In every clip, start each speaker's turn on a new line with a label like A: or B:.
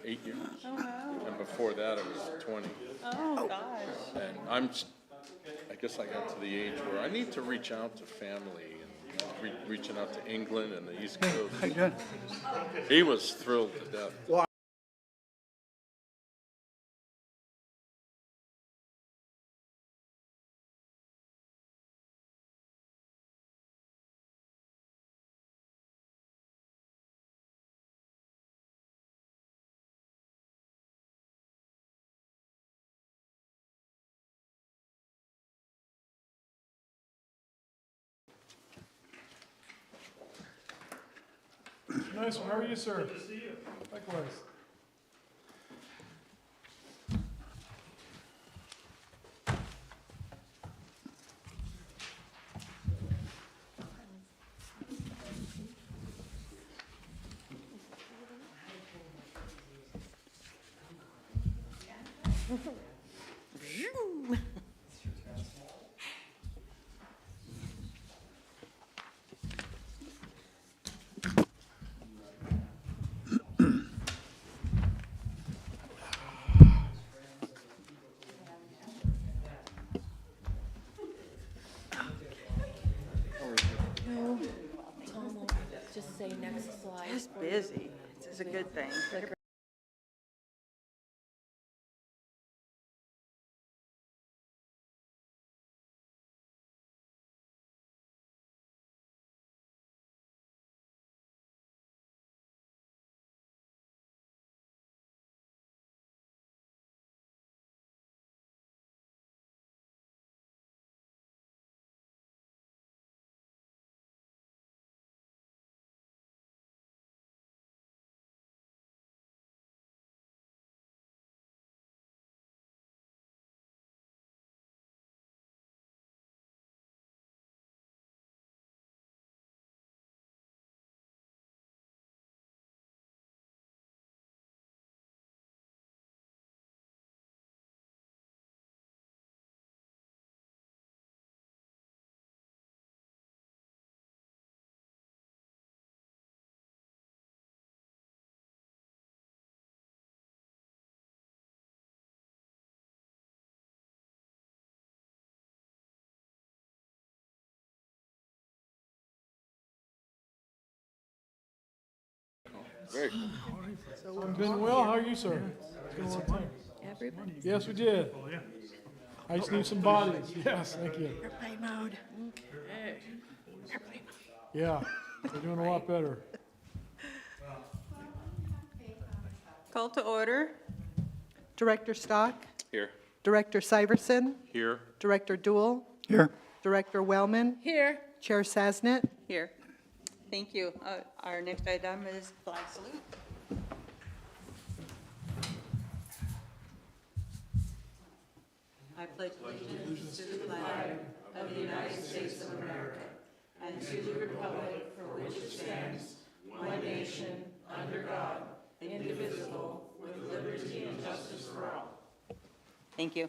A: 8 years.
B: Oh, wow.
A: And before that, it was 20.
B: Oh, gosh.
A: And I guess I got to the age where I need to reach out to family and reaching out to England and the East Coast.
C: How you doing?
A: He was thrilled to death.
C: Well,
D: Nice one. How are you, sir? Good to see you. Likewise.
B: No, Tom will just say next slide.
E: It's busy. This is a good thing.
A: Very
D: I'm doing well. How are you, sir? It's been a long time.
B: Everybody.
D: Yes, we did. I just need some bodies. Yes, thank you.
E: Airplane mode.
D: Yeah, we're doing a lot better.
E: Call to order.
F: Director Stock,
A: Here.
F: Director Syverson,
A: Here.
F: Director Dool,
C: here.
F: Director Wellman,
B: Here.
F: Chair Sasnet.
E: Here. Thank you. Our next item is flag salute. I pledge allegiance to the flag of the United States of America and to the republic for which it stands, one nation, under God, indivisible, with liberty and justice for all. Thank you.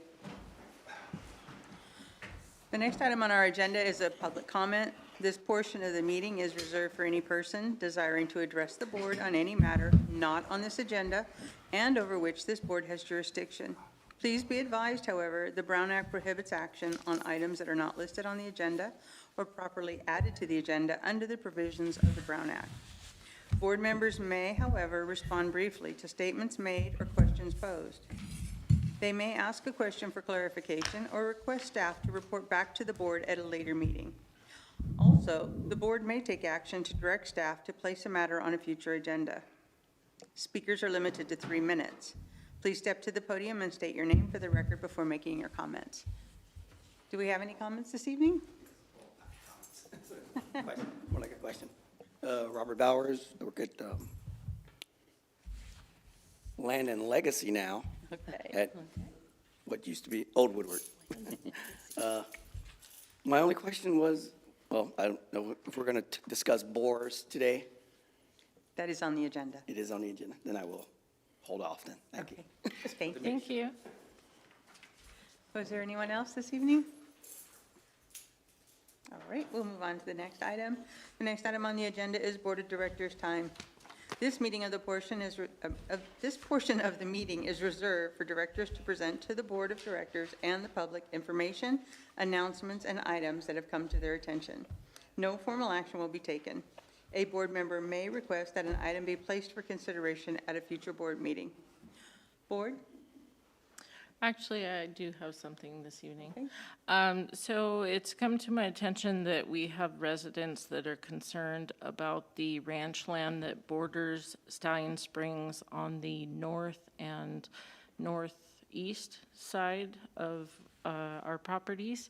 E: The next item on our agenda is a public comment. This portion of the meeting is reserved for any person desiring to address the board on any matter not on this agenda and over which this board has jurisdiction. Please be advised, however, the Brown Act prohibits action on items that are not listed on the agenda or properly added to the agenda under the provisions of the Brown Act. Board members may, however, respond briefly to statements made or questions posed. They may ask a question for clarification or request staff to report back to the board at a later meeting. Also, the board may take action to direct staff to place a matter on a future agenda. Speakers are limited to 3 minutes. Please step to the podium and state your name for the record before making your comments. Do we have any comments this evening?
C: More like a question. Robert Bowers, I work at Land and Legacy now
E: Okay.
C: at what used to be Old Woodward. My only question was, well, I don't know if we're going to discuss bores today.
E: That is on the agenda.
C: It is on the agenda. Then I will hold off then. Thank you.
E: Thank you.
B: Thank you.
E: Was there anyone else this evening? All right, we'll move on to the next item. The next item on the agenda is Board of Directors time. This meeting of the portion is, this portion of the meeting is reserved for directors to present to the Board of Directors and the public information, announcements, and items that have come to their attention. No formal action will be taken. A board member may request that an item be placed for consideration at a future board meeting. Board?
B: Actually, I do have something this evening.
E: Okay.
B: So it's come to my attention that we have residents that are concerned about the ranch land that borders Stallion Springs on the north and northeast side of our properties.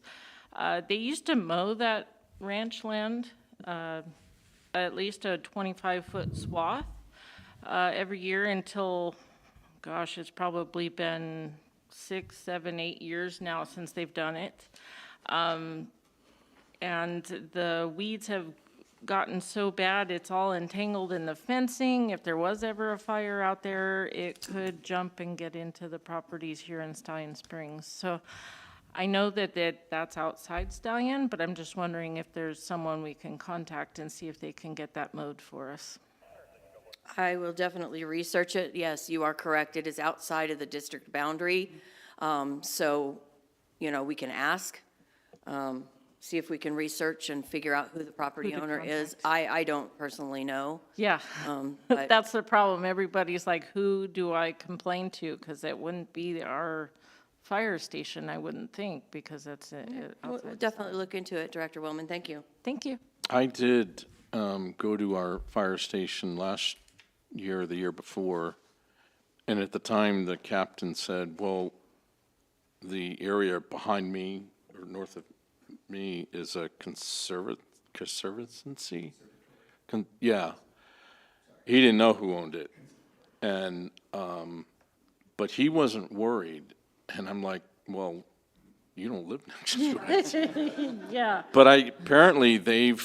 B: They used to mow that ranch land, at least a 25-foot swath every year until, gosh, it's probably been 6, 7, 8 years now since they've done it. And the weeds have gotten so bad, it's all entangled in the fencing. If there was ever a fire out there, it could jump and get into the properties here in Stallion Springs. So I know that that's outside Stallion, but I'm just wondering if there's someone we can contact and see if they can get that mowed for us.
G: I will definitely research it. Yes, you are correct. It is outside of the district boundary. So, you know, we can ask, see if we can research and figure out who the property
B: Who to
G: owner is. I don't personally know.
B: Yeah,
G: But
B: that's the problem. Everybody's like, who do I complain to? Because it wouldn't be our fire station, I wouldn't think, because that's
G: we'll
B: outside.
G: definitely look into it, Director Willman. Thank you.
B: Thank you.
A: I did go to our fire station last year or the year before, and at the time, the captain said, well, the area behind me, or north of me, is a conservancy? Yeah. He didn't know who owned it. And, but he wasn't worried. And I'm like, well, you don't live next to it.
B: Yeah.
A: But apparently they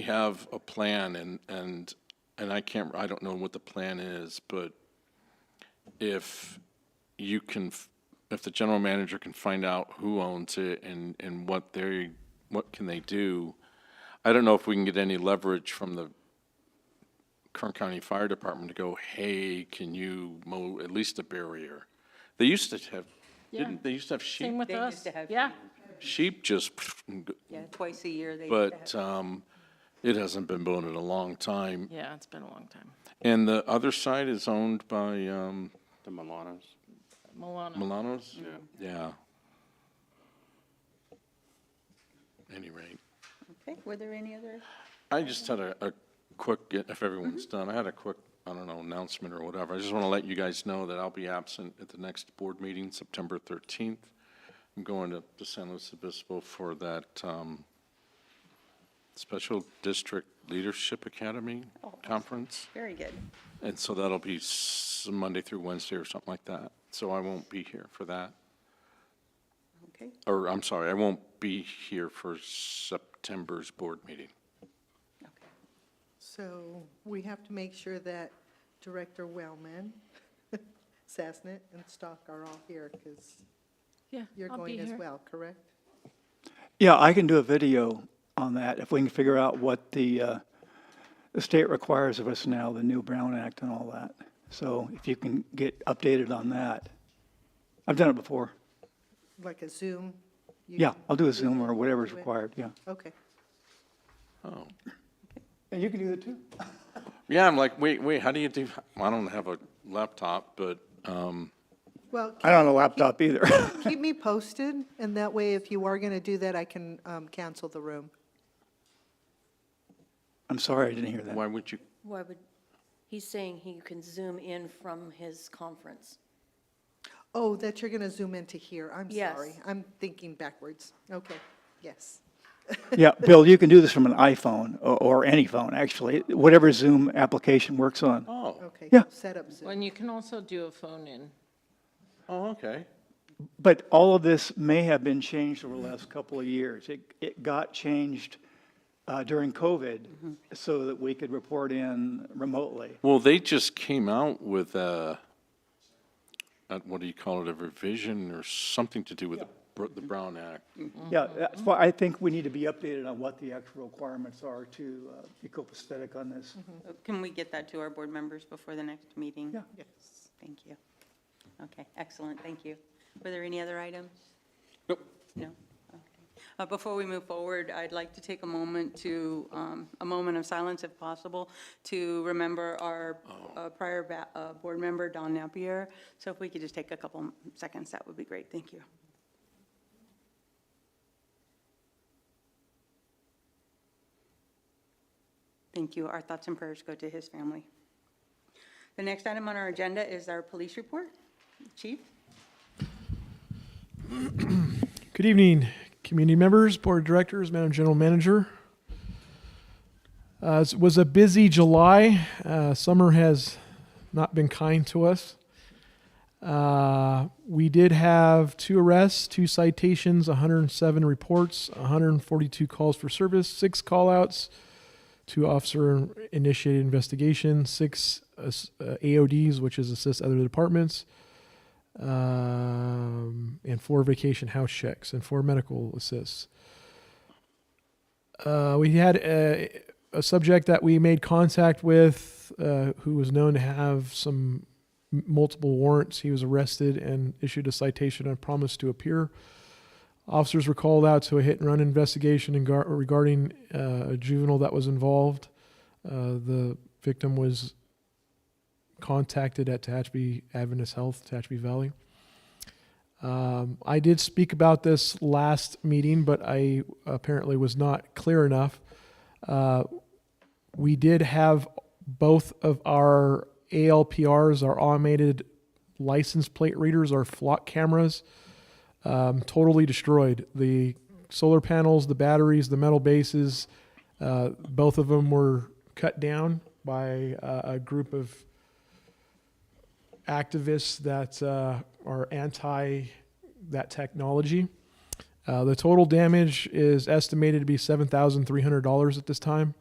A: have a plan and I don't know what the plan is, but if you can, if the general manager can find out who owns it and what can they do, I don't know if we can get any leverage from the Kern County Fire Department to go, hey, can you mow at least a barrier? They used to have, didn't they used to have sheep?
B: Same with
E: They
B: us.
E: used to have
B: Yeah.
A: Sheep just,
E: Yeah, twice a year they used to have.
A: but it hasn't been blown in a long time.
B: Yeah, it's been a long time.
A: And the other side is owned by
H: The Milanos.
B: Milano.
A: Milanos? Yeah. Any rate,
E: Okay, were there any other?
A: I just had a quick, if everyone's done, I had a quick, I don't know, announcement or whatever. I just want to let you guys know that I'll be absent at the next board meeting, September 13th. I'm going to San Luis Obispo for that Special District Leadership Academy Conference.
E: Very good.
A: And so that'll be Monday through Wednesday or something like that. So I won't be here for that.
E: Okay,
A: Or, I'm sorry, I won't be here for September's board meeting.
E: okay.
F: So we have to make sure that Director Wellman, Sasnet, and Stock are all here, because
B: Yeah,
F: you're
B: I'll be
F: going as
B: here.
F: well, correct?
D: Yeah, I can do a video on that if we can figure out what the state requires of us now, the new Brown Act and all that. So if you can get updated on that. I've done it before.
F: Like a Zoom? You
D: Yeah,
F: can
D: I'll do a
F: do
D: Zoom
F: that?
D: or whatever's
F: Do it?
D: required, yeah.
F: Okay.
A: Oh.
D: And you can do it too.
A: Yeah, I'm like, wait, how do you do, I don't have a laptop, but,
F: Well,
D: I don't have a laptop either.
F: keep me posted, and that way, if you are going to do that, I can cancel the room.
D: I'm sorry, I didn't hear that.
A: why would you,
G: Why would, he's saying he can zoom in from his conference.
F: Oh, that you're going to zoom into here. I'm
G: Yes.
F: sorry. I'm thinking backwards. Okay, yes.
D: Yeah, Bill, you can do this from an iPhone or any phone, actually, whatever Zoom application works on.
A: oh,
F: Okay.
D: Yeah.
F: Set up Zoom.
B: And you can also do a phone in.
A: oh, okay.
D: But all of this may have been changed over the last couple of years. It got changed during COVID so that we could report in remotely.
A: Well, they just came out with what do you call it, a revision or something to do with the Brown Act.
D: Yeah, that's why I think we need to be updated on what the actual requirements are to be copacetic on this.
E: Can we get that to our board members before the next meeting?
D: Yeah.
F: Yes.
E: Thank you. Okay, excellent, thank you. Were there any other items?
C: Nope.
E: No? Okay. Before we move forward, I'd like to take a moment to, a moment of silence if possible, to remember our prior board member, Don Napier. So if we could just take a couple seconds, that would be great, thank you. Thank you. Our thoughts and prayers go to his family. The next item on our agenda is our police report. Chief?
I: Good evening, community members, board of directors, Madam General Manager. It was a busy July. Summer has not been kind to us. We did have 2 arrests, 2 citations, 107 reports, 142 calls for service, 6 callouts, 2 officer-initiated investigations, 6 AODs, which is assist other departments, and 4 vacation house checks and 4 medical assists. We had a subject that we made contact with who was known to have some multiple warrants. He was arrested and issued a citation and promised to appear. Officers were called out to a hit-and-run investigation regarding a juvenile that was involved. The victim was contacted at Tehachapi Adventist Health, Tehachapi Valley. I did speak about this last meeting, but I apparently was not clear enough. We did have both of our ALPRs, our automated license plate readers, our flock cameras, totally destroyed. The solar panels, the batteries, the metal bases, both of them were cut down by a group of activists that are anti that technology. The total damage is estimated to be $7,300 at this time.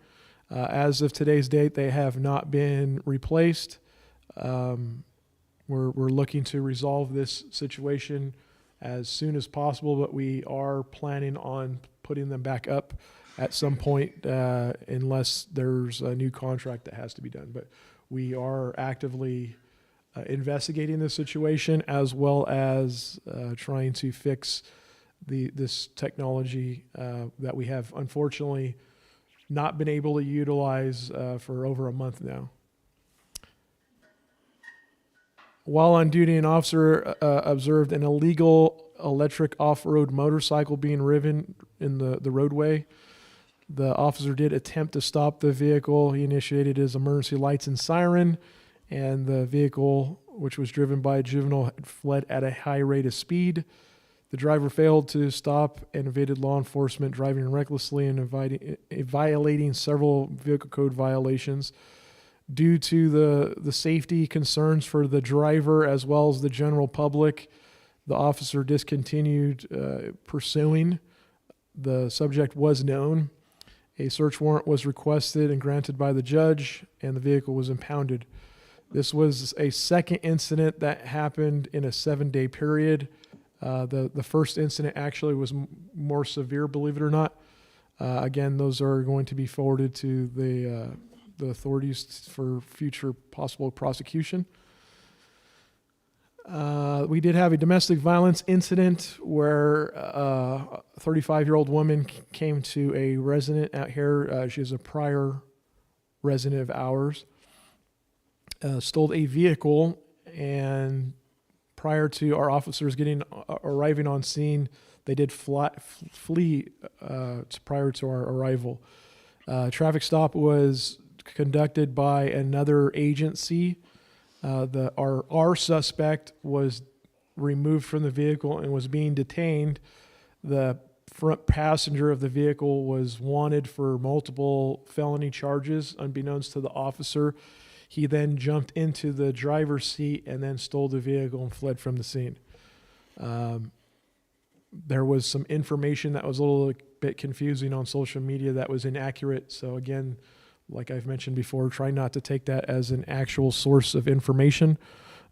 I: As of today's date, they have not been replaced. We're looking to resolve this situation as soon as possible, but we are planning on putting them back up at some point unless there's a new contract that has to be done. But we are actively investigating this situation as well as trying to fix this technology that we have unfortunately not been able to utilize for over a month now. While on duty, an officer observed an illegal electric off-road motorcycle being driven in the roadway. The officer did attempt to stop the vehicle. He initiated his emergency lights and siren, and the vehicle, which was driven by a juvenile, had fled at a high rate of speed. The driver failed to stop and evaded law enforcement, driving recklessly and violating several vehicle code violations. Due to the safety concerns for the driver as well as the general public, the officer discontinued pursuing. The subject was known. A search warrant was requested and granted by the judge, and the vehicle was impounded. This was a second incident that happened in a 7-day period. The first incident actually was more severe, believe it or not. Again, those are going to be forwarded to the authorities for future possible prosecution. We did have a domestic violence incident where a 35-year-old woman came to a resident out here. She is a prior resident of ours. Stole a vehicle, and prior to our officers arriving on scene, they did flee prior to our arrival. Traffic stop was conducted by another agency. Our suspect was removed from the vehicle and was being detained. The front passenger of the vehicle was wanted for multiple felony charges, unbeknownst to the officer. He then jumped into the driver's seat and then stole the vehicle and fled from the scene. There was some information that was a little bit confusing on social media that was inaccurate. So again, like I've mentioned before, try not to take that as an actual source of information.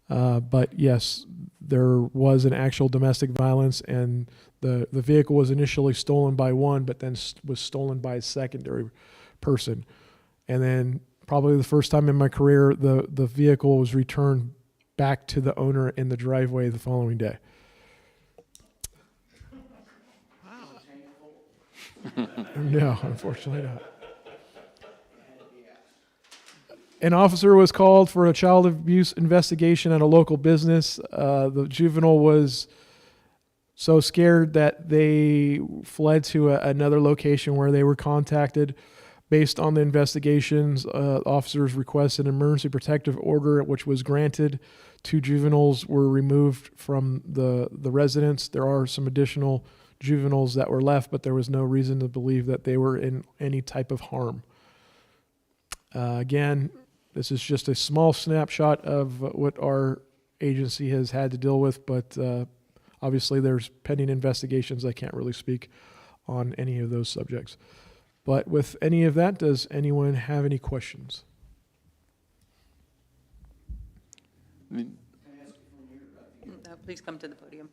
I: But yes, there was an actual domestic violence, and The vehicle was initially stolen by one, but then was stolen by a secondary person. And then probably the first time in my career, the vehicle was returned back to the owner in the driveway the following day. No, unfortunately not. An officer was called for a child abuse investigation at a local business. The juvenile was so scared that they fled to another location where they were contacted. Based on the investigations, officers requested an emergency protective order, which was granted. 2 juveniles were removed from the residence. There are some additional juveniles that were left, but there was no reason to believe that they were in any type of harm. Again, this is just a small snapshot of what our agency has had to deal with, but obviously there's pending investigations. I can't really speak on any of those subjects. But with any of that, does anyone have any questions?
E: Please come to the podium.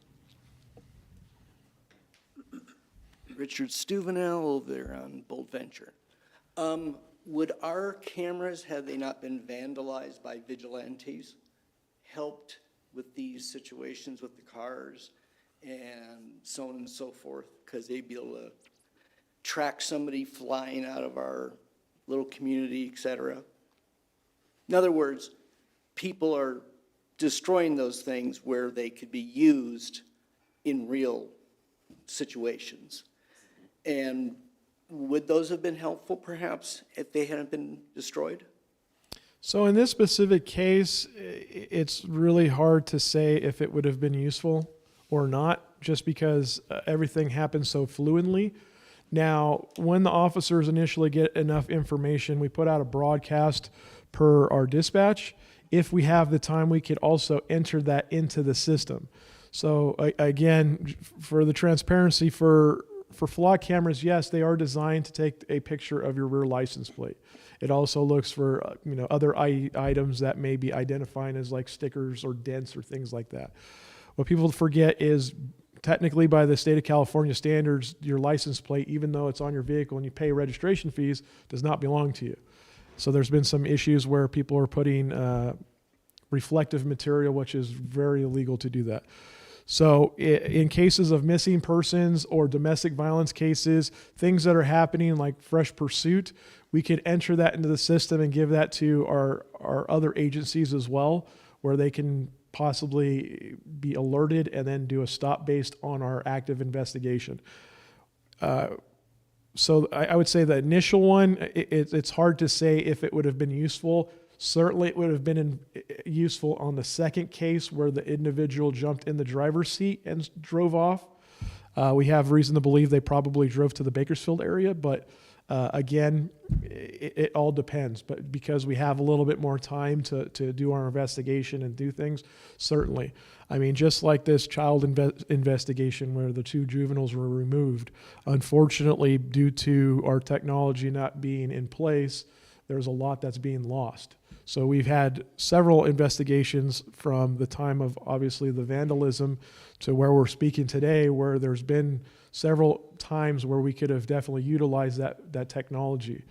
C: Richard Stuvenel over there on Bold Venture. Would our cameras, had they not been vandalized by vigilantes, helped with these situations with the cars and so on and so forth? Because they'd be able to track somebody flying out of our little community, et cetera. In other words, people are destroying those things where they could be used in real situations. And would those have been helpful, perhaps, if they hadn't been destroyed?
I: So in this specific case, it's really hard to say if it would have been useful or not, just because everything happens so fluidly. Now, when the officers initially get enough information, we put out a broadcast per our dispatch. If we have the time, we could also enter that into the system. So again, for the transparency, for flock cameras, yes, they are designed to take a picture of your rear license plate. It also looks for other items that may be identifying as like stickers or dents or things like that. What people forget is technically by the state of California standards, your license plate, even though it's on your vehicle and you pay registration fees, does not belong to you. So there's been some issues where people are putting reflective material, which is very illegal to do that. So in cases of missing persons or domestic violence cases, things that are happening like fresh pursuit, we could enter that into the system and give that to our other agencies as well, where they can possibly be alerted and then do a stop based on our active investigation. So I would say the initial one, it's hard to say if it would have been useful. Certainly it would have been useful on the second case where the individual jumped in the driver's seat and drove off. We have reason to believe they probably drove to the Bakersfield area, but again, it all depends. But because we have a little bit more time to do our investigation and do things, certainly. I mean, just like this child investigation where the 2 juveniles were removed, unfortunately, due to our technology not being in place, there's a lot that's being lost. So we've had several investigations from the time of obviously the vandalism to where we're speaking today, where there's been several times where we could have definitely utilized that technology.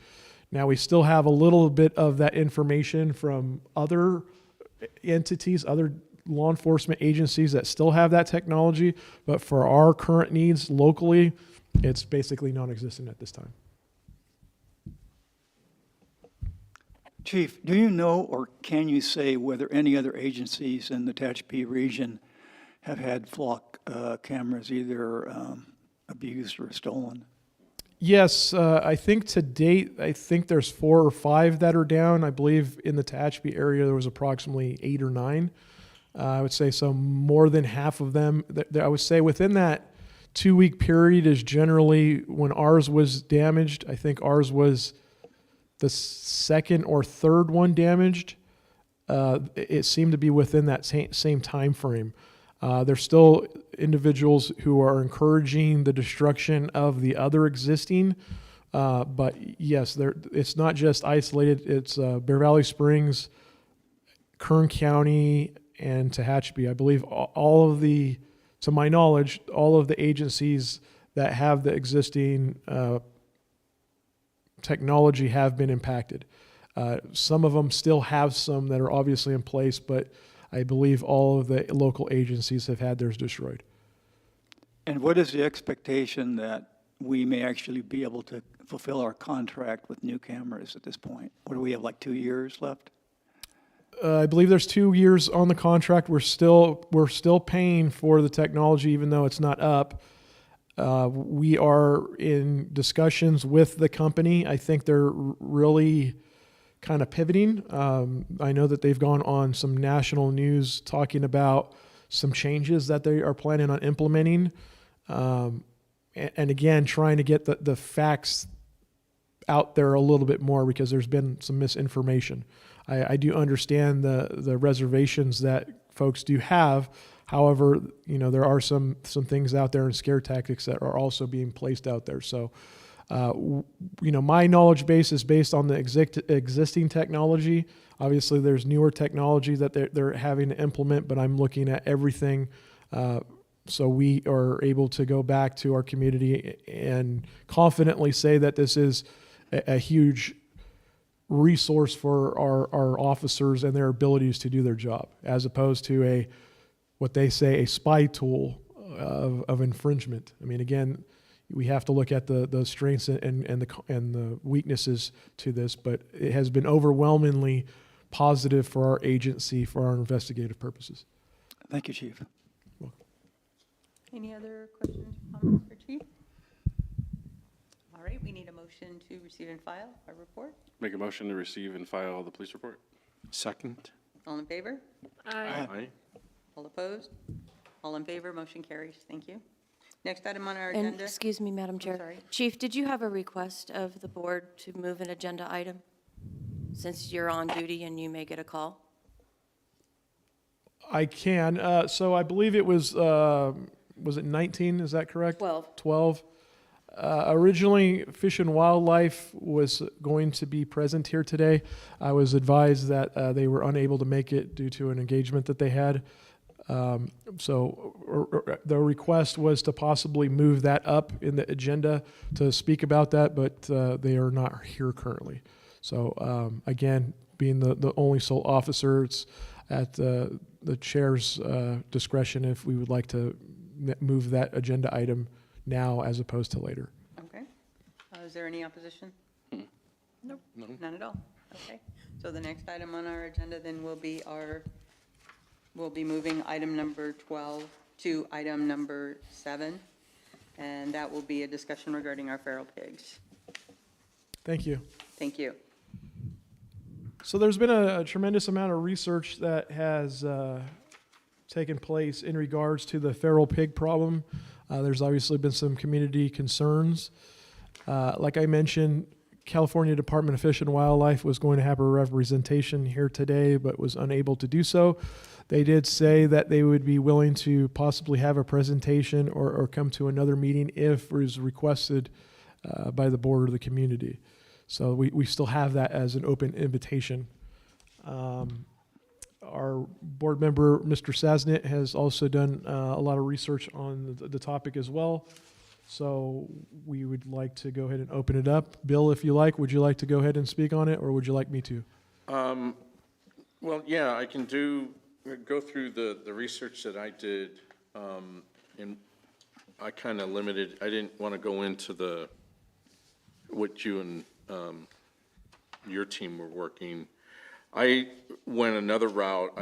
I: Now we still have a little bit of that information from other entities, other law enforcement agencies that still have that technology, but for our current needs locally, it's basically non-existent at this time.
D: Chief, do you know or can you say whether any other agencies in the Tehachapi region have had flock cameras either abused or stolen?
I: Yes, I think to date, I think there's 4 or 5 that are down. I believe in the Tehachapi area there was approximately 8 or 9. I would say so more than half of them. I would say within that 2-week period is generally when ours was damaged. I think ours was the second or third one damaged. It seemed to be within that same time frame. There's still individuals who are encouraging the destruction of the other existing, but yes, it's not just isolated. It's Bear Valley Springs, Kern County, and Tehachapi. I believe all of the to my knowledge, all of the agencies that have the existing technology have been impacted. Some of them still have some that are obviously in place, but I believe all of the local agencies have had theirs destroyed.
D: And what is the expectation that we may actually be able to fulfill our contract with new cameras at this point? What do we have, like 2 years left?
I: I believe there's 2 years on the contract. We're still paying for the technology, even though it's not up. We are in discussions with the company. I think they're really kind of pivoting. I know that they've gone on some national news talking about some changes that they are planning on implementing. And again, trying to get the facts out there a little bit more, because there's been some misinformation. I do understand the reservations that folks do have. However, there are some things out there and scare tactics that are also being placed out there. So, my knowledge base is based on the existing technology. Obviously, there's newer technology that they're having to implement, but I'm looking at everything. So we are able to go back to our community and confidently say that this is a huge resource for our officers and their abilities to do their job, as opposed to what they say, a spy tool of infringement. I mean, again, we have to look at the strengths and the weaknesses to this, but it has been overwhelmingly positive for our agency for our investigative purposes.
D: Thank you, Chief.
E: Any other questions or comments for Chief? All right, we need a motion to receive and file our report.
H: Make a motion to receive and file the police report.
A: Second?
E: All in favor?
A: Aye.
E: All opposed? All in favor, motion carries. Thank you. Next item on our
G: And,
E: agenda.
G: excuse me, Madam Chair.
E: sorry.
G: Chief, did you have a request of the board to move an agenda item? Since you're on duty and you may get a call?
I: I can. So I believe it was it 19? Is that correct?
G: 12.
I: 12. Originally, Fish and Wildlife was going to be present here today. I was advised that they were unable to make it due to an engagement that they had. So the request was to possibly move that up in the agenda to speak about that, but they are not here currently. So again, being the only sole officer, it's at the chair's discretion if we would like to move that agenda item now as opposed to later.
E: Okay. Is there any opposition?
A: No.
E: None at all? Okay. So the next item on our agenda then will be we'll be moving item number 12 to item number 7, and that will be a discussion regarding our feral pigs.
I: Thank you.
E: Thank you.
I: So there's been a tremendous amount of research that has taken place in regards to the feral pig problem. There's obviously been some community concerns. Like I mentioned, California Department of Fish and Wildlife was going to have a representation here today, but was unable to do so. They did say that they would be willing to possibly have a presentation or come to another meeting if it was requested by the board or the community. So we still have that as an open invitation. Our board member, Mr. Sasnett, has also done a lot of research on the topic as well. So we would like to go ahead and open it up. Bill, if you like, would you like to go ahead and speak on it, or would you like me to?
A: Well, yeah, I can go through the research that I did, and I kind of limited, I didn't want to go into what you and your team were working. I went another route.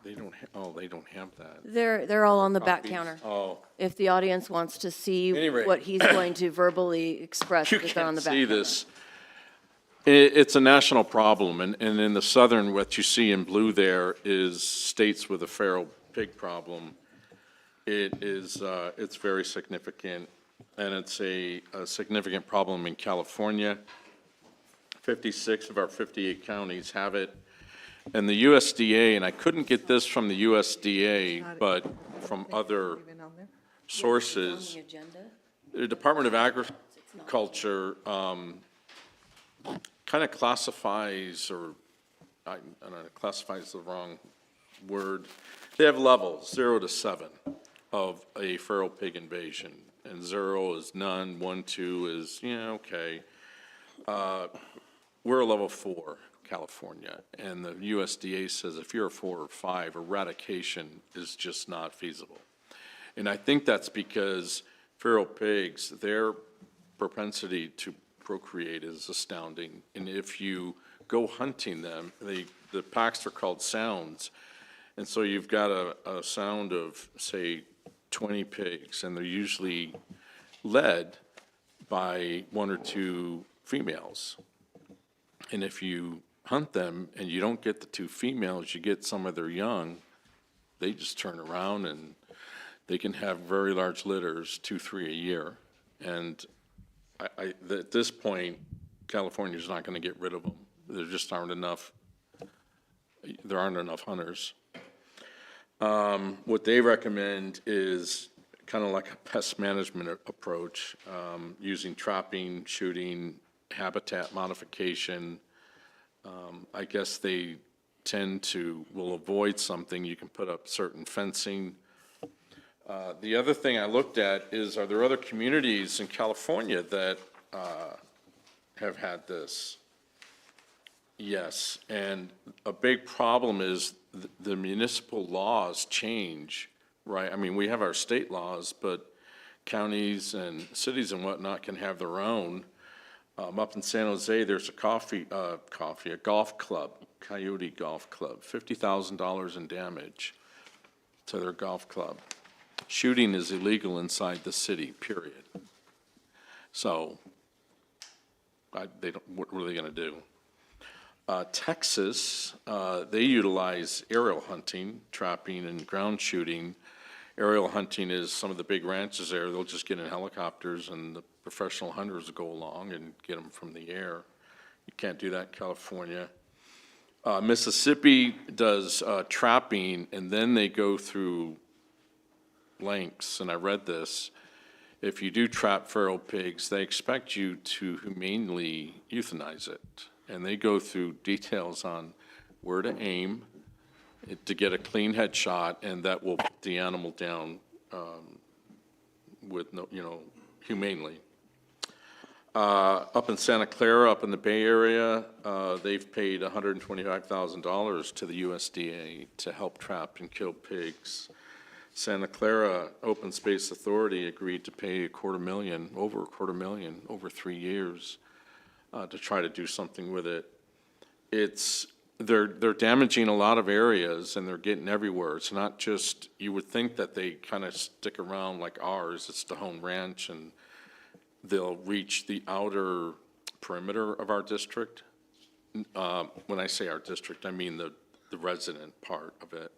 A: They don't have that.
G: They're all on the back
A: Copies?
G: counter.
A: Oh,
G: If the audience wants to see
A: Anyway.
G: what he's going to verbally express,
A: you
G: they're on the
A: can't
G: back
A: see
G: counter.
A: this. It's a national problem, and in the southern, what you see in blue there is states with a feral pig problem. It's very significant, and it's a significant problem in California. 56 of our 58 counties have it. And the USDA, and I couldn't get this from the USDA, but from other
F: Even on there?
A: sources,
G: On the agenda?
A: the Department of Agriculture kind of classifies, or I don't know, classifies the wrong word, they have levels, 0 to 7, of a feral pig invasion. And 0 is none, 1, 2 is, yeah, okay. We're a level 4, California, and the USDA says if you're a 4 or 5, eradication is just not feasible. And I think that's because feral pigs, their propensity to procreate is astounding. And if you go hunting them, the packs are called sounds. And so you've got a sound of, say, 20 pigs, and they're usually led by 1 or 2 females. And if you hunt them and you don't get the 2 females, you get some of their young, they just turn around and they can have very large litters, 2, 3 a year. And at this point, California's not going to get rid of them. There just aren't enough hunters. What they recommend is kind of like a pest management approach, using trapping, shooting, habitat modification. I guess they will avoid something. You can put up certain fencing. The other thing I looked at is, are there other communities in California that have had this? Yes, and a big problem is the municipal laws change, right? I mean, we have our state laws, but counties and cities and whatnot can have their own. Up in San Jose, there's a golf club, Coyote Golf Club, $50,000 in damage to their golf club. Shooting is illegal inside the city, period. So, what are they gonna do? Texas, they utilize aerial hunting, trapping, and ground shooting. Aerial hunting is some of the big ranches there, they'll just get in helicopters and the professional hunters will go along and get them from the air. You can't do that in California. Mississippi does trapping, and then they go through lengths, and I read this. If you do trap feral pigs, they expect you to humanely euthanize it. And they go through details on where to aim to get a clean headshot, and that will put the animal down with humanely. Up in Santa Clara, up in the Bay Area, they've paid $125,000 to the USDA to help trap and kill pigs. Santa Clara Open Space Authority agreed to pay over $250,000 over 3 years to try to do something with it. They're damaging a lot of areas and they're getting everywhere. It's not just, you would think that they kind of stick around like ours, it's the home ranch, and they'll reach the outer perimeter of our district. When I say our district, I mean the resident part of it.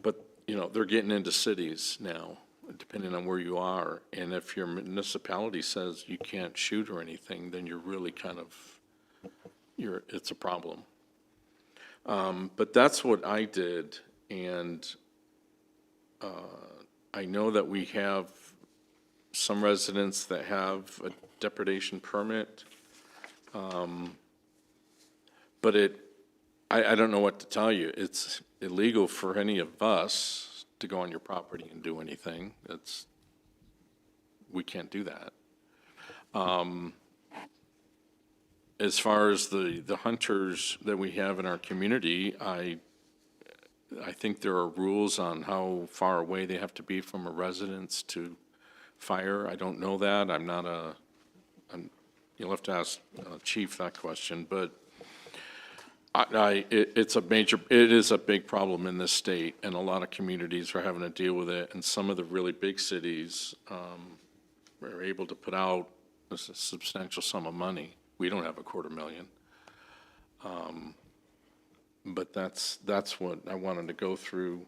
A: But, they're getting into cities now, depending on where you are. And if your municipality says you can't shoot or anything, then you're really it's a problem. But that's what I did, and I know that we have some residents that have a depredation permit, but I don't know what to tell you. It's illegal for any of us to go on your property and do anything. We can't do that. As far as the hunters that we have in our community, I think there are rules on how far away they have to be from a residence to fire. I don't know that. You'll have to ask Chief that question, but it is a big problem in this state, and a lot of communities are having to deal with it, and some of the really big cities are able to put out a substantial sum of money. We don't have $250,000. But that's what I wanted to go through.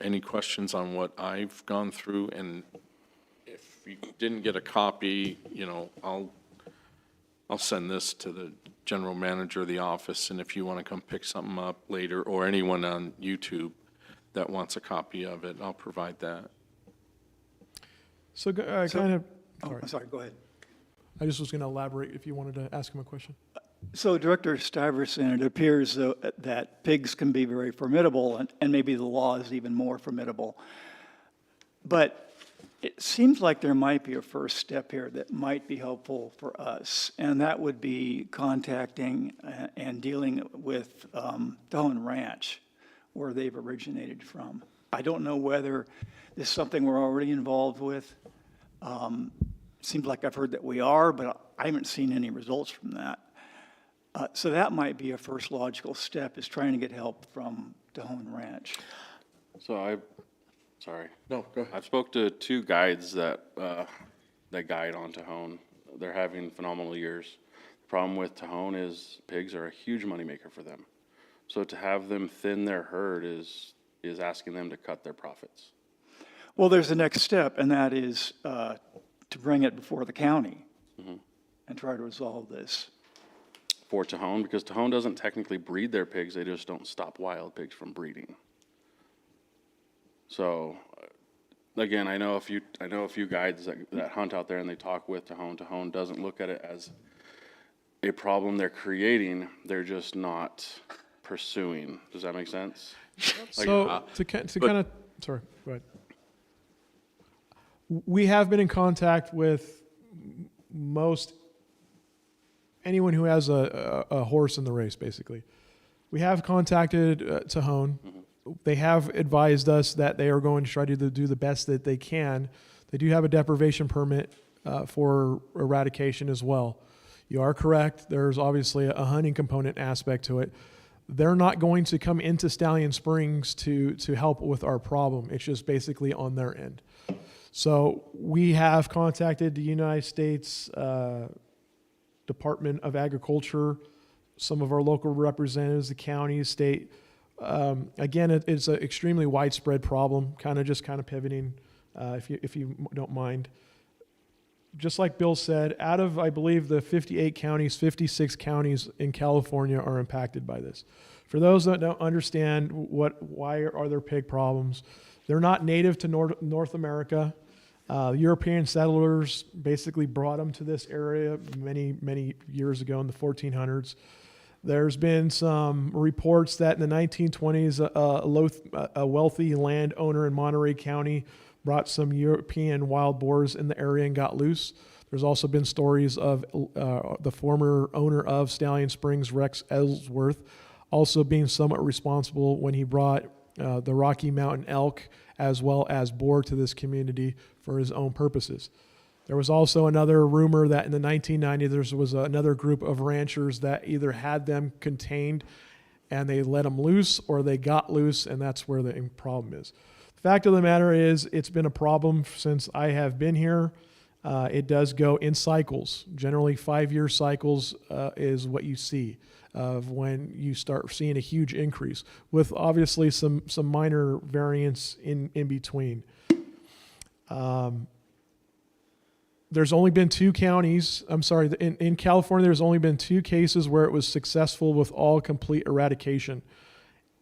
A: Any questions on what I've gone through? And if you didn't get a copy, I'll send this to the general manager of the office, and if you want to come pick something up later, or anyone on YouTube that wants a copy of it, I'll provide that.
I: So
D: I'm sorry, go ahead.
I: I just was going to elaborate if you wanted to ask him a question.
D: So Director Stuyvesant, it appears that pigs can be very formidable, and maybe the law is even more formidable. But it seems like there might be a first step here that might be helpful for us, and that would be contacting and dealing with Tejon Ranch, where they've originated from. I don't know whether this is something we're already involved with. Seems like I've heard that we are, but I haven't seen any results from that. So that might be a first logical step, is trying to get help from Tejon Ranch.
H: So sorry.
A: No, go ahead.
H: I've spoke to 2 guides that guide on Tejon. They're having phenomenal years. The problem with Tejon is pigs are a huge moneymaker for them. So to have them thin their herd is asking them to cut their profits.
D: Well, there's the next step, and that is to bring it before the county and try to resolve this.
H: For Tejon, because Tejon doesn't technically breed their pigs, they just don't stop wild pigs from breeding. So, again, I know a few guides that hunt out there and they talk with Tejon. Tejon doesn't look at it as a problem they're creating, they're just not pursuing. Does that make sense?
I: So to kind of, sorry, go ahead. We have been in contact with most anyone who has a horse in the race, basically. We have contacted Tejon. They have advised us that they are going to try to do the best that they can. They do have a deprivation permit for eradication as well. You are correct. There's obviously a hunting component aspect to it. They're not going to come into Stallion Springs to help with our problem. It's just basically on their end. So we have contacted the United States Department of Agriculture, some of our local representatives, the county, state. Again, it's an extremely widespread problem, kind of pivoting, if you don't mind. Just like Bill said, out of, I believe, the 58 counties, 56 counties in California are impacted by this. For those that don't understand why are there pig problems, they're not native to North America. European settlers basically brought them to this area many years ago in the 1400s. There's been some reports that in the 1920s, a wealthy landowner in Monterey County brought some European wild boars in the area and got loose. There's also been stories of the former owner of Stallion Springs, Rex Ellsworth, also being somewhat responsible when he brought the Rocky Mountain elk as well as boar to this community for his own purposes. There was also another rumor that in the 1990s there was another group of ranchers that either had them contained and they let them loose, or they got loose, and that's where the problem is. The fact of the matter is, it's been a problem since I have been here. It does go in cycles. Generally, 5-year cycles is what you see of when you start seeing a huge increase, with obviously some minor variance in between. There's only been 2 counties, in California, there's only been 2 cases where it was successful with all complete eradication.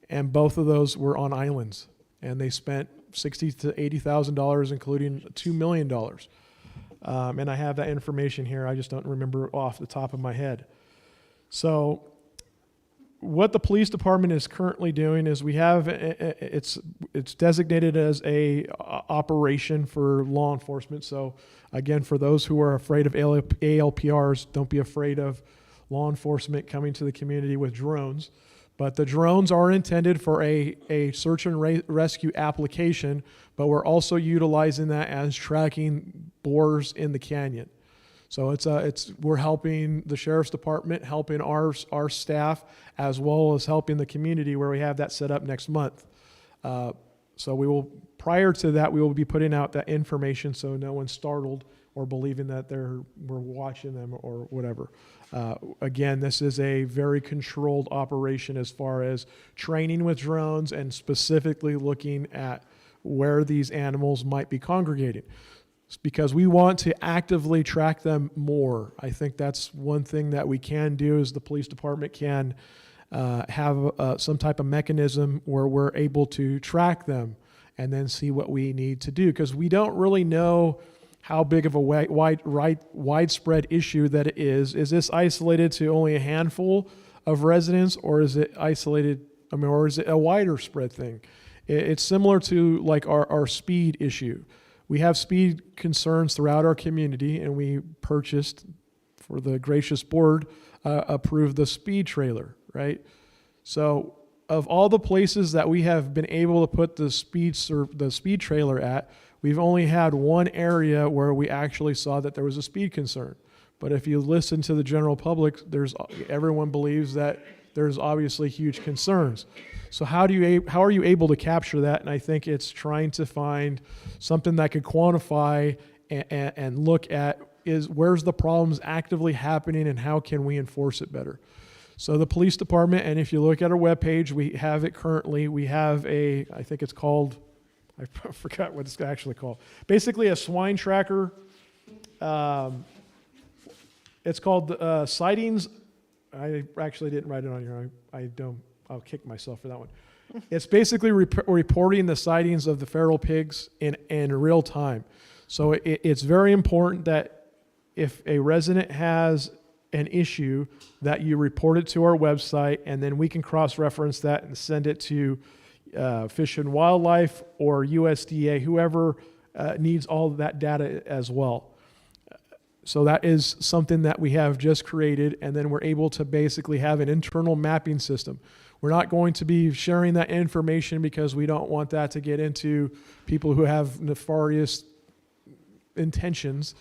I: And both of those were on islands. And they spent $60,000 to $80,000, including $2 million. And I have that information here. I just don't remember off the top of my head. So what the police department is currently doing is we have, it's designated as a operation for law enforcement. So again, for those who are afraid of ALPRs, don't be afraid of law enforcement coming to the community with drones. But the drones are intended for a search and rescue application, but we're also utilizing that as tracking boars in the canyon. So we're helping the sheriff's department, helping our staff, as well as helping the community, where we have that set up next month. So prior to that, we will be putting out that information so no one's startled or believing that we're watching them or whatever. Again, this is a very controlled operation as far as training with drones and specifically looking at where these animals might be congregating. It's because we want to actively track them more. I think that's one thing that we can do, is the police department can have some type of mechanism where we're able to track them and then see what we need to do, because we don't really know how big of a widespread issue that it is. Is this isolated to only a handful of residents, or is it isolated, or is it a wider spread thing? It's similar to like our speed issue. We have speed concerns throughout our community, and we purchased, for the gracious board, approved the speed trailer, right? So of all the places that we have been able to put the speed trailer at, we've only had one area where we actually saw that there was a speed concern. But if you listen to the general public, everyone believes that there's obviously huge concerns. So how are you able to capture that? And I think it's trying to find something that could quantify and look at where's the problems actively happening and how can we enforce it better. So the police department, and if you look at our webpage, we have it currently. We have I think it's called, I forgot what it's actually called. Basically a swine tracker. It's called Sightings. I actually didn't write it on here. I'll kick myself for that one. It's basically reporting the sightings of the feral pigs in real time. So it's very important that if a resident has an issue, that you report it to our website, and then we can cross-reference that and send it to Fish and Wildlife or USDA, whoever needs all of that data as well. So that is something that we have just created, and then we're able to basically have an internal mapping system. We're not going to be sharing that information because we don't want that to get into people who have nefarious intentions.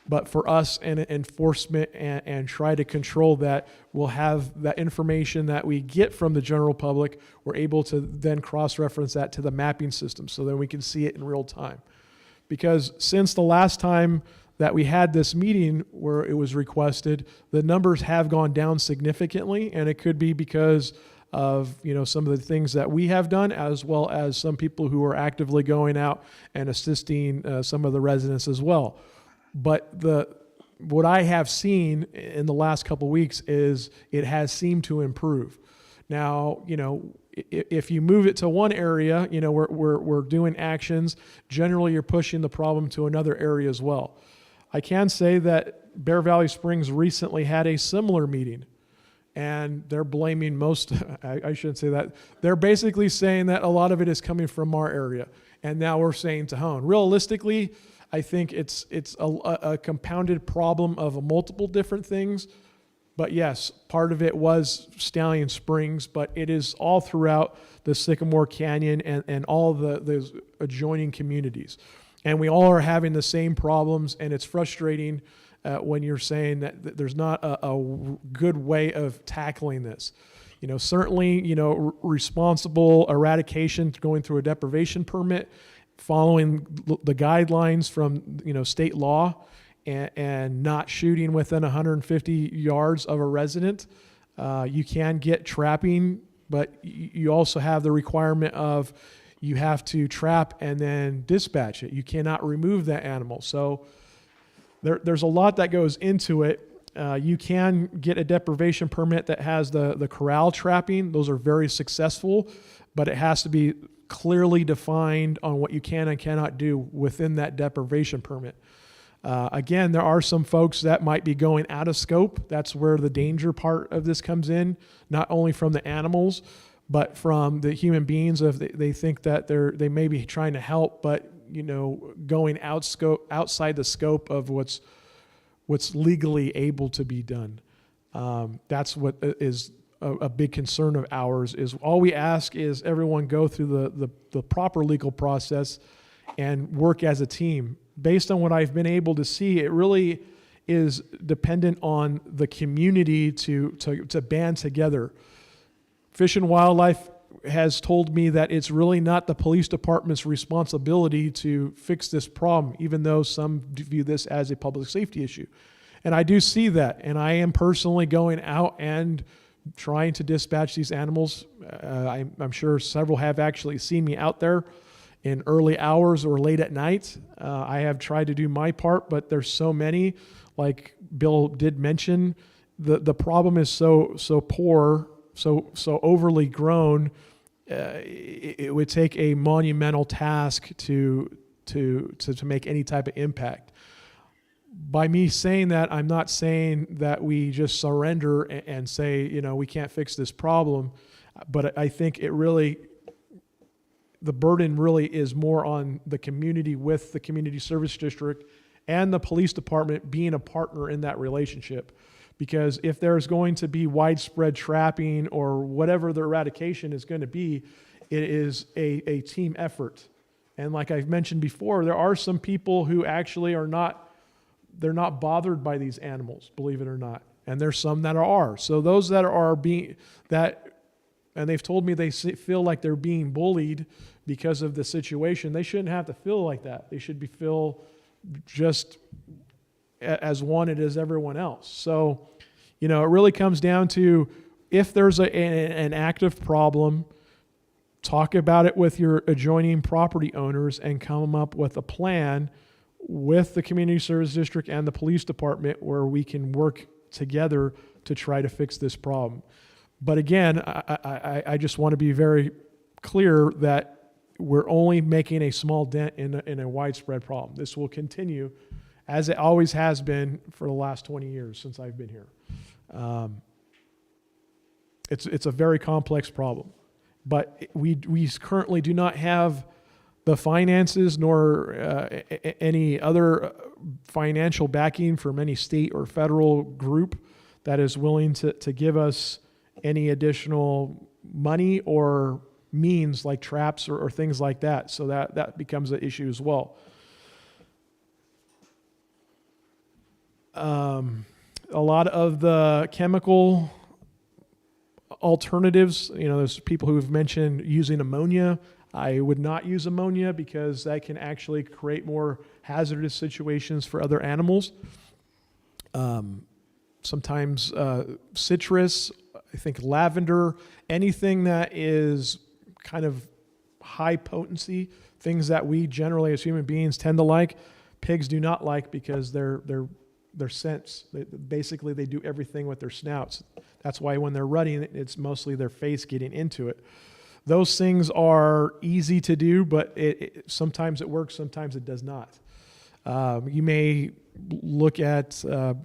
I: But for us and enforcement and try to control that, we'll have that information that we get from the general public. We're able to then cross-reference that to the mapping system so that we can see it in real time. Because since the last time that we had this meeting where it was requested, the numbers have gone down significantly, and it could be because of some of the things that we have done, as well as some people who are actively going out and assisting some of the residents as well. But what I have seen in the last couple of weeks is it has seemed to improve. Now, if you move it to one area, we're doing actions. Generally, you're pushing the problem to another area as well. I can say that Bear Valley Springs recently had a similar meeting, and they're blaming I shouldn't say that. They're basically saying that a lot of it is coming from our area, and now we're saying Tejon. Realistically, I think it's a compounded problem of multiple different things. But yes, part of it was Stallion Springs, but it is all throughout the Sycamore Canyon and all those adjoining communities. And we all are having the same problems, and it's frustrating when you're saying that there's not a good way of tackling this. Certainly, responsible eradication going through a deprivation permit, following the guidelines from state law, and not shooting within 150 yards of a resident. You can get trapping, but you also have the requirement of you have to trap and then dispatch it. You cannot remove that animal. So there's a lot that goes into it. You can get a deprivation permit that has the corral trapping. Those are very successful, but it has to be clearly defined on what you can and cannot do within that deprivation permit. Again, there are some folks that might be going out of scope. That's where the danger part of this comes in, not only from the animals, but from the human beings. If they think that they may be trying to help, but going outside the scope of what's legally able to be done. That's what is a big concern of ours. Is all we ask is everyone go through the proper legal process and work as a team. Based on what I've been able to see, it really is dependent on the community to band together. Fish and Wildlife has told me that it's really not the police department's responsibility to fix this problem, even though some view this as a public safety issue. And I do see that, and I am personally going out and trying to dispatch these animals. I'm sure several have actually seen me out there in early hours or late at night. I have tried to do my part, but there's so many, like Bill did mention, the problem is so poor, so overly grown. It would take a monumental task to make any type of impact. by me saying that, I'm not saying that we just surrender and say, you know, we can't fix this problem. But I think the burden really is more on the community with the community service district and the police department being a partner in that relationship. Because if there's going to be widespread trapping or whatever the eradication is going to be, it is a team effort. And like I've mentioned before, there are some people who actually they're not bothered by these animals, believe it or not. And there's some that are. So those that are and they've told me they feel like they're being bullied because of the situation. They shouldn't have to feel like that. They should feel just as wanted as everyone else. So, you know, it really comes down to, if there's an active problem, talk about it with your adjoining property owners and come up with a plan with the community service district and the police department where we can work together to try to fix this problem. But again, I just want to be very clear that we're only making a small dent in a widespread problem. This will continue, as it always has been for the last 20 years since I've been here. It's a very complex problem, but we currently do not have the finances nor any other financial backing from any state or federal group that is willing to give us any additional money or means like traps or things like that. So that becomes an issue as well. A lot of the chemical alternatives, you know, there's people who have mentioned using ammonia. I would not use ammonia because that can actually create more hazardous situations for other animals. Sometimes citrus, I think lavender, anything that is kind of high potency, things that we generally as human beings tend to like, pigs do not like because their scents, basically they do everything with their snouts. That's why when they're running, it's mostly their face getting into it. Those things are easy to do, but sometimes it works, sometimes it does not. You may look at a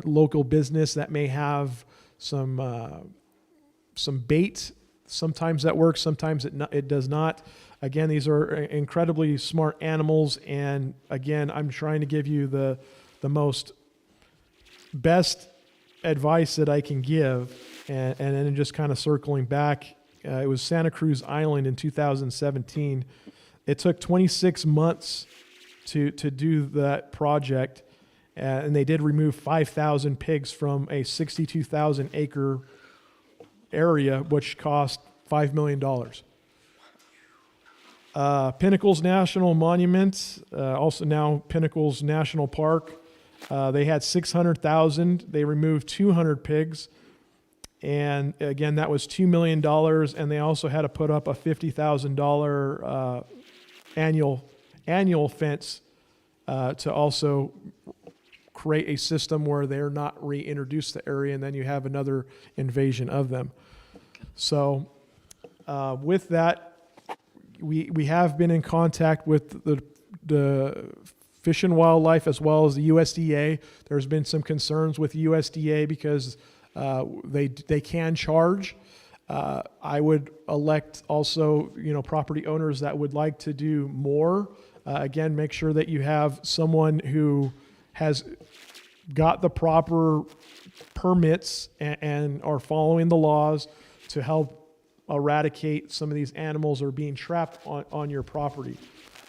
I: local business that may have some bait. Sometimes that works, sometimes it does not. Again, these are incredibly smart animals, and again, I'm trying to give you the most best advice that I can give, and then just kind of circling back. It was Santa Cruz Island in 2017. It took 26 months to do that project, and they did remove 5,000 pigs from a 62,000 acre area, which cost $5 million. Pinnacles National Monument, also now Pinnacles National Park, they had 600,000. They removed 200 pigs. And again, that was $2 million. And they also had to put up a $50,000 annual fence to also create a system where they're not reintroduced to the area, and then you have another invasion of them. So with that, we have been in contact with the Fish and Wildlife as well as the USDA. There's been some concerns with USDA because they can charge. I would elect also, property owners that would like to do more. Again, make sure that you have someone who has got the proper permits and are following the laws to help eradicate some of these animals that are being trapped on your property.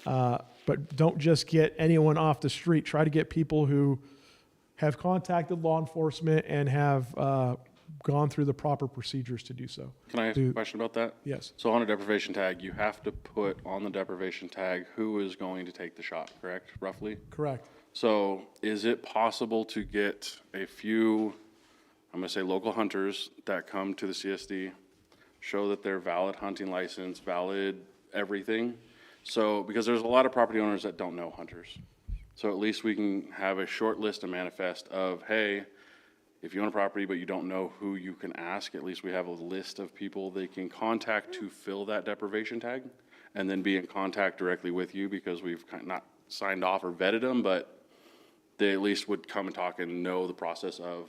I: But don't just get anyone off the street. Try to get people who have contacted law enforcement and have gone through the proper procedures to do so.
H: Can I ask a question about that?
I: Yes.
H: So on a deprivation tag, you have to put on the deprivation tag who is going to take the shot, correct, roughly?
I: Correct.
H: So is it possible to get a few, I'm going to say local hunters that come to the CSD, show that they're valid hunting license, valid everything? So, because there's a lot of property owners that don't know hunters. So at least we can have a short list and manifest of, hey, if you own a property but you don't know who you can ask, at least we have a list of people they can contact to fill that deprivation tag and then be in contact directly with you, because we've kind of not signed off or vetted them, but they at least would come and talk and know the process of,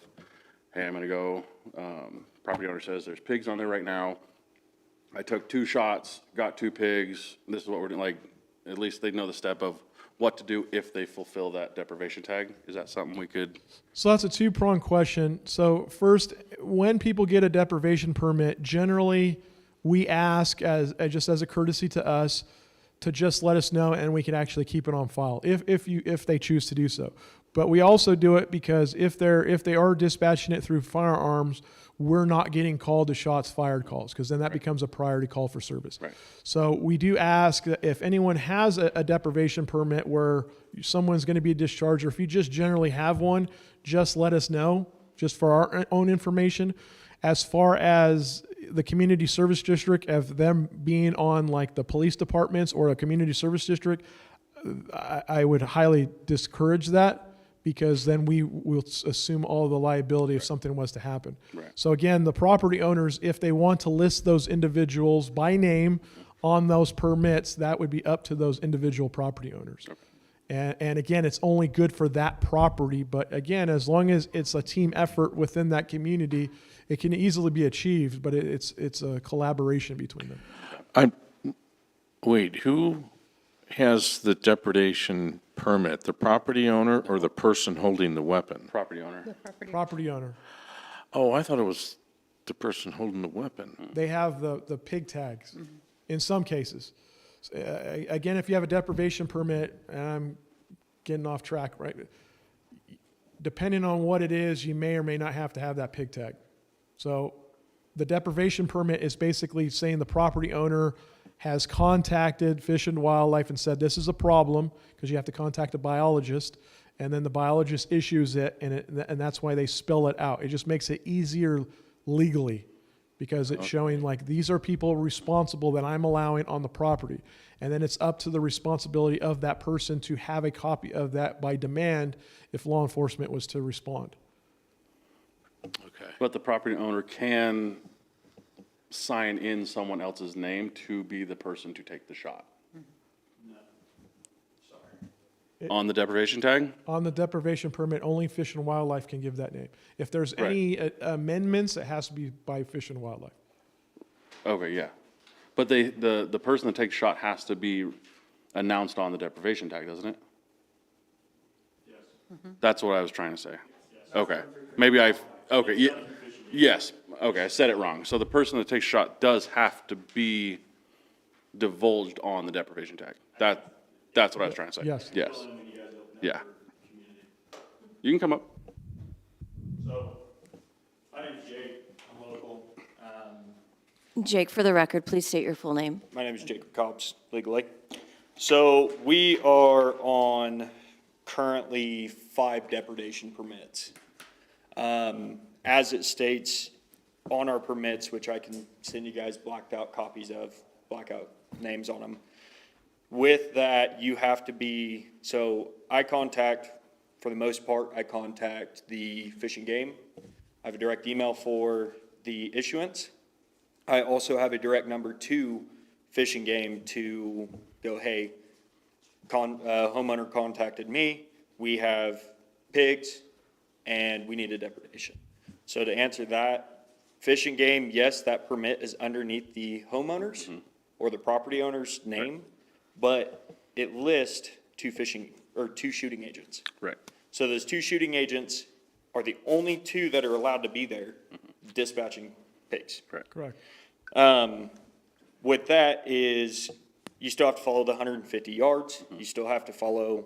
H: hey, I'm gonna go, property owner says there's pigs on there right now. I took 2 shots, got 2 pigs, this is what we're doing, like, at least they know the step of what to do if they fulfill that deprivation tag. Is that something we could?
I: So that's a two-pronged question. So first, when people get a deprivation permit, generally we ask as just as a courtesy to us to just let us know, and we can actually keep it on file if they choose to do so. But we also do it because if they are dispatching it through firearms, we're not getting called to shots fired calls, because then that becomes a priority call for service.
H: Right.
I: So we do ask that if anyone has a deprivation permit where someone's going to be discharged, or if you just generally have one, just let us know, just for our own information. As far as the community service district, of them being on like the police departments or a community service district, I would highly discourage that, because then we will assume all the liability if something was to happen.
H: Right.
I: So again, the property owners, if they want to list those individuals by name on those permits, that would be up to those individual property owners. And again, it's only good for that property, but again, as long as it's a team effort within that community, it can easily be achieved, but it's a collaboration between them.
A: Wait, who has the depredation permit, the property owner or the person holding the weapon?
H: Property owner.
I: Property owner.
A: Oh, I thought it was the person holding the weapon.
I: They have the pig tags in some cases. Again, if you have a deprivation permit, and I'm getting off track, right? Depending on what it is, you may or may not have to have that pig tag. So the deprivation permit is basically saying the property owner has contacted Fish and Wildlife and said, this is a problem, because you have to contact a biologist, and then the biologist issues it, and that's why they spell it out. It just makes it easier legally, because it's showing like, these are people responsible that I'm allowing on the property. And then it's up to the responsibility of that person to have a copy of that by demand if law enforcement was to respond.
A: Okay.
H: But the property owner can sign in someone else's name to be the person to take the shot. On the deprivation tag?
I: On the deprivation permit, only Fish and Wildlife can give that name. If there's any amendments, it has to be by Fish and Wildlife.
H: Okay, yeah. But the person that takes shot has to be announced on the deprivation tag, doesn't it? Yes. That's what I was trying to say. Okay, maybe okay, yes, okay, I said it wrong. So the person that takes shot does have to be divulged on the deprivation tag. That's what I was trying to say.
I: Yes.
H: Yes. Yeah. You can come up.
J: So, my name's Jake, I'm local.
G: Jake, for the record, please state your full name.
J: My name is Jacob Cobbs, legally. So, we are on currently 5 depredation permits. As it states on our permits, which I can send you guys blacked out copies of, blackout names on them. With that, you have to be, so for the most part, I contact the Fish and Game. I have a direct email for the issuance. I also have a direct number to Fish and Game to go, hey, homeowner contacted me, we have pigs, and we need a depredation. So to answer that, Fish and Game, yes, that permit is underneath the homeowner's or the property owner's name, but it lists 2 shooting agents.
H: Right.
J: So those 2 shooting agents are the only 2 that are allowed to be there dispatching pigs.
I: Correct.
J: With that is, you still have to follow the 150 yards. You still have to follow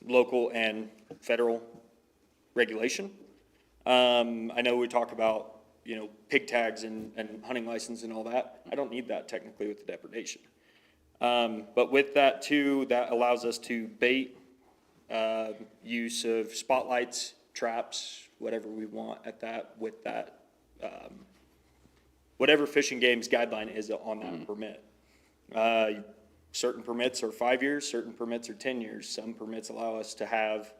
J: local and federal regulation. I know we talk about, pig tags and hunting license and all that. I don't need that technically with the depredation. But with that too, that allows us to bait, use of spotlights, traps, whatever we want at that, with that, whatever Fish and Game's guideline is on that permit. Certain permits are 5 years, certain permits are 10 years. Some permits allow us to have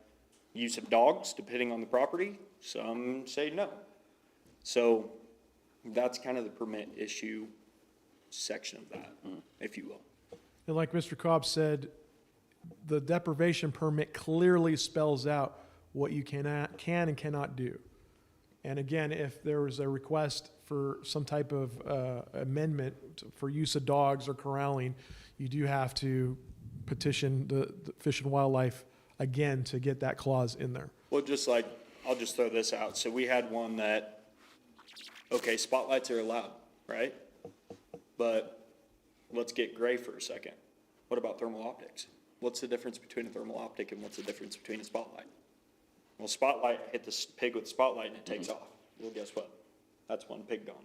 J: use of dogs depending on the property. Some say no. So that's kind of the permit issue section of that, if you will.
I: And like Mr. Cobb said, the deprivation permit clearly spells out what you can and cannot do. And again, if there was a request for some type of amendment for use of dogs or corralling, you do have to petition the Fish and Wildlife again to get that clause in there.
J: Well, just like, I'll just throw this out. So we had one that, okay, spotlights are allowed, right? But let's get gray for a second. What about thermal optics? What's the difference between a thermal optic and what's the difference between a spotlight? Well, spotlight, hit the pig with the spotlight and it takes off. Well, guess what? That's one pig gone.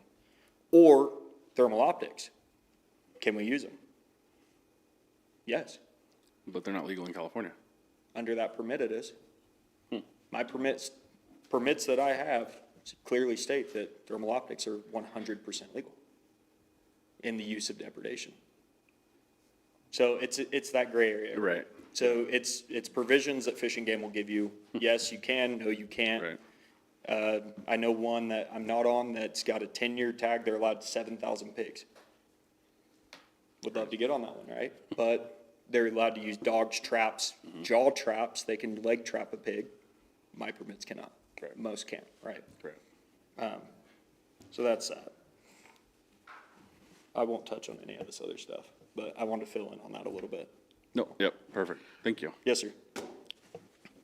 J: Or thermal optics. Can we use them? Yes.
H: But they're not legal in California.
J: Under that permit it is. My permits that I have clearly state that thermal optics are 100% legal in the use of depredation. So it's that gray area.
H: Right.
J: So it's provisions that Fish and Game will give you. Yes, you can, no, you can't.
H: Right.
J: I know one that I'm not on that's got a 10-year tag. They're allowed 7,000 pigs. Would love to get on that one, right? But they're allowed to use dogs, traps, jaw traps. They can leg trap a pig. My permits cannot.
H: Correct.
J: Most can't, right?
H: Correct.
J: So that's that. I won't touch on any of this other stuff, but I want to fill in on that a little bit.
H: No, yep, perfect. Thank you.
J: Yes, sir.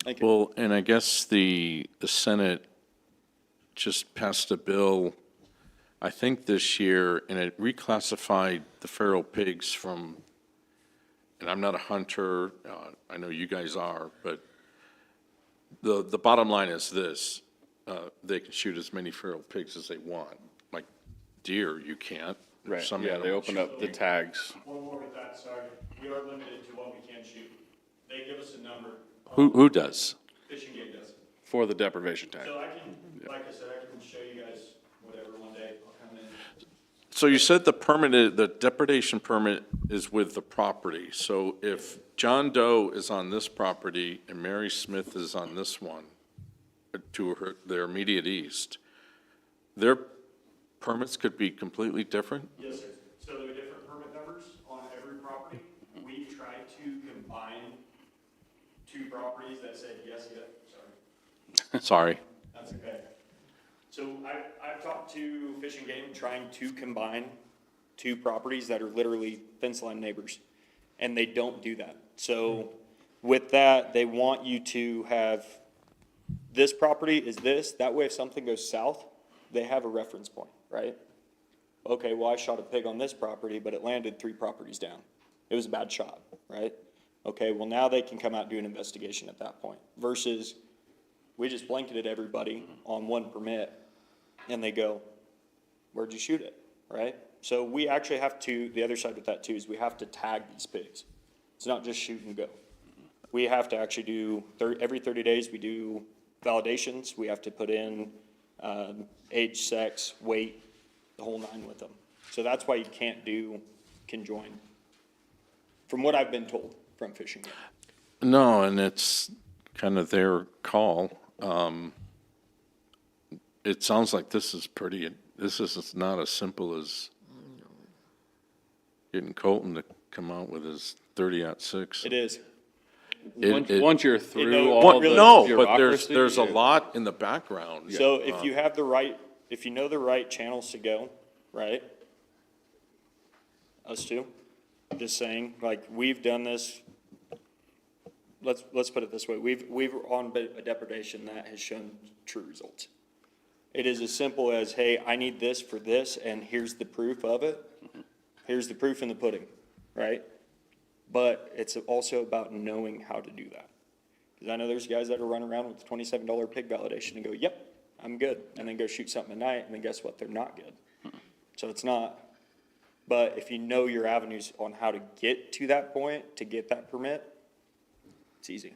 J: Thank you.
A: Well, and I guess the Senate just passed a bill, I think this year, and it reclassified the feral pigs from, and I'm not a hunter, I know you guys are, but the bottom line is this, they can shoot as many feral pigs as they want. Like deer, you can't.
H: Right,
A: Some
H: yeah, they
A: animals
H: opened up the tags.
J: One more with that, sorry. We are limited to what we can shoot. They give us a number.
A: Who does?
J: Fish and Game does.
H: For the deprivation tag.
J: So I can, like I said, I can show you guys whatever one day. I'll come in.
A: So you said the depredation permit is with the property. So if John Doe is on this property and Mary Smith is on this one, to their immediate east, their permits could be completely different?
J: Yes, sir. So there are different permit numbers on every property. We tried to combine two properties that said yes, sorry.
A: Sorry.
J: That's okay. So I've talked to Fish and Game trying to combine two properties that are literally fence line neighbors, and they don't do that. So with that, they want you to have, this property is this, that way if something goes south, they have a reference point, right? Okay, well, I shot a pig on this property, but it landed 3 properties down. It was a bad shot, right? Okay, well, now they can come out and do an investigation at that point, versus we just blanketed everybody on one permit, and they go, where'd you shoot it, right? So we actually have to, the other side with that too, is we have to tag these pigs. It's not just shoot and go. We have to actually do, every 30 days, we do validations. We have to put in age, sex, weight, the whole 9 with them. So that's why you can't do conjoined, from what I've been told from Fish and Game.
A: No, and it's kind of their call. It sounds like this is not as simple as getting Colton to come out with his 30-06.
J: It is.
H: Once you're through
J: no,
H: all the
A: No, but
H: bureaucracy,
A: there's a
H: yeah.
A: lot in the background.
J: So if you have the right, if you know the right channels to go, right? Us too, just saying, like, we've done this, let's put it this way, we've on a depredation that has shown true results. It is as simple as, hey, I need this for this, and here's the proof of it. Here's the proof in the pudding, right? But it's also about knowing how to do that. Because I know there's guys that are running around with $27 pig validation and go, yep, I'm good. And then go shoot something at night, and then guess what? They're not good. So it's not. But if you know your avenues on how to get to that point, to get that permit, it's easy.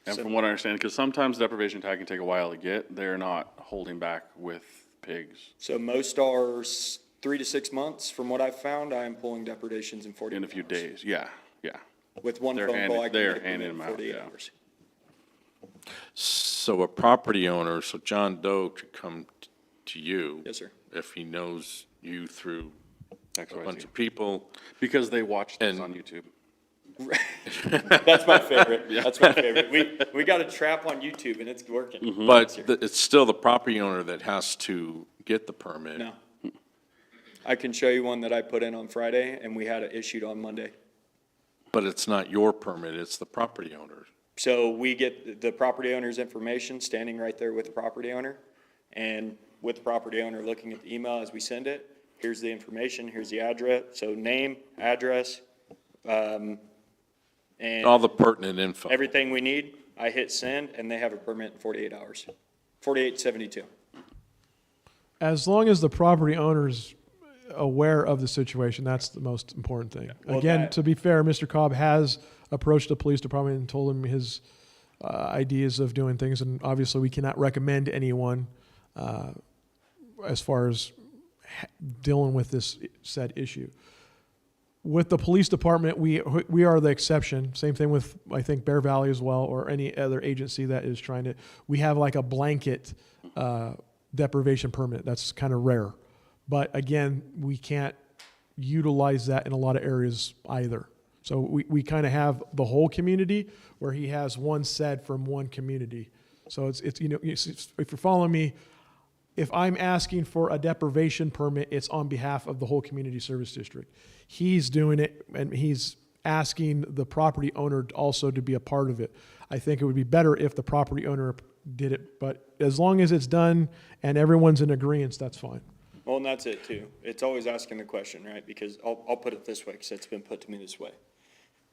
H: And from what I understand, because sometimes deprivation tag can take a while to get, they're not holding back with pigs.
J: So most are 3 to 6 months. From what I've found, I am pulling depredations in 48
H: In a few
J: hours.
H: days, yeah.
J: With one
H: They're
J: phone call, I can
H: they're
J: get a permit
H: handing
J: in
H: them out,
J: 48
H: yeah.
J: hours.
A: So a property owner, so John Doe could come to you.
J: Yes, sir.
A: If he knows you through a
H: XYZ.
A: bunch of people.
H: Because they watch this
A: And-
H: on YouTube.
J: That's my favorite. That's my favorite. We got a trap on YouTube and it's working.
A: But it's still the property owner that has to get the permit.
J: No. I can show you one that I put in on Friday and we had it issued on Monday.
A: But it's not your permit, it's the property owner.
J: So we get the property owner's information standing right there with the property owner. And with the property owner looking at the email as we send it, here's the information, here's the address. So name, address, and
A: All the pertinent info.
J: everything we need. I hit send and they have a permit in 48 hours, 48-72.
I: As long as the property owner's aware of the situation, that's the most important thing.
J: Well,
I: Again,
J: that-
I: to be fair, Mr. Cobb has approached the police department and told him his ideas of doing things, and obviously we cannot recommend anyone as far as dealing with this said issue. With the police department, we are the exception. Same thing with, I think, Bear Valley as well, or any other agency that is trying to. We have like a blanket deprivation permit. That's kind of rare. But again, we can't utilize that in a lot of areas either. So we kind of have the whole community where he has one said from one community. So it's if you're following me, if I'm asking for a deprivation permit, it's on behalf of the whole community service district. He's doing it and he's asking the property owner also to be a part of it. I think it would be better if the property owner did it, but as long as it's done and everyone's in agreement, that's fine.
J: Well, and that's it too. It's always asking the question, right? Because I'll put it this way, because it's been put to me this way.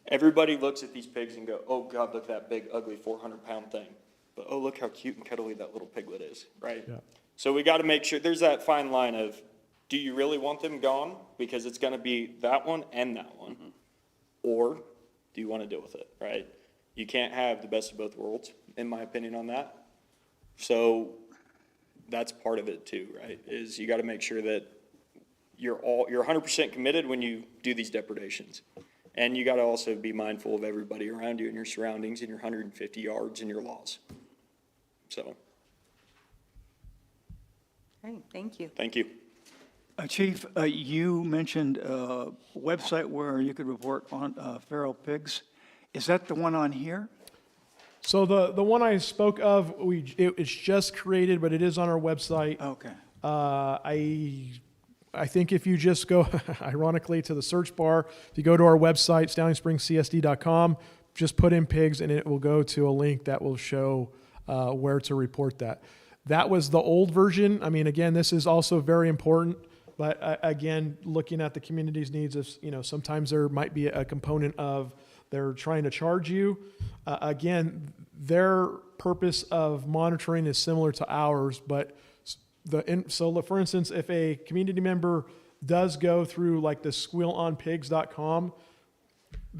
J: Everybody looks at these pigs and go, oh God, look at that big, ugly 400-pound thing. But oh, look how cute and cuddly that little piglet is, right?
I: Yeah.
J: So we got to make sure, there's that fine line of, do you really want them gone? Because it's going to be that one and that one. Or do you want to deal with it, right? You can't have the best of both worlds, in my opinion on that. So that's part of it too, right? Is you got to make sure that you're 100% committed when you do these depredations. And you got to also be mindful of everybody around you and your surroundings and your 150 yards and your laws. So,
E: Okay, thank you.
J: thank you.
D: Chief, you mentioned a website where you could report on feral pigs. Is that the one on here?
I: So the one I spoke of, it's just created, but it is on our website.
D: Okay.
I: I think if you just go, ironically, to the search bar, if you go to our website, StallingSpringsCSD.com, just put in pigs and it will go to a link that will show where to report that. That was the old version. I mean, again, this is also very important, but again, looking at the community's needs, sometimes there might be a component of they're trying to charge you. Again, their purpose of monitoring is similar to ours, but so for instance, if a community member does go through like the squealonpigs.com,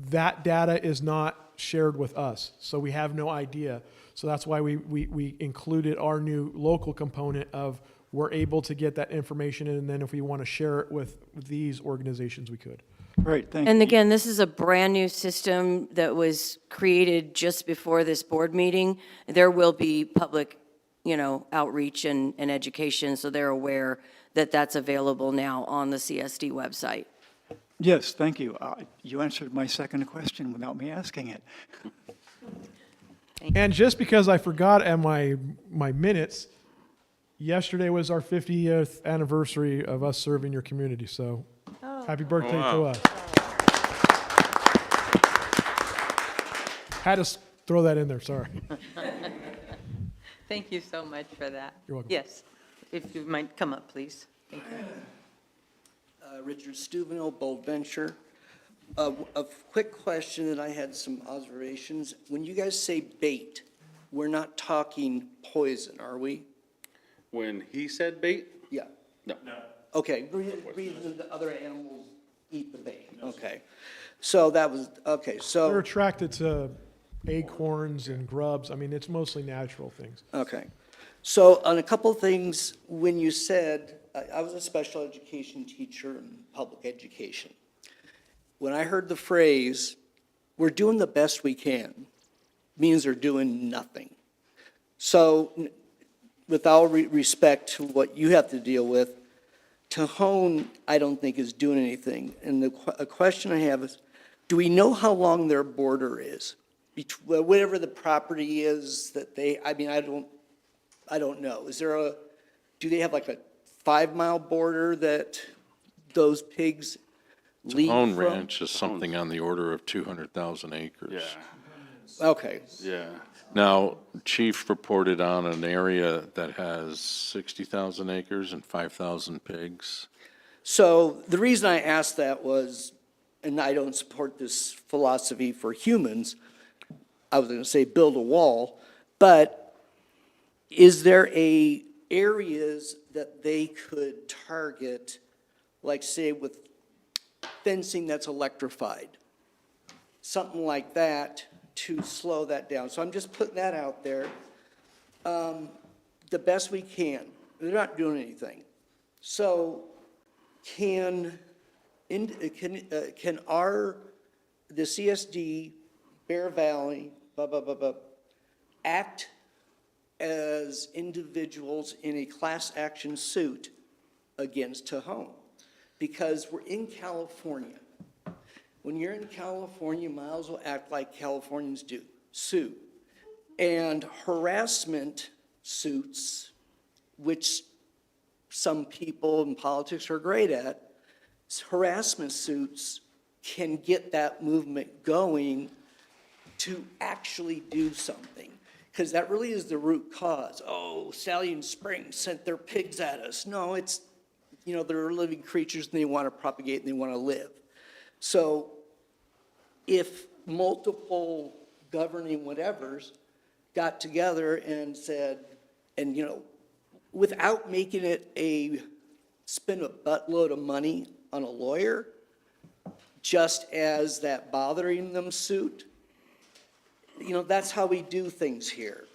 I: that data is not shared with us, so we have no idea. So that's why we included our new local component of we're able to get that information, and then if we want to share it with these organizations, we could.
D: Great, thank you.
G: And again, this is a brand-new system that was created just before this board meeting. There will be public, outreach and education, so they're aware that that's available now on the CSD website.
D: Yes, thank you. You answered my second question without me asking it.
I: And just because I forgot at my minutes, yesterday was our 50th anniversary of us serving your community, so happy birthday to us. Had to throw that in there, sorry.
E: Thank you so much for that.
I: You're welcome.
E: Yes, if you might come up, please. Thank you.
C: Richard Stuvino, Bold Venture. A quick question, and I had some observations. When you guys say bait, we're not talking poison, are we?
H: When he said bait,
C: Yeah.
H: no.
C: Okay, reason the other animals eat the bait, okay. So that was, okay,
I: They're
C: so,
I: attracted to acorns and grubs. I mean, it's mostly natural things.
C: okay. So on a couple things, when you said, I was a special education teacher in public education. When I heard the phrase, we're doing the best we can, means they're doing nothing. So with all respect to what you have to deal with, Tejon, I don't think is doing anything. And a question I have is, Do we know how long their border is? Whatever the property is that they, I mean, I don't know. Is there do they have like a 5-mile border that those pigs leave
A: Own
C: from?
A: Ranch is something on the order of 200,000 acres.
H: Yeah,
C: Okay,
H: yeah.
A: Now, Chief reported on an area that has 60,000 acres and 5,000 pigs.
C: so the reason I asked that was, and I don't support this philosophy for humans, I was gonna say build a wall, but is there areas that they could target, like say with fencing that's electrified? Something like that to slow that down. So I'm just putting that out there. The best we can. They're not doing anything. So can the CSD, Bear Valley, act as individuals in a class action suit against Tejon? Because we're in California. When you're in California, you might as well act like Californians do, sue. And harassment suits, which some people in politics are great at, harassment suits can get that movement going to actually do something. Because that really is the root cause. Oh, Stallion Springs sent their pigs at us. No, it's, they're living creatures and they want to propagate and they want to live. So if multiple governing whatevers got together and said, and without making it spend a buttload of money on a lawyer, just as that bothering them suit, that's how we do things here.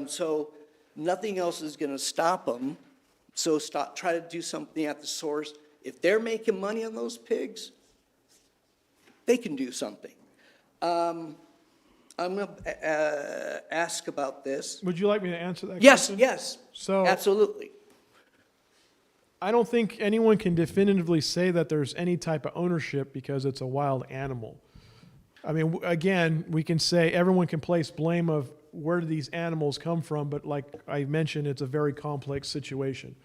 C: So nothing else is going to stop them. So try to do something at the source. If they're making money on those pigs, they can do something. I'm going to ask about this.
I: Would you like me to answer that
C: Yes,
I: question?
C: yes,
I: So
C: absolutely.
I: I don't think anyone can definitively say that there's any type of ownership because it's a wild animal. I mean, again, we can say everyone can place blame of where do these animals come from, but like I mentioned, it's a very complex situation.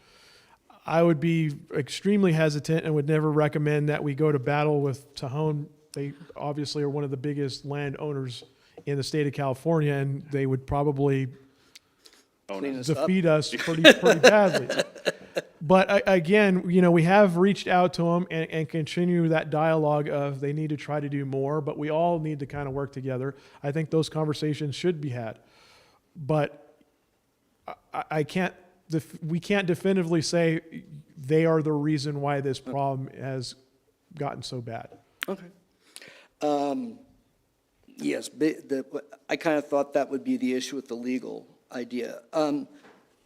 I: I would be extremely hesitant and would never recommend that we go to battle with Tejon. They obviously are one of the biggest landowners in the state of California, and they would probably
C: Clean us up.
I: defeat us pretty badly. But again, we have reached out to them and continue that dialogue of they need to try to do more, but we all need to kind of work together. I think those conversations should be had. But we can't definitively say they are the reason why this problem has gotten so bad.
C: Okay. Yes, I kind of thought that would be the issue with the legal idea.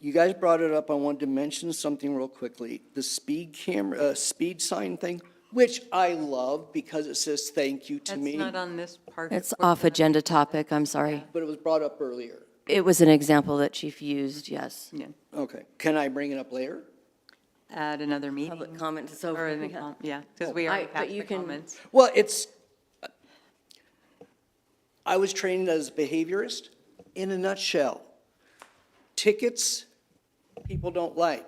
C: You guys brought it up. I wanted to mention something real quickly. The speed sign thing, which I love because it says thank you to me.
E: That's not on this part.
G: It's off agenda topic, I'm sorry.
C: But it was brought up earlier.
G: It was an example that Chief used, yes.
E: Yeah,
C: Okay. Can I bring it up later?
E: at another meeting.
G: Public comment is
E: Or
G: over.
E: in the
G: Yeah.
E: yeah, because we already
G: but
E: passed
G: you
E: the
G: can-
E: comments.
C: Well, I was trained as a behaviorist. In a nutshell, tickets, people don't like.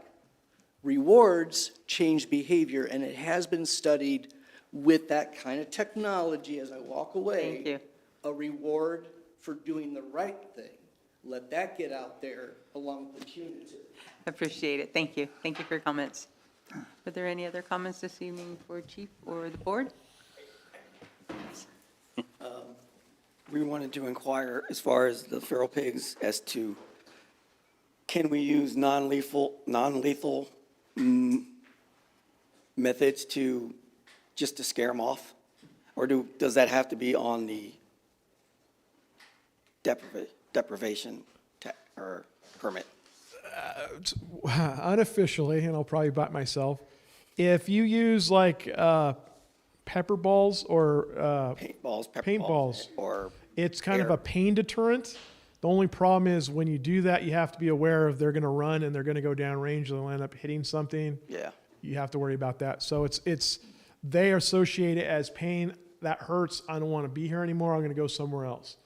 C: Rewards change behavior, and it has been studied with that kind of technology as I walk away.
E: Thank you.
C: A reward for doing the right thing. Let that get out there along with the punitive.
E: Appreciate it. Thank you. Thank you for your comments. Are there any other comments this evening for Chief or the board?
K: We wanted to inquire, as far as the feral pigs, as to, can we use non-lethal methods just to scare them off? Or does that have to be on the deprivation or permit?
I: Unofficially, and I'll probably bite myself, if you use like pepper balls or
K: Paintballs, pepper
I: Paintballs.
K: balls, or
I: it's kind of
K: air.
I: a pain deterrent. The only problem is when you do that, you have to be aware of they're going to run and they're going to go downrange. They'll end up hitting something.
K: Yeah.
I: You have to worry about that. So it's they are associated as pain. that hurts, I don't want to be here anymore, I'm going to go somewhere else.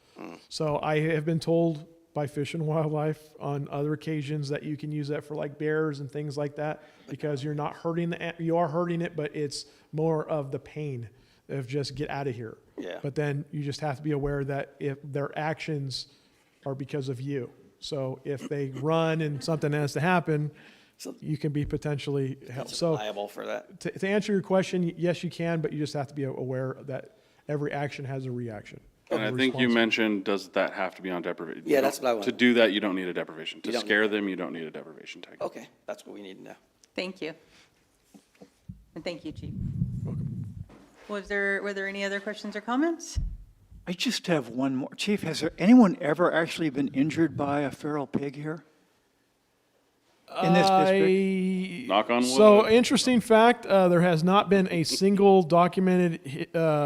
I: So I have been told by Fish and Wildlife on other occasions that you can use that for like bears and things like that, because you're not hurting you are hurting it, but it's more of the pain of just get out of here.
K: Yeah.
I: But then you just have to be aware that if their actions are because of you. So if they run and something has to happen,
K: So-
I: you can be potentially held. So
K: Liable for that.
I: to answer your question, yes, you can, but you just have to be aware that every action has a reaction.
H: And I
I: a
H: think you
I: response.
H: mentioned, does that have to be on deprivation?
K: Yeah, that's what I
H: To
K: wanted.
H: do that, you don't need a deprivation. To
K: You don't
H: scare
K: need
H: them, you don't need a deprivation tag.
K: Okay, that's what we need to know.
E: Thank you. And thank you, Chief. Were there any other questions or comments?
D: I just have one more. Chief, has there anyone ever actually been injured by a feral pig here? In this district?
H: Knock on wood.
I: So, interesting fact, there has not been a single documented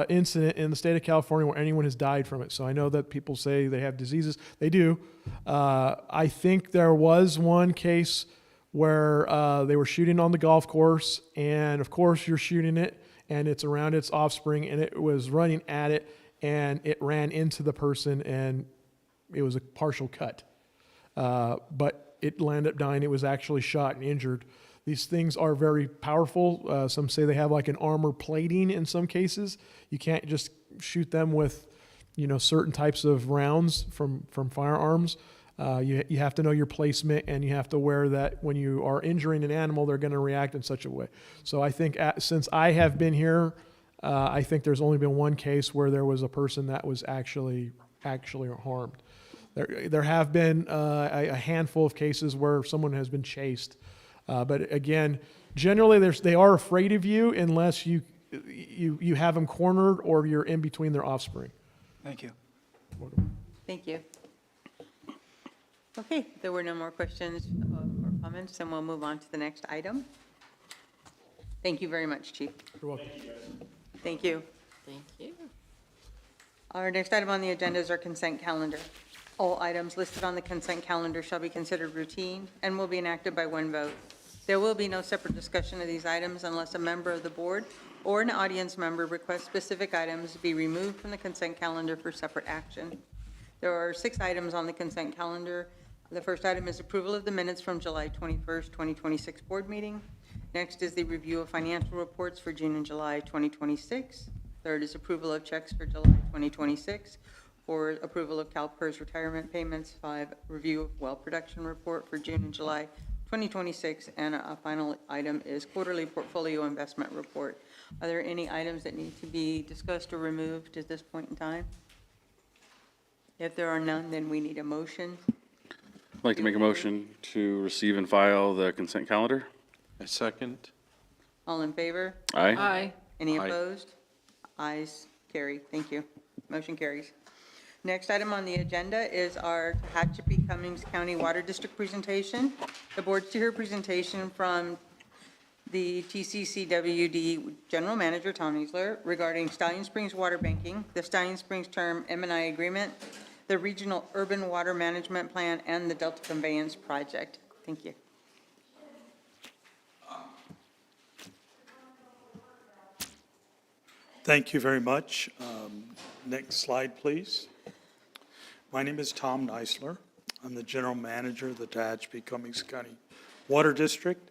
I: incident in the state of California where anyone has died from it. So I know that people say they have diseases. They do. I think there was one case where they were shooting on the golf course, and of course you're shooting it, and it's around its offspring, and it was running at it, and it ran into the person, and it was a partial cut. But it landed up dying. It was actually shot and injured. These things are very powerful. Some say they have like an armor plating in some cases. You can't just shoot them with, certain types of rounds from firearms. You have to know your placement, and you have to aware that when you are injuring an animal, they're going to react in such a way. So I think since I have been here, I think there's only been one case where there was a person that was actually harmed. There have been a handful of cases where someone has been chased, but again, generally they are afraid of you unless you have them cornered or you're in between their offspring.
D: Thank you.
E: Thank you. Okay, there were no more questions or comments, and we'll move on to the next item. Thank you very much, Chief.
I: You're welcome.
E: Thank you.
B: Thank you.
E: Our next item on the agenda is our consent calendar. All items listed on the consent calendar shall be considered routine and will be enacted by one vote. There will be no separate discussion of these items unless a member of the board or an audience member requests specific items be removed from the consent calendar for separate action. There are 6 items on the consent calendar. The first item is approval of the minutes from July 21st, 2026 board meeting. Next is the review of financial reports for June and July 2026. Third is approval of checks for July 2026. 4, approval of CalPERS retirement payments. 5, review of well production report for June and July 2026. And a final item is quarterly portfolio investment report. Are there any items that need to be discussed or removed at this point in time? If there are none, then we need a motion.
H: I'd like to make a motion to receive and file the consent calendar.
A: A second?
E: All in favor?
H: Aye.
B: Aye.
E: Any
A: Aye.
E: opposed? Ayes carry. Thank you. Motion carries. Next item on the agenda is our Tehachapi Cummings County Water District presentation. The board's to hear a presentation from the TCCWD General Manager, Tom Easler, regarding Stallion Springs water banking, the Stallion Springs term M&I agreement, the Regional Urban Water Management Plan, and the Delta Conveyance Project. Thank you.
L: Thank you very much. Next slide, please. My name is Tom Neisler. I'm the General Manager of the Tehachapi Cummings County Water District.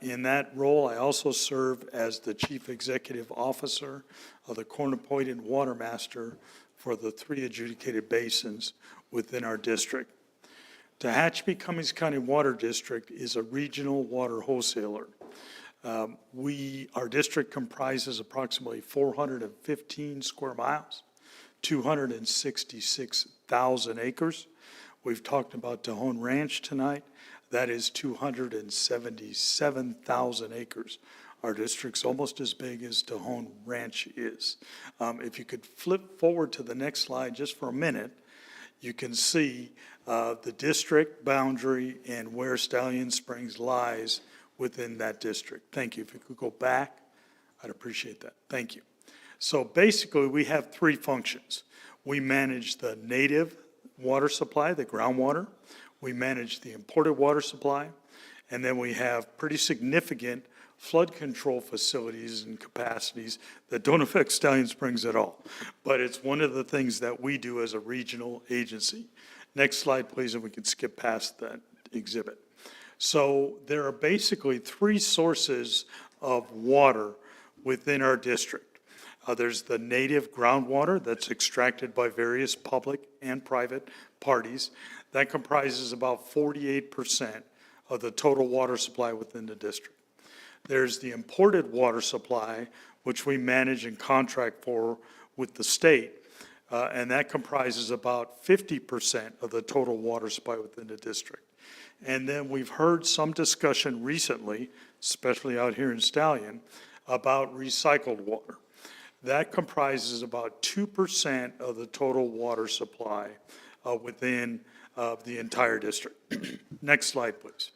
L: In that role, I also serve as the Chief Executive Officer of the Court-appointed Water Master for the 3 adjudicated basins within our district. Tehachapi Cummings County Water District is a regional water wholesaler. Our district comprises approximately 415 square miles, 266,000 acres. We've talked about Tejon Ranch tonight. That is 277,000 acres. Our district's almost as big as Tejon Ranch is. If you could flip forward to the next slide just for a minute, you can see the district boundary and where Stallion Springs lies within that district. Thank you. If you could go back, I'd appreciate that. Thank you. So basically, we have 3 functions. We manage the native water supply, the groundwater. We manage the imported water supply. And then we have pretty significant flood control facilities and capacities that don't affect Stallion Springs at all. But it's one of the things that we do as a regional agency. Next slide, please, and we can skip past that exhibit. So there are basically three sources of water within our district. There's the native groundwater that's extracted by various public and private parties. That comprises about 48% of the total water supply within the district. There's the imported water supply, which we manage and contract for with the state, and that comprises about 50% of the total water supply within the district. And then we've heard some discussion recently, especially out here in Stallion, about recycled water. That comprises about 2% of the total water supply within the entire district. Next slide, please.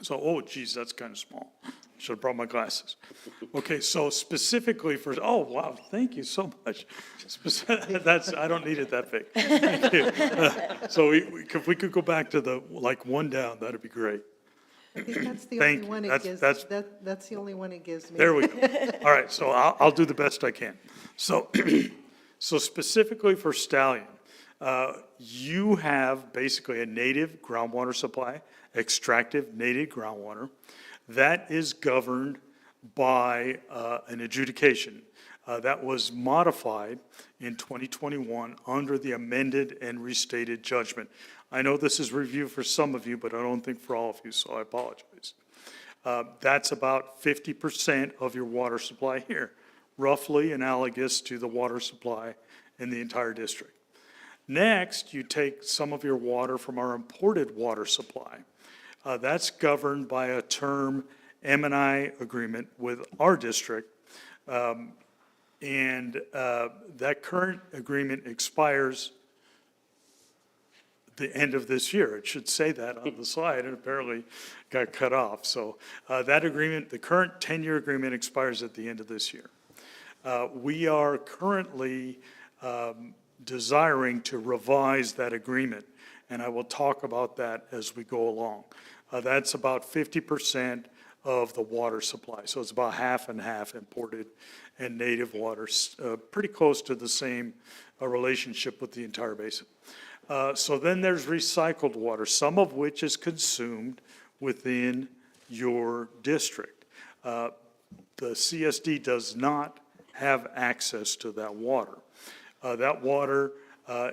L: So, oh geez, that's kind of small. Should have brought my glasses. Okay, so specifically for, oh, wow, thank you so much. That's, I don't need it that big. Thank you. So if we could go back to the, like, one down, that'd be great.
F: I think that's the
L: Thank
F: only
L: you.
F: one it
L: That's-
F: gives,
L: that's-
F: that's the only one it gives me.
L: There we go. All right, so I'll do the best I can. So, so specifically for Stallion, you have basically a native groundwater supply, extractive native groundwater, that is governed by an adjudication that was modified in 2021 under the amended and restated judgment. I know this is review for some of you, but I don't think for all of you, so I apologize. That's about 50% of your water supply here, roughly analogous to the water supply in the entire district. Next, you take some of your water from our imported water supply. That's governed by a term M&I agreement with our district. And that current agreement expires the end of this year. It should say that on the slide, and apparently got cut off. So that agreement, the current 10-year agreement expires at the end of this year. We are currently desiring to revise that agreement, and I will talk about that as we go along. That's about 50% of the water supply. So it's about half and half imported and native water, pretty close to the same relationship with the entire basin. So then there's recycled water, some of which is consumed within your district. The CSD does not have access to that water. That water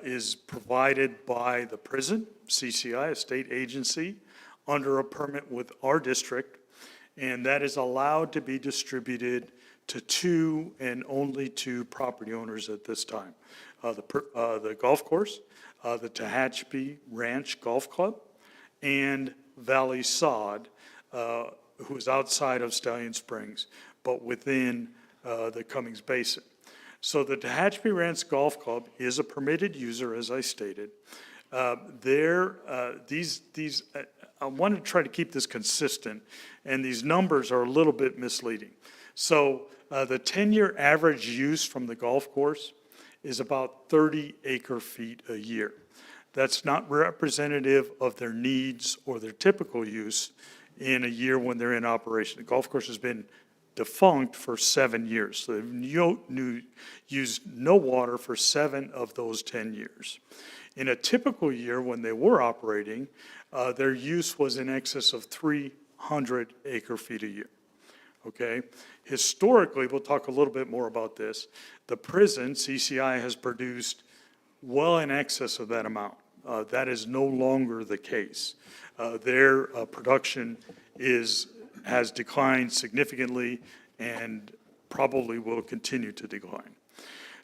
L: is provided by the prison, CCI, a state agency, under a permit with our district, and that is allowed to be distributed to two and only two property owners at this time. The golf course, the Tehachapi Ranch Golf Club, and Valley Sod, who is outside of Stallion Springs, but within the Cummings Basin. So the Tehachapi Ranch Golf Club is a permitted user, as I stated. I want to try to keep this consistent, and these numbers are a little bit misleading. So the 10-year average use from the golf course is about 30 acre-feet a year. That's not representative of their needs or their typical use in a year when they're in operation. The golf course has been defunct for 7 years. So they've used no water for 7 of those 10 years. In a typical year when they were operating, their use was in excess of 300 acre-feet a year. Okay? Historically, we'll talk a little bit more about this, the prison, CCI, has produced well in excess of that amount. That is no longer the case. Their production has declined significantly and probably will continue to decline.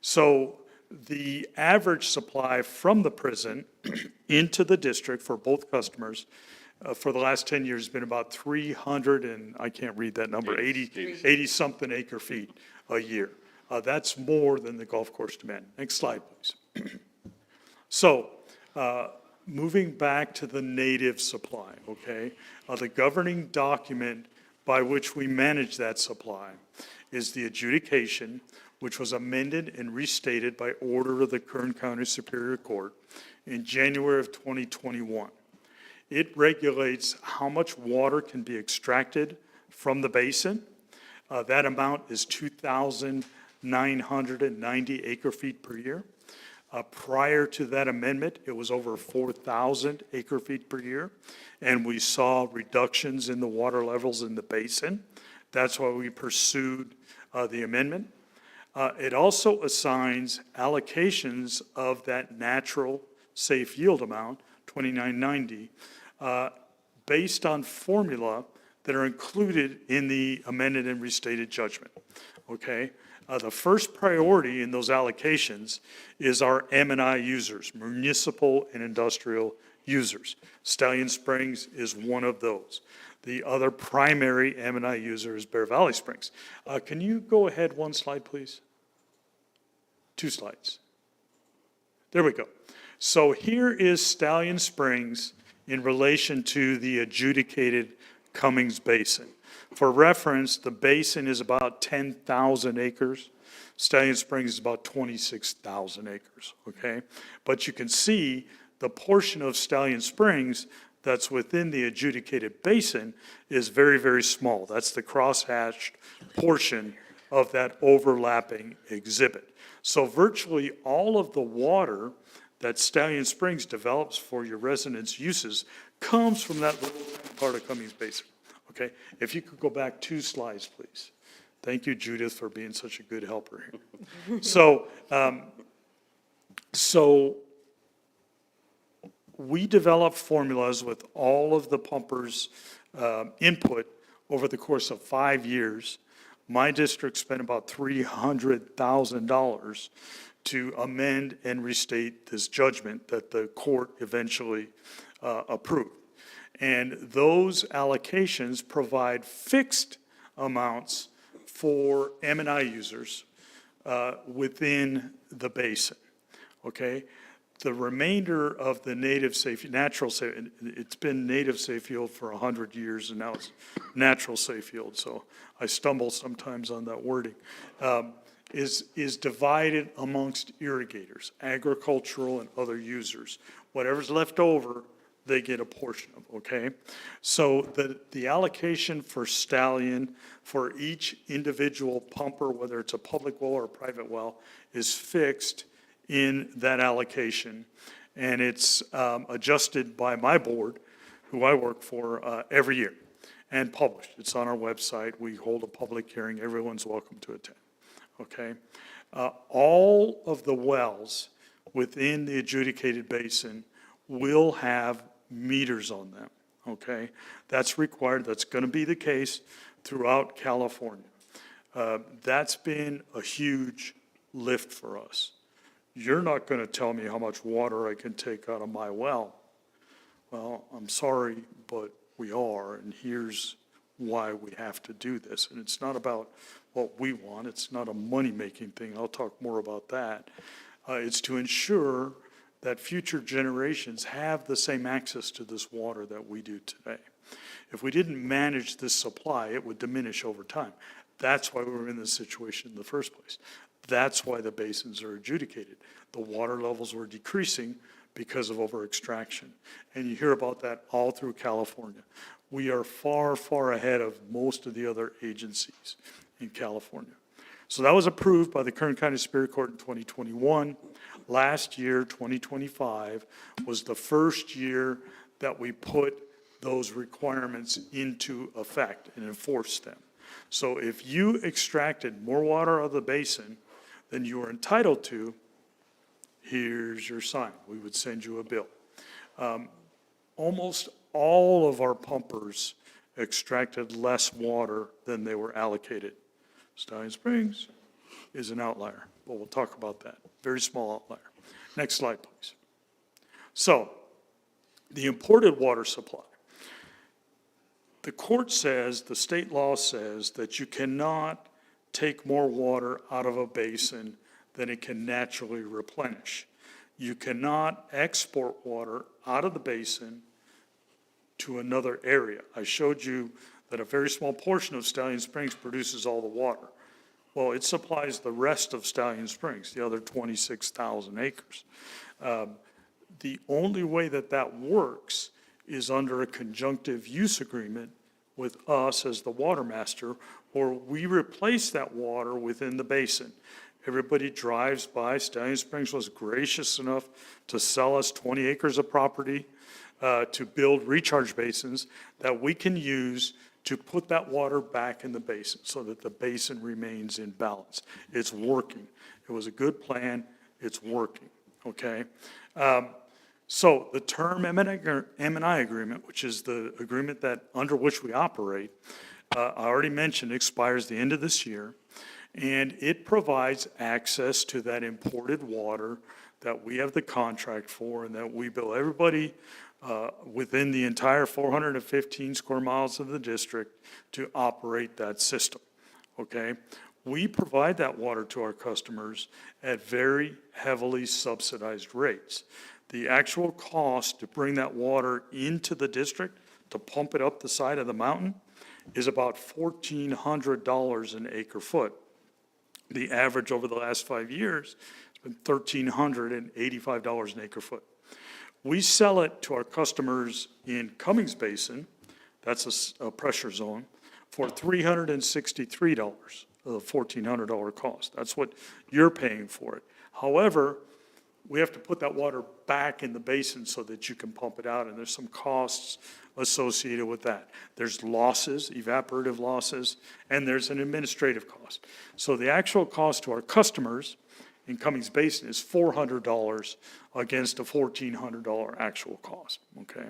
L: So the average supply from the prison into the district for both customers for the last 10 years has been about 300 and, I can't read that number, 80-something acre-feet a year. That's more than the golf course demand. Next slide, please. So, moving back to the native supply, okay? The governing document by which we manage that supply is the adjudication, which was amended and restated by order of the Kern County Superior Court in January of 2021. It regulates how much water can be extracted from the basin. That amount is 2,990 acre-feet per year. Prior to that amendment, it was over 4,000 acre-feet per year, and we saw reductions in the water levels in the basin. That's why we pursued the amendment. It also assigns allocations of that natural safe yield amount, 2,990, based on formula that are included in the amended and restated judgment, okay? The first priority in those allocations is our M&I users, municipal and industrial users. Stallion Springs is one of those. The other primary M&I user is Bear Valley Springs. Can you go ahead one slide, please? 2 slides. There we go. So here is Stallion Springs in relation to the adjudicated Cummings Basin. For reference, the basin is about 10,000 acres. Stallion Springs is about 26,000 acres, okay? But you can see the portion of Stallion Springs that's within the adjudicated basin is very, very small. That's the crosshatched portion of that overlapping exhibit. So virtually all of the water that Stallion Springs develops for your residents' uses comes from that little part of Cummings Basin, okay? If you could go back 2 slides, please. Thank you, Judith, for being such a good helper here. So we developed formulas with all of the pumpers' input over the course of 5 years. My district spent about $300,000 to amend and restate this judgment that the court eventually approved. And those allocations provide fixed amounts for M&I users within the basin, okay? The remainder of the native safe, natural safe, it's been native safe yield for 100 years, and now it's natural safe yield, so I stumble sometimes on that wording, is divided amongst irrigators, agricultural and other users. Whatever's left over, they get a portion of, okay? So the allocation for Stallion for each individual pumper, whether it's a public well or a private well, is fixed in that allocation. And it's adjusted by my board, who I work for, every year, and published. It's on our website. We hold a public hearing. Everyone's welcome to attend, okay? All of the wells within the adjudicated basin will have meters on them, okay? That's required. That's going to be the case throughout California. That's been a huge lift for us. You're not going to tell me how much water I can take out of my well. Well, I'm sorry, but we are, and here's why we have to do this. And it's not about what we want. It's not a money-making thing. I'll talk more about that. It's to ensure that future generations have the same access to this water that we do today. If we didn't manage this supply, it would diminish over time. That's why we were in this situation in the first place. That's why the basins are adjudicated. The water levels were decreasing because of over-extraction. And you hear about that all through California. We are far, far ahead of most of the other agencies in California. So that was approved by the Kern County Superior Court in 2021. Last year, 2025, was the first year that we put those requirements into effect and enforced them. So if you extracted more water out of the basin than you were entitled to, here's your sign. We would send you a bill. Almost all of our pumpers extracted less water than they were allocated. Stallion Springs is an outlier, but we'll talk about that. Very small outlier. Next slide, please. So, the imported water supply. The court says, the state law says that you cannot take more water out of a basin than it can naturally replenish. You cannot export water out of the basin to another area. I showed you that a very small portion of Stallion Springs produces all the water. Well, it supplies the rest of Stallion Springs, the other 26,000 acres. The only way that that works is under a conjunctive use agreement with us as the water master, or we replace that water within the basin. Everybody drives by. Stallion Springs was gracious enough to sell us 20 acres of property to build recharge basins that we can use to put that water back in the basin so that the basin remains in balance. It's working. It was a good plan. It's working, okay? So the term M&I agreement, which is the agreement that, under which we operate, I already mentioned expires the end of this year, and it provides access to that imported water that we have the contract for and that we bill everybody within the entire 415 square miles of the district to operate that system, okay? We provide that water to our customers at very heavily subsidized rates. The actual cost to bring that water into the district, to pump it up the side of the mountain, is about $1,400 an acre foot. The average over the last 5 years has been $1,385 an acre foot. We sell it to our customers in Cummings Basin, that's a pressure zone, for $363 of the $1,400 cost. That's what you're paying for it. However, we have to put that water back in the basin so that you can pump it out, and there's some costs associated with that. There's losses, evaporative losses, and there's an administrative cost. So the actual cost to our customers in Cummings Basin is $400 against a $1,400 actual cost, okay?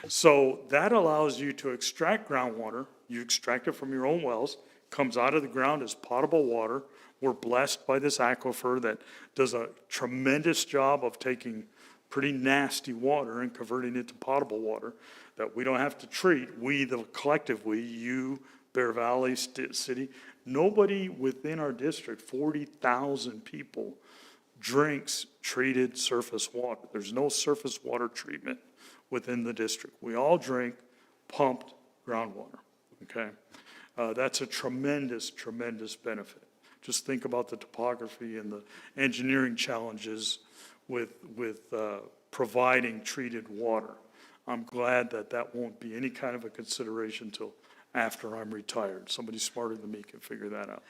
L: So that allows you to extract groundwater. You extract it from your own wells, comes out of the ground as potable water. We're blessed by this aquifer that does a tremendous job of taking pretty nasty water and converting it to potable water that we don't have to treat. We, the collective we, you, Bear Valley City, nobody within our district, 40,000 people, drinks treated surface water. There's no surface water treatment within the district. We all drink pumped groundwater, okay? That's a tremendous, tremendous benefit. Just think about the topography and the engineering challenges with providing treated water. I'm glad that that won't be any kind of a consideration till after I'm retired. Somebody smarter than me can figure that out.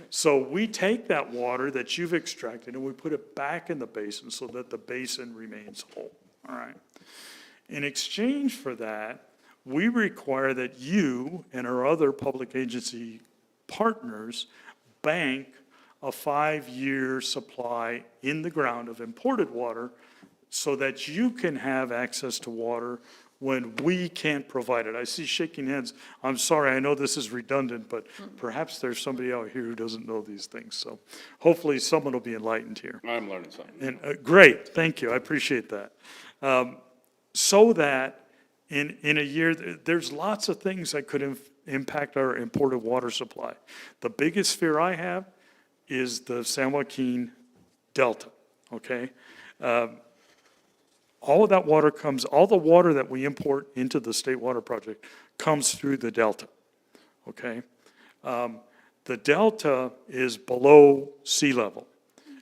L: So we take that water that you've extracted and we put it back in the basin so that the basin remains whole, all right? In exchange for that, we require that you and our other public agency partners bank a 5-year supply in the ground of imported water so that you can have access to water when we can't provide it. I see shaking heads. I'm sorry, I know this is redundant, but perhaps there's somebody out here who doesn't know these things. So hopefully someone will be enlightened here.
H: I'm learning something.
L: And great, thank you, I appreciate that. So that in a year, there's lots of things that could impact our imported water supply. The biggest fear I have is the San Joaquin Delta, okay? All of that water comes, all the water that we import into the State Water Project comes through the Delta, okay? The Delta is below sea level.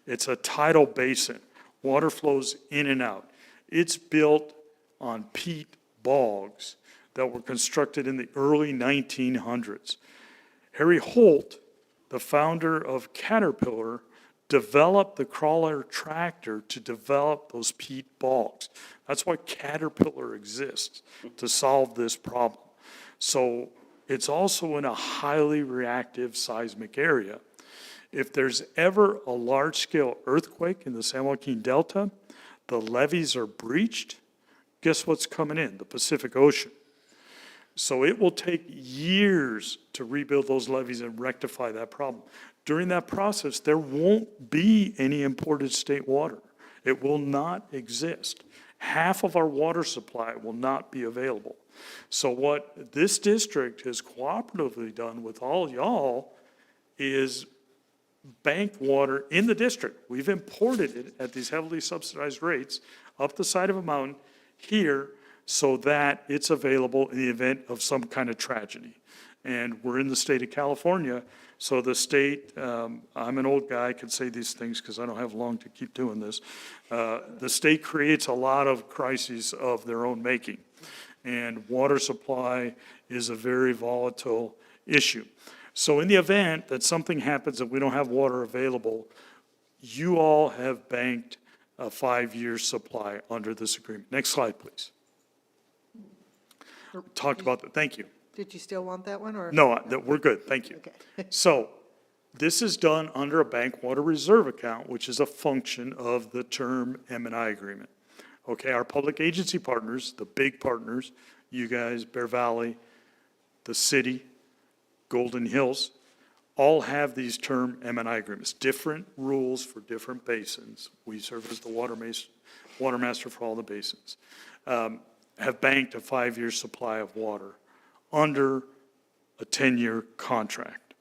L: It's a tidal basin. Water flows in and out. It's built on peat bogs that were constructed in the early 1900s. Harry Holt, the founder of Caterpillar, developed the crawler tractor to develop those peat bogs. That's why Caterpillar exists, to solve this problem. So it's also in a highly reactive seismic area. If there's ever a large-scale earthquake in the San Joaquin Delta, the levees are breached, guess what's coming in? The Pacific Ocean. So it will take years to rebuild those levees and rectify that problem. During that process, there won't be any imported state water. It will not exist. Half of our water supply will not be available. So what this district has cooperatively done with all y'all is bank water in the district. We've imported it at these heavily subsidized rates up the side of a mountain here so that it's available in the event of some kind of tragedy. And we're in the state of California, so the state, I'm an old guy, I can say these things because I don't have long to keep doing this. The state creates a lot of crises of their own making. and water supply is a very volatile issue. So in the event that something happens that we don't have water available, you all have banked a 5-year supply under this agreement. Next slide, please. Talked about that, thank you.
F: Did you still want that one, or?
L: No, we're good, thank you.
F: Okay.
L: So, this is done under a bank water reserve account, which is a function of the term M&I agreement. Okay, our public agency partners, the big partners, you guys, Bear Valley, the city, Golden Hills, all have these term M&I agreements, different rules for different basins. We serve as the water master for all the basins. Have banked a 5-year supply of water under a 10-year contract,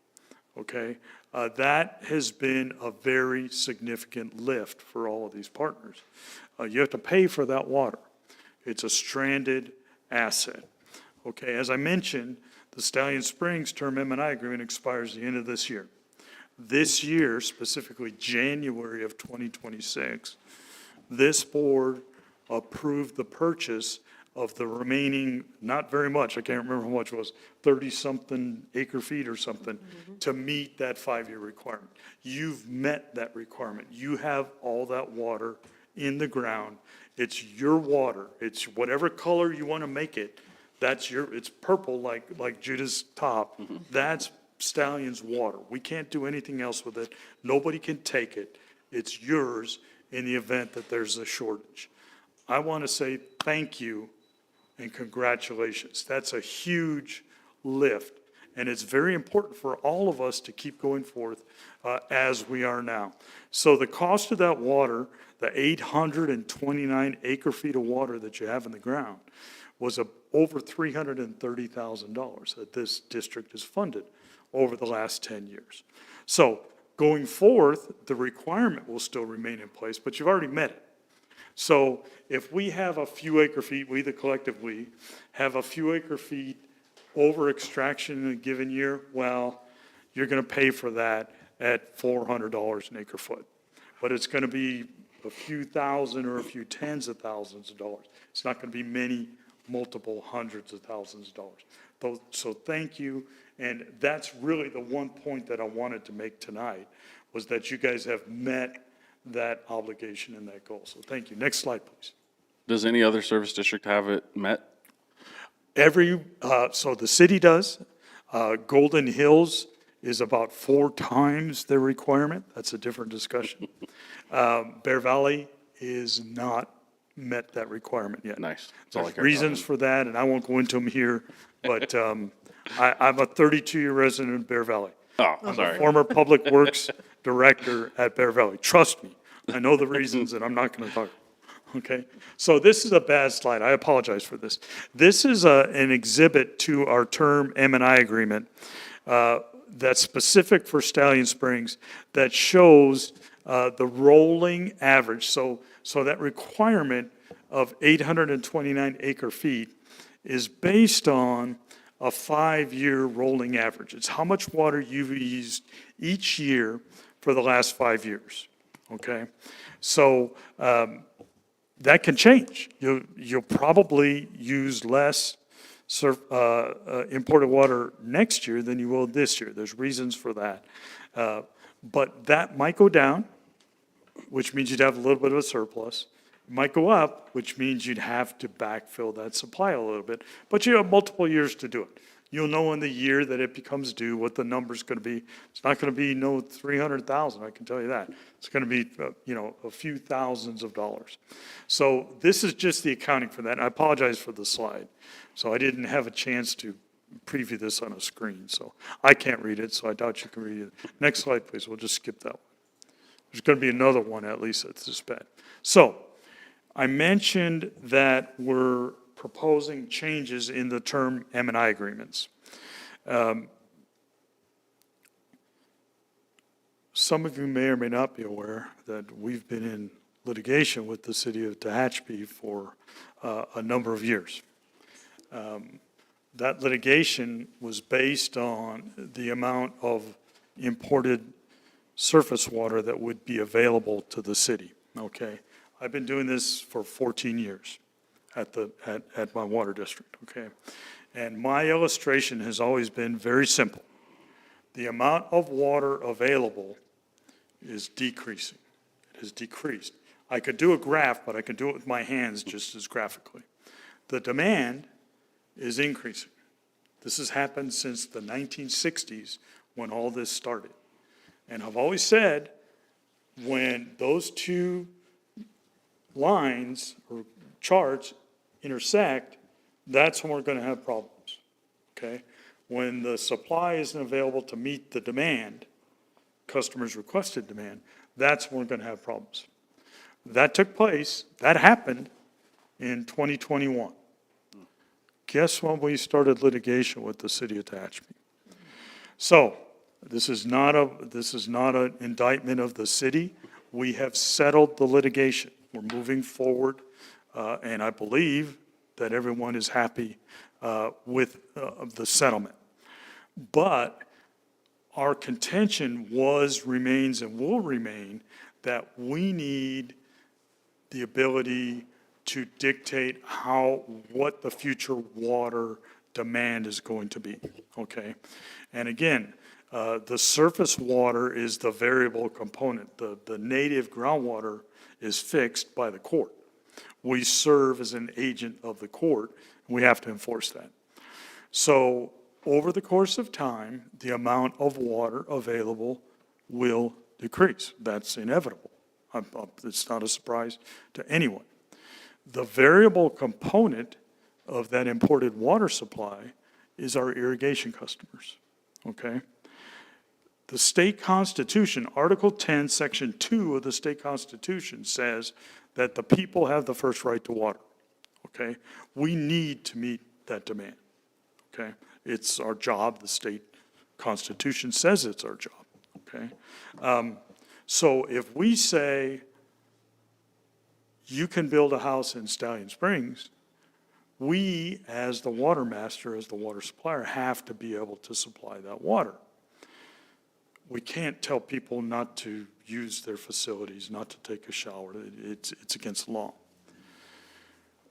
L: okay? That has been a very significant lift for all of these partners. You have to pay for that water. It's a stranded asset, okay? As I mentioned, the Stallion Springs term M&I agreement expires the end of this year. This year, specifically January of 2026, this board approved the purchase of the remaining, not very much, I can't remember how much it was, 30-something acre feet or something, to meet that 5-year requirement. You've met that requirement. You have all that water in the ground. It's your water. It's whatever color you want to make it. That's it's purple like Judah's top. That's Stallion's water. We can't do anything else with it. Nobody can take it. It's yours in the event that there's a shortage. I want to say thank you and congratulations. That's a huge lift, and it's very important for all of us to keep going forth as we are now. So the cost of that water, the 829 acre feet of water that you have in the ground, was over $330,000 that this district has funded over the last 10 years. So going forth, the requirement will still remain in place, but you've already met it. So if we have a few acre feet, we, the collective we, have a few acre feet over extraction in a given year, well, you're going to pay for that at $400 an acre foot. But it's going to be a few thousand or a few tens of thousands of dollars. It's not going to be many, multiple hundreds of thousands of dollars. So thank you. And that's really the one point that I wanted to make tonight, was that you guys have met that obligation and that goal. So thank you. Next slide, please.
H: Does any other service district have it met?
L: So the city does. Golden Hills is about 4 times their requirement. That's a different discussion. Bear Valley is not met that requirement yet.
H: Nice. That's all I
L: There's
H: care
L: reasons
H: about.
L: for that, and I won't go into them here, but I'm a 32-year resident of Bear Valley.
H: Oh,
L: I'm a
H: sorry.
L: former Public Works Director at Bear Valley. Trust me, I know the reasons, and I'm not going to talk. Okay? So this is a bad slide. I apologize for this. This is an exhibit to our term M&I agreement that's specific for Stallion Springs that shows the rolling average. So that requirement of 829 acre feet is based on a 5-year rolling average. It's how much water you've used each year for the last 5 years, okay? So that can change. You'll probably use less imported water next year than you will this year. There's reasons for that. But that might go down, which means you'd have a little bit of a surplus. It might go up, which means you'd have to backfill that supply a little bit. But you have multiple years to do it. You'll know in the year that it becomes due what the number's going to be. It's not going to be no 300,000, I can tell you that. It's going to be, a few thousands of dollars. So this is just the accounting for that. I apologize for the slide. So I didn't have a chance to preview this on a screen. So I can't read it, so I doubt you can read it. Next slide, please. We'll just skip that one. There's going to be another one at least that's this bad. So I mentioned that we're proposing changes in the term M&I agreements. Some of you may or may not be aware that we've been in litigation with the city of Tehachapi for a number of years. That litigation was based on the amount of imported surface water that would be available to the city, okay? I've been doing this for 14 years. at my water district, okay? And my illustration has always been very simple. The amount of water available is decreasing. It has decreased. I could do a graph, but I could do it with my hands just as graphically. The demand is increasing. This has happened since the 1960s when all this started. And I've always said, when those two lines or charts intersect, that's when we're going to have problems, okay? When the supply isn't available to meet the demand, customers' requested demand, that's when we're going to have problems. That took place, that happened in 2021. Guess when we started litigation with the city of Tehachapi? So, this is not an indictment of the city. We have settled the litigation. We're moving forward, and I believe that everyone is happy with the settlement. But our contention was, remains, and will remain that we need the ability to dictate what the future water demand is going to be, okay? And again, the surface water is the variable component. The native groundwater is fixed by the court. We serve as an agent of the court, and we have to enforce that. So over the course of time, the amount of water available will decrease. That's inevitable. It's not a surprise to anyone. The variable component of that imported water supply is our irrigation customers, okay? The state constitution, Article 10, Section 2 of the state constitution says that the people have the first right to water, okay? We need to meet that demand, okay? It's our job. The state constitution says it's our job, okay? So if we say you can build a house in Stallion Springs, we, as the water master, as the water supplier, have to be able to supply that water. We can't tell people not to use their facilities, not to take a shower. It's against the law.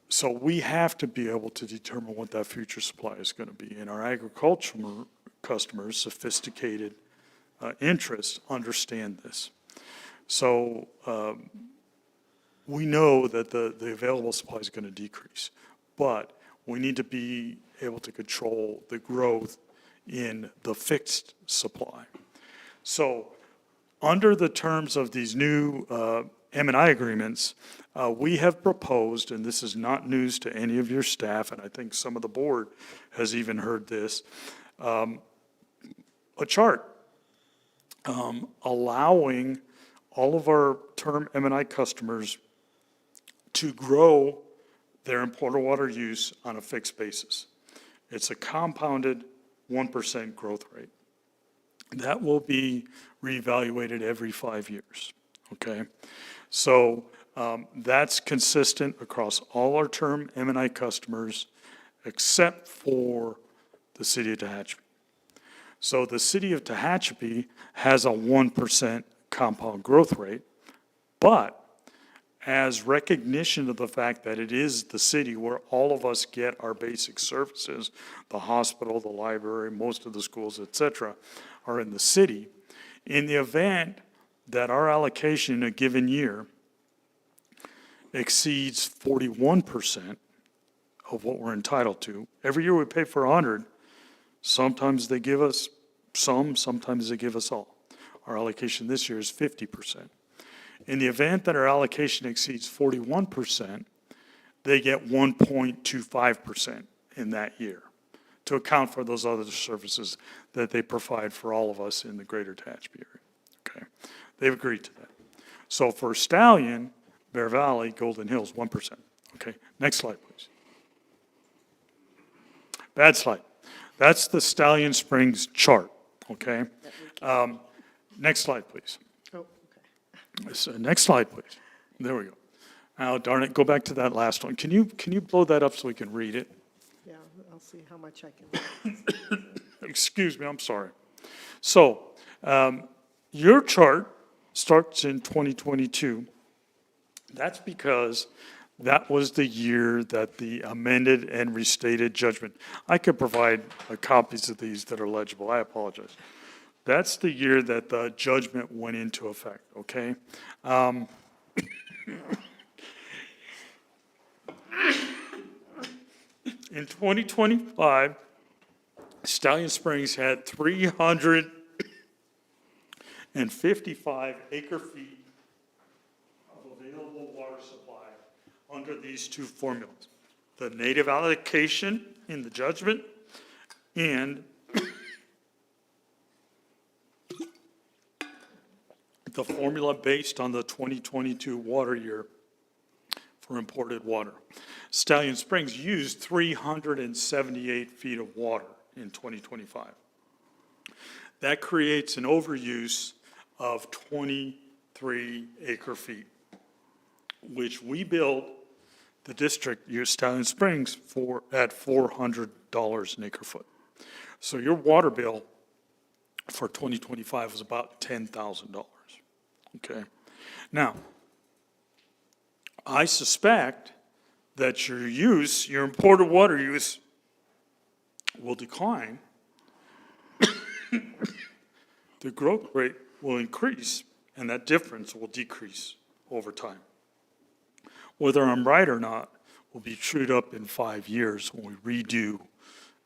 L: So we have to be able to determine what that future supply is going to be. And our agricultural customers, sophisticated interests, understand this. So we know that the available supply is going to decrease, but we need to be able to control the growth in the fixed supply. So under the terms of these new M&I agreements, we have proposed, and this is not news to any of your staff, and I think some of the board has even heard this, a chart allowing all of our term M&I customers to grow their imported water use on a fixed basis. It's a compounded 1% growth rate. That will be reevaluated every 5 years, okay? So that's consistent across all our term M&I customers except for the city of Tehachapi. So the city of Tehachapi has a 1% compound growth rate, but as recognition of the fact that it is the city where all of us get our basic services, the hospital, the library, most of the schools, et cetera, are in the city. In the event that our allocation in a given year exceeds 41% of what we're entitled to, every year we pay for 100, sometimes they give us some, sometimes they give us all. Our allocation this year is 50%. In the event that our allocation exceeds 41%, they get 1.25% in that year to account for those other services that they provide for all of us in the greater Tehachapi area, okay? They've agreed to that. So for Stallion, Bear Valley, Golden Hills, 1%, okay? Next slide, please. Bad slide. That's the Stallion Springs chart, okay? Next slide, please.
F: Oh, okay.
L: So next slide, please. There we go. Now, darn it, go back to that last one. Can you blow that up so we can read it?
F: Yeah, I'll see how much I can.
L: Excuse me, I'm sorry. So, your chart starts in 2022. That's because that was the year that the amended and restated judgment, I could provide copies of these that are legible, I apologize. That's the year that the judgment went into effect, okay? In 2025, Stallion Springs had 355 acre-feet of available water supply under these two formulas. The native allocation in the judgment and the formula based on the 2022 water year for imported water. Stallion Springs used 378 feet of water in 2025. That creates an overuse of 23 acre feet, which we billed the district, Stallion Springs, for at $400 an acre foot. So your water bill for 2025 was about $10,000, okay? Now, I suspect that your use, your imported water use will decline. The growth rate will increase, and that difference will decrease over time. Whether I'm right or not will be trued up in 5 years when we redo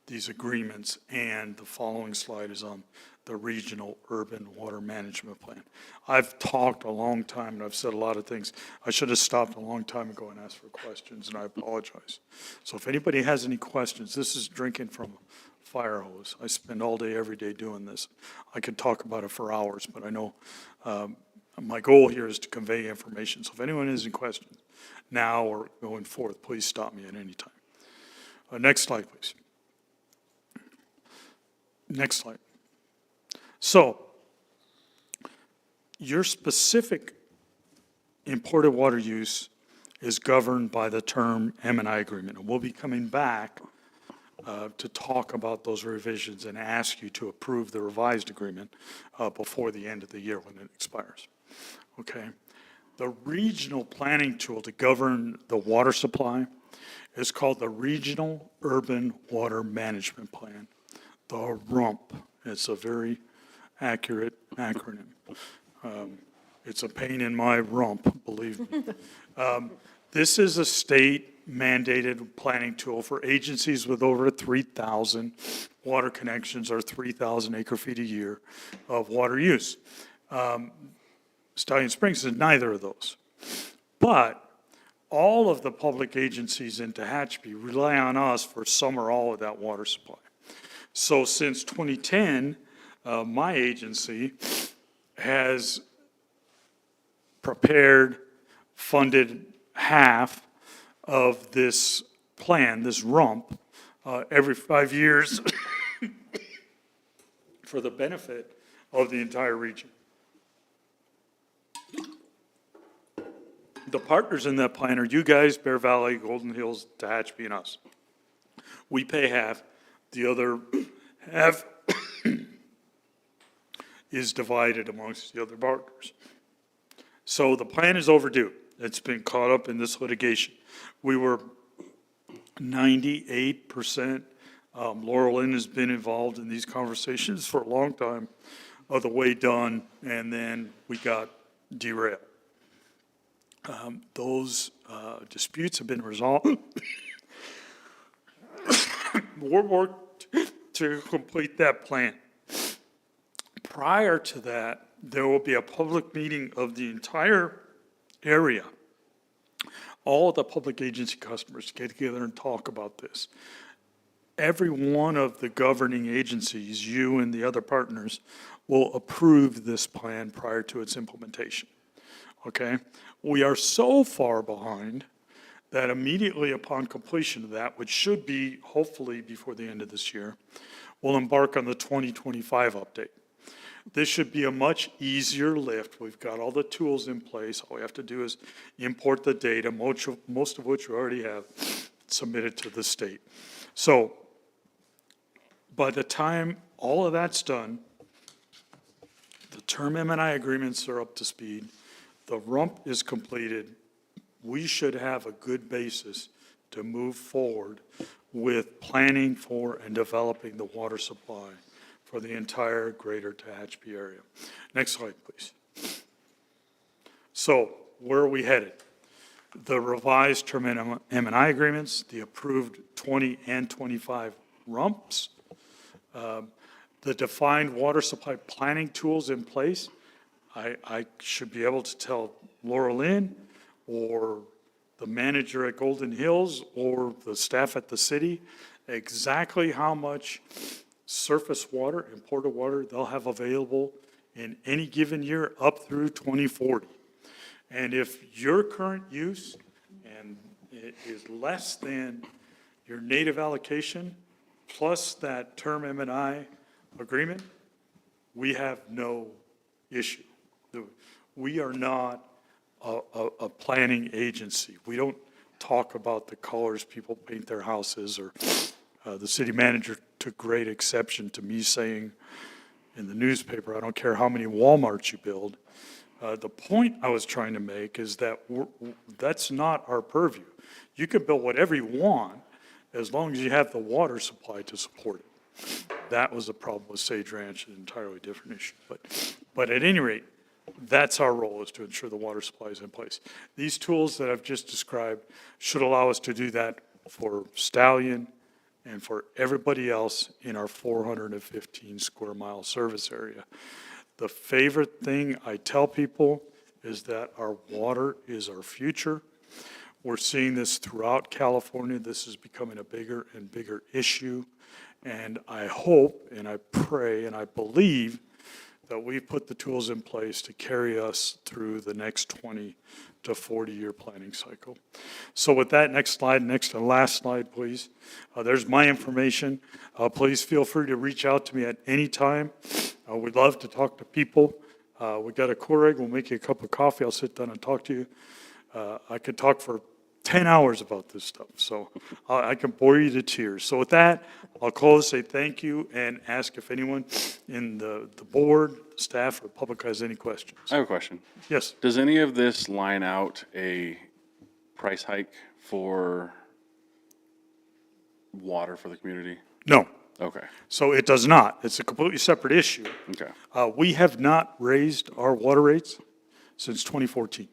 L: these agreements, and the following slide is on the Regional Urban Water Management Plan. I've talked a long time, and I've said a lot of things. I should have stopped a long time ago and asked for questions, and I apologize. So if anybody has any questions, this is drinking from a fire hose. I spend all day, every day doing this. I could talk about it for hours, but I know my goal here is to convey information. So if anyone has any questions now or going forth, please stop me at any time. Next slide, please. Next slide. So, your specific imported water use is governed by the term M&I agreement. And we'll be coming back to talk about those revisions and ask you to approve the revised agreement before the end of the year when it expires. Okay? The regional planning tool to govern the water supply is called the Regional Urban Water Management Plan, the RUMP. It's a very accurate acronym. It's a pain in my rump, believe me. This is a state-mandated planning tool for agencies with over 3,000 water connections or 3,000 acre-feet a year of water use. Stallion Springs is neither of those. But all of the public agencies in Tehachapi rely on us for some or all of that water supply. So since 2010, my agency has prepared, funded half of this plan, this RUMP, every 5 years for the benefit of the entire region. The partners in that plan are you guys, Bear Valley, Golden Hills, Tehachapi, and us. We pay half. The other half is divided amongst the other partners. So the plan is overdue. It's been caught up in this litigation. We were 98%. Laurel Inn has been involved in these conversations for a long time, of the way done, and then we got derailed. Those disputes have been resolved. We're working to complete that plan. Prior to that, there will be a public meeting of the entire area. All of the public agency customers get together and talk about this. Every one of the governing agencies, you and the other partners, will approve this plan prior to its implementation. Okay? We are so far behind that immediately upon completion of that, which should be hopefully before the end of this year, we'll embark on the 2025 update. This should be a much easier lift. We've got all the tools in place. All we have to do is import the data, most of which we already have submitted to the state. So by the time all of that's done, the term M&I agreements are up to speed, the RUMP is completed, we should have a good basis to move forward with planning for and developing the water supply for the entire greater Tehachapi area. Next slide, please. So where are we headed? The revised term M&I agreements, the approved 20 and 25 RUMPs, the defined water supply planning tools in place. I should be able to tell Laura Lynn or the manager at Golden Hills or the staff at the city exactly how much surface water, imported water, they'll have available in any given year up through 2040. And if your current use and it is less than your native allocation plus that term M&I agreement, we have no issue. We are not a planning agency. We don't talk about the colors people paint their houses, or the city manager took great exception to me saying in the newspaper, I don't care how many Walmarts you build. The point I was trying to make is that that's not our purview. You can build whatever you want as long as you have the water supply to support it. That was the problem with Sage Ranch, an entirely different issue. But at any rate, that's our role, is to ensure the water supply is in place. These tools that I've just described should allow us to do that for Stallion and for everybody else in our 415 square mile service area. The favorite thing I tell people is that our water is our future. We're seeing this throughout California. This is becoming a bigger and bigger issue. And I hope and I pray and I believe that we've put the tools in place to carry us through the next 20 to 40-year planning cycle. So with that, next slide, next to last slide, please. There's my information. Please feel free to reach out to me at any time. We'd love to talk to people. We got a Keurig. We'll make you a cup of coffee. I'll sit down and talk to you. I could talk for 10 hours about this stuff, so I can bore you to tears. So with that, I'll close, say thank you, and ask if anyone in the board, staff, or public has any questions.
H: I have a question.
L: Yes.
H: Does any of this line out a price hike for water for the community?
L: No.
H: Okay,
L: So it does not. It's a completely separate issue.
H: okay.
L: We have not raised our water rates since 2014,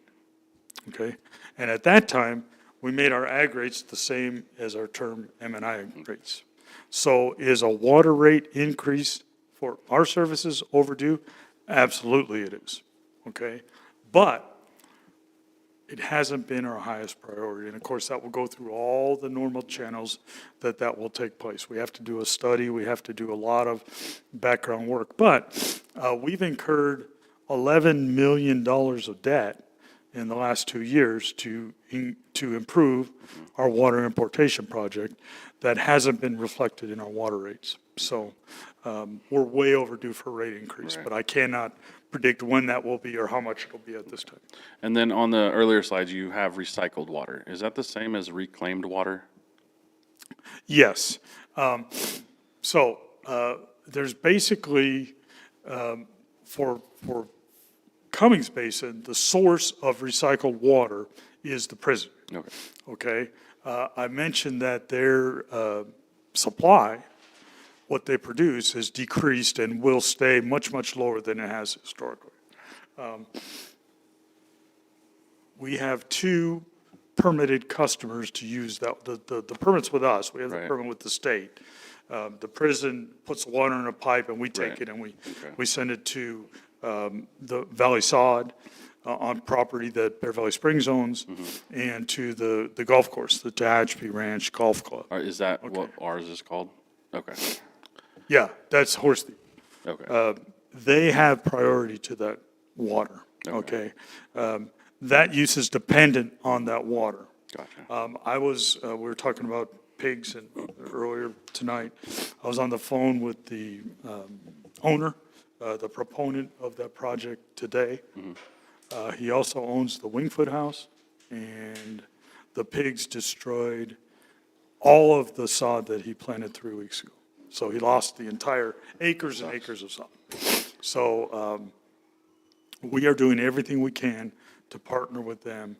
L: okay? And at that time, we made our ag rates the same as our term M&I rates. So is a water rate increase for our services overdue? Absolutely it is, okay? But it hasn't been our highest priority. And of course, that will go through all the normal channels that will take place. We have to do a study. We have to do a lot of background work. But we've incurred $11 million of debt in the last 2 years to improve our water importation project that hasn't been reflected in our water rates. So we're way overdue for a rate increase,
H: Right.
L: but I cannot predict when that will be or how much it'll be at this time.
H: And then on the earlier slides, you have recycled water. Is that the same as reclaimed water?
L: Yes. So there's basically, for Cummings Basin, the source of recycled water is the prison.
H: Okay.
L: Okay? I mentioned that their supply, what they produce, has decreased and will stay much, much lower than it has historically. We have 2 permitted customers to use that, the permit's with us, we have the
H: Right.
L: permit with the state. The prison puts the water in a pipe and we take
H: Right.
L: it and
H: Okay.
L: we send it to the Valley Sod on property that Bear Valley Springs owns, and to the golf course, the Tehachapi Ranch Golf Club.
H: Is that what ours is called? Okay,
L: Yeah, that's Horse Thief.
H: okay.
L: They have priority to that water, okay? That use is dependent on that water.
H: Gotcha.
L: We were talking about pigs earlier tonight. I was on the phone with the owner, the proponent of that project today. He also owns the Wingfoot House, and the pigs destroyed all of the sod that he planted 3 weeks ago. So he lost the entire acres and acres of sod. So we are doing everything we can to partner with them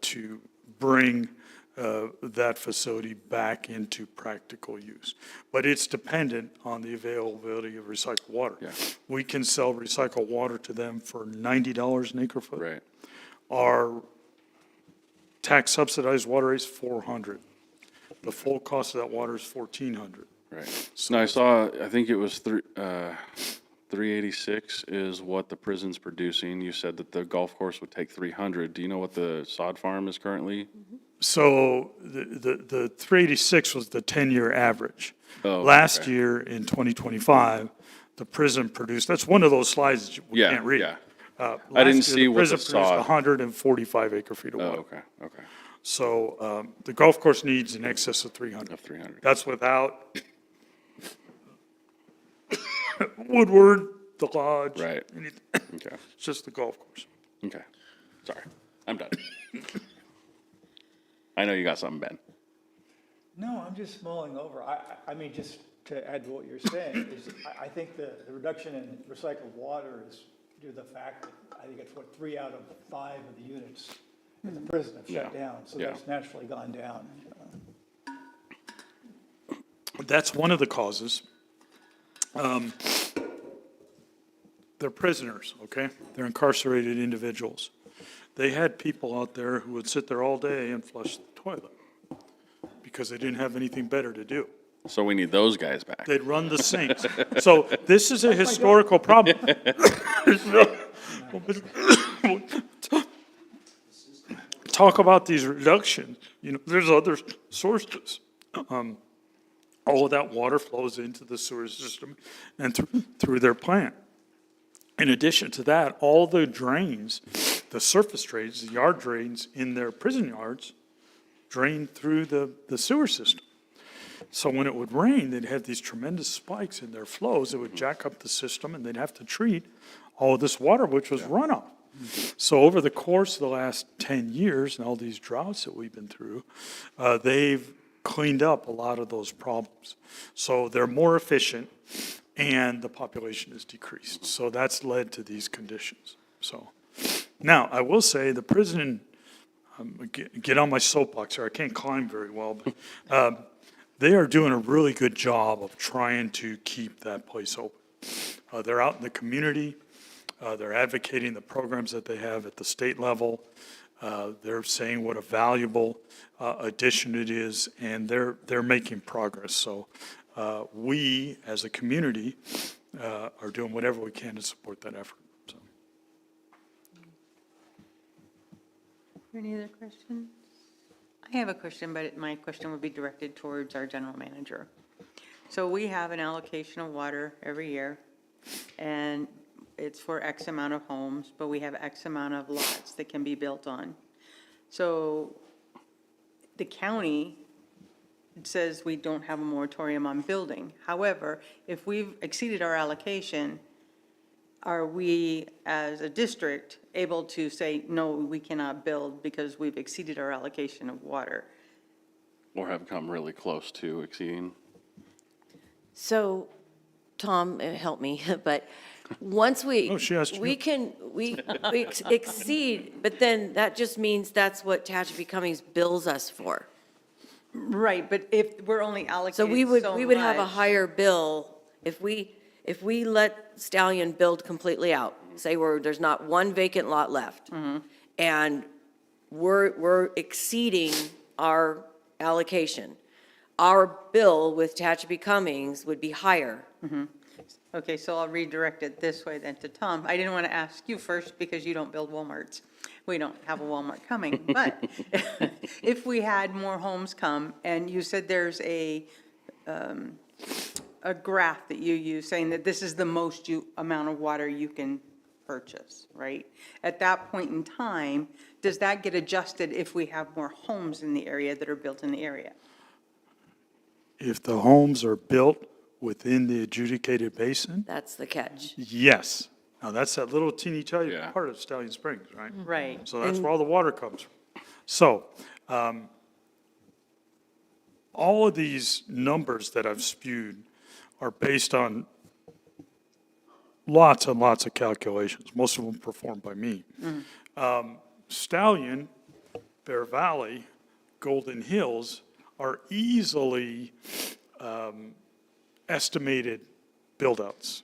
L: to bring that facility back into practical use. But it's dependent on the availability of recycled water.
H: Yeah.
L: We can sell recycled water to them for $90 an acre foot.
H: Right.
L: Our tax subsidized water rate is $400. The full cost of that water is $1,400.
H: Right. No, I saw, I think it was 386 is what the prison's producing. You said that the golf course would take 300. Do you know what the sod farm is currently?
L: So the 386 was the 10-year average.
H: Oh,
L: Last
H: okay.
L: year, in 2025, the prison produced, that's one of those slides that we
H: Yeah,
L: can't read.
H: yeah.
L: Last
H: I didn't
L: year,
H: see what the
L: prison produced
H: sod-
L: 145 acre feet of
H: Oh,
L: water.
H: okay, okay.
L: So the golf course needs in excess of 300.
H: Of 300.
L: That's without Woodward, the lodge.
H: Right.
L: anything.
H: Okay,
L: It's just the golf course.
H: okay. Sorry, I'm done. I know you got something, Ben.
D: No, I'm just mulling over. I mean, just to add to what you're saying, is I think the reduction in recycled water is due to the fact that I think it's 3 out of 5 of the units in the prison have shut
H: Yeah,
D: down, so
H: yeah.
D: that's naturally gone down.
L: That's one of the causes. They're prisoners, okay? They're incarcerated individuals. They had people out there who would sit there all day and flush the toilet because they didn't have anything better to do.
H: So we need those guys back.
L: They'd run the sinks. So this is a historical problem. Talk about these reductions, there's other sources. All of that water flows into the sewer system and through their plant. In addition to that, all the drains, the surface drains, the yard drains in their prison yards drain through the sewer system. So when it would rain, they'd have these tremendous spikes in their flows. It would jack up the system, and they'd have to treat all of this water, which was runoff. So over the course of the last 10 years and all these droughts that we've been through, they've cleaned up a lot of those problems. So they're more efficient, and the population is decreased. So that's led to these conditions. So now, I will say the prison, get on my soapbox here, I can't climb very well, but they are doing a really good job of trying to keep that place open. They're out in the community. They're advocating the programs that they have at the state level. They're saying what a valuable addition it is, and they're making progress. So we, as a community, are doing whatever we can to support that effort. So.
E: Any other questions? I have a question, but my question would be directed towards our general manager. So we have an allocation of water every year, and it's for X amount of homes, but we have X amount of lots that can be built on. So the county says we don't have a moratorium on building. However, if we've exceeded our allocation, are we, as a district, able to say, no, we cannot build because we've exceeded our allocation of water?
H: Or have come really close to exceeding.
G: So, Tom, help me, but once we,
L: Oh, she asked you.
G: we exceed, but then that just means that's what Tehachapi Cummings bills us for.
E: Right, but if we're only allocated
G: So we would have a
E: much-
G: higher bill if we let Stallion build completely out, say there's not one vacant lot left, and we're exceeding our allocation, our bill with Tehachapi Cummings would be higher.
E: Okay, so I'll redirect it this way then to Tom. I didn't want to ask you first because you don't build Walmarts. We don't have a Walmart coming, but if we had more homes come, and you said there's a graph that you use saying that this is the most amount of water you can purchase, right? At that point in time, does that get adjusted if we have more homes in the area that are built in the area?
L: If the homes are built within the adjudicated basin,
G: That's the catch.
L: yes. Now, that's that little teeny tiny
H: Yeah.
L: part of Stallion Springs, right?
E: Right.
L: So that's where all the water comes from. So, all of these numbers that I've spewed are based on lots and lots of calculations, most of them performed by me. Stallion, Bear Valley, Golden Hills are easily estimated build-outs,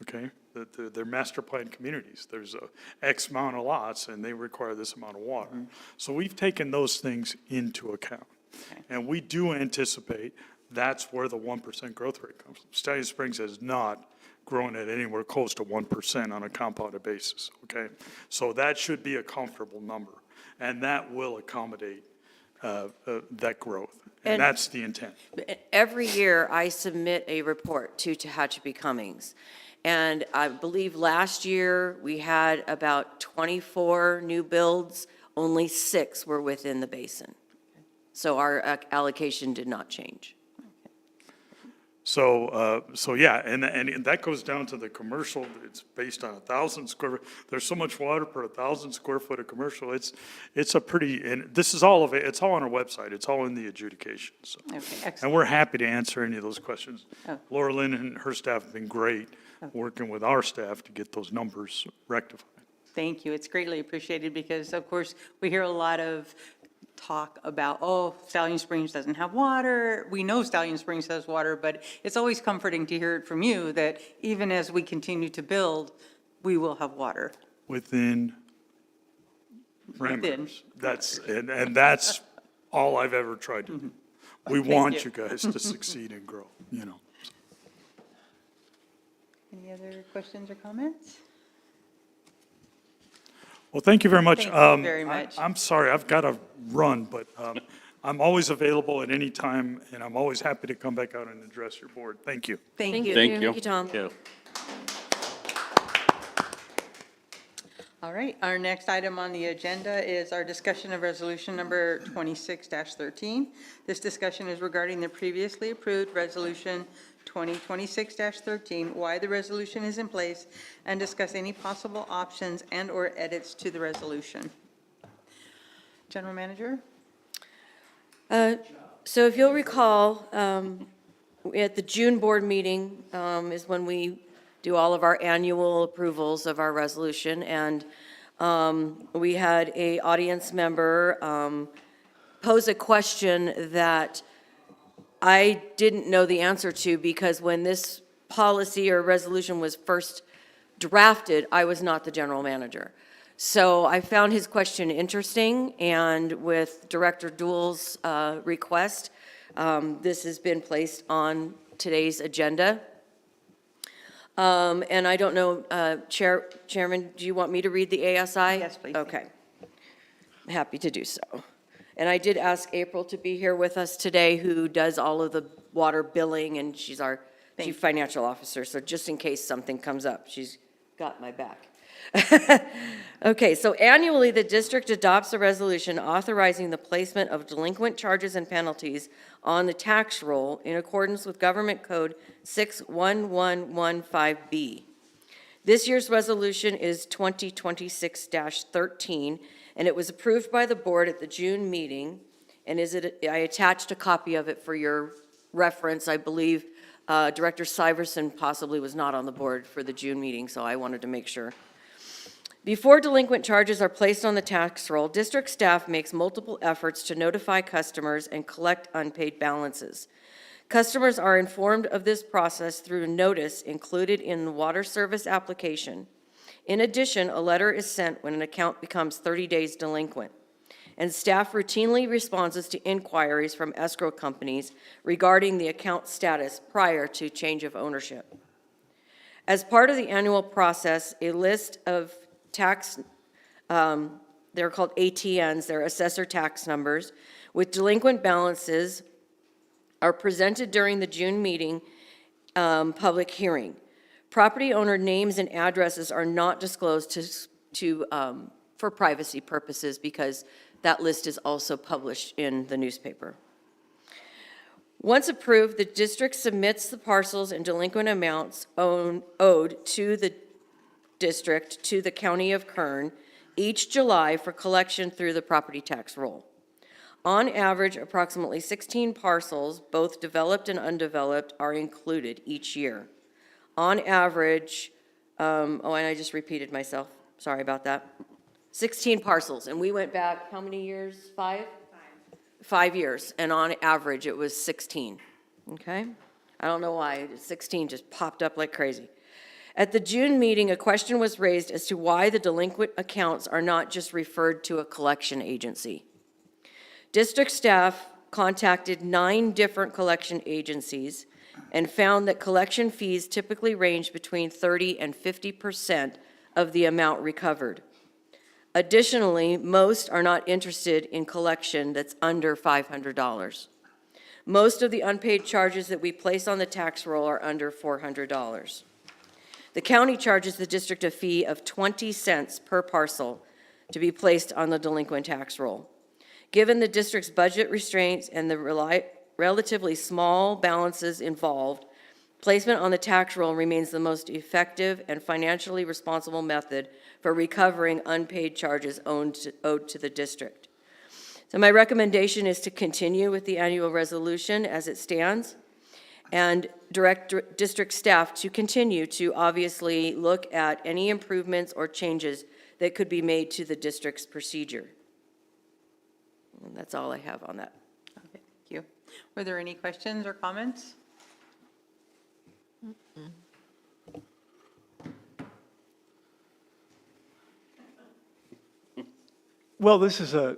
L: okay? They're master plan communities. There's a X amount of lots, and they require this amount of water. So we've taken those things into account. And we do anticipate that's where the 1% growth rate comes. Stallion Springs has not grown at anywhere close to 1% on a compounded basis, okay? So that should be a comfortable number, and that will accommodate that growth. And
G: And-
L: that's the intent.
G: Every year, I submit a report to Tehachapi Cummings. And I believe last year, we had about 24 new builds, only 6 were within the basin. So our allocation did not change.
L: So, yeah, and that goes down to the commercial, it's based on 1,000 square, there's so much water per 1,000 square foot of commercial, it's a pretty, and this is all of it, it's all on our website, it's all in the adjudication, so.
E: Okay,
L: And
E: excellent.
L: we're happy to answer any of those questions.
E: Oh.
L: Laura Lynn and her staff have been great, working with our staff to get those numbers rectified.
E: Thank you. It's greatly appreciated because, of course, we hear a lot of talk about, oh, Stallion Springs doesn't have water. We know Stallion Springs has water, but it's always comforting to hear it from you that even as we continue to build, we will have water.
L: Within
E: Within
L: parameters. And that's all I've ever tried to do. We want you guys to succeed and grow, you know.
E: Any other questions or comments?
L: Well, thank you very much.
E: Thank you very much.
L: I'm sorry, I've got to run, but I'm always available at any time, and I'm always happy to come back out and address your board. Thank you.
E: Thank you.
H: Thank you.
G: Thank you, Tom.
A: Thank you.
E: All right, our next item on the agenda is our discussion of resolution number 26-13. This discussion is regarding the previously approved resolution 2026-13, why the resolution is in place, and discuss any possible options and/or edits to the resolution. General Manager?
G: So if you'll recall, at the June board meeting is when we do all of our annual approvals of our resolution, and we had a audience member pose a question that I didn't know the answer to, because when this policy or resolution was first drafted, I was not the general manager. So I found his question interesting, and with Director Dool's request, this has been placed on today's agenda. And I don't know, Chairman, do you want me to read the ASI?
E: Yes, please.
G: Okay. Happy to do so. And I did ask April to be here with us today, who does all of the water billing, and she's our chief financial officer, so just in case something comes up, she's got my back. Okay, so annually, the district adopts a resolution authorizing the placement of delinquent charges and penalties on the tax roll in accordance with Government Code 61115B. This year's resolution is 2026-13, and it was approved by the board at the June meeting, and I attached a copy of it for your reference. I believe Director Syverson possibly was not on the board for the June meeting, so I wanted to make sure. Before delinquent charges are placed on the tax roll, district staff makes multiple efforts to notify customers and collect unpaid balances. Customers are informed of this process through a notice included in the water service application. In addition, a letter is sent when an account becomes 30 days delinquent, and staff routinely responds to inquiries from escrow companies regarding the account status prior to change of ownership. As part of the annual process, a list of tax, they're called ATNs, they're assessor tax numbers, with delinquent balances are presented during the June meeting public hearing. Property owner names and addresses are not disclosed for privacy purposes, because that list is also published in the newspaper. Once approved, the district submits the parcels and delinquent amounts owed to the district to the County of Kern each July for collection through the property tax roll. On average, approximately 16 parcels, both developed and undeveloped, are included each year. On average, and I just repeated myself, sorry about that. 16 parcels, and we went back, how many years? 5? 5 years, and on average, it was 16, okay? I don't know why, 16 just popped up like crazy. At the June meeting, a question was raised as to why the delinquent accounts are not just referred to a collection agency. District staff contacted 9 different collection agencies and found that collection fees typically range between 30 and 50% of the amount recovered. Additionally, most are not interested in collection that's under $500. Most of the unpaid charges that we place on the tax roll are under $400. The county charges the district a fee of 20 cents per parcel to be placed on the delinquent tax roll. Given the district's budget restraints and the relatively small balances involved, placement on the tax roll remains the most effective and financially responsible method for recovering unpaid charges owed to the district. So my recommendation is to continue with the annual resolution as it stands and direct district staff to continue to obviously look at any improvements or changes that could be made to the district's procedure. And that's all I have on that.
E: Okay, thank you. Were there any questions or comments?
D: Well, this is a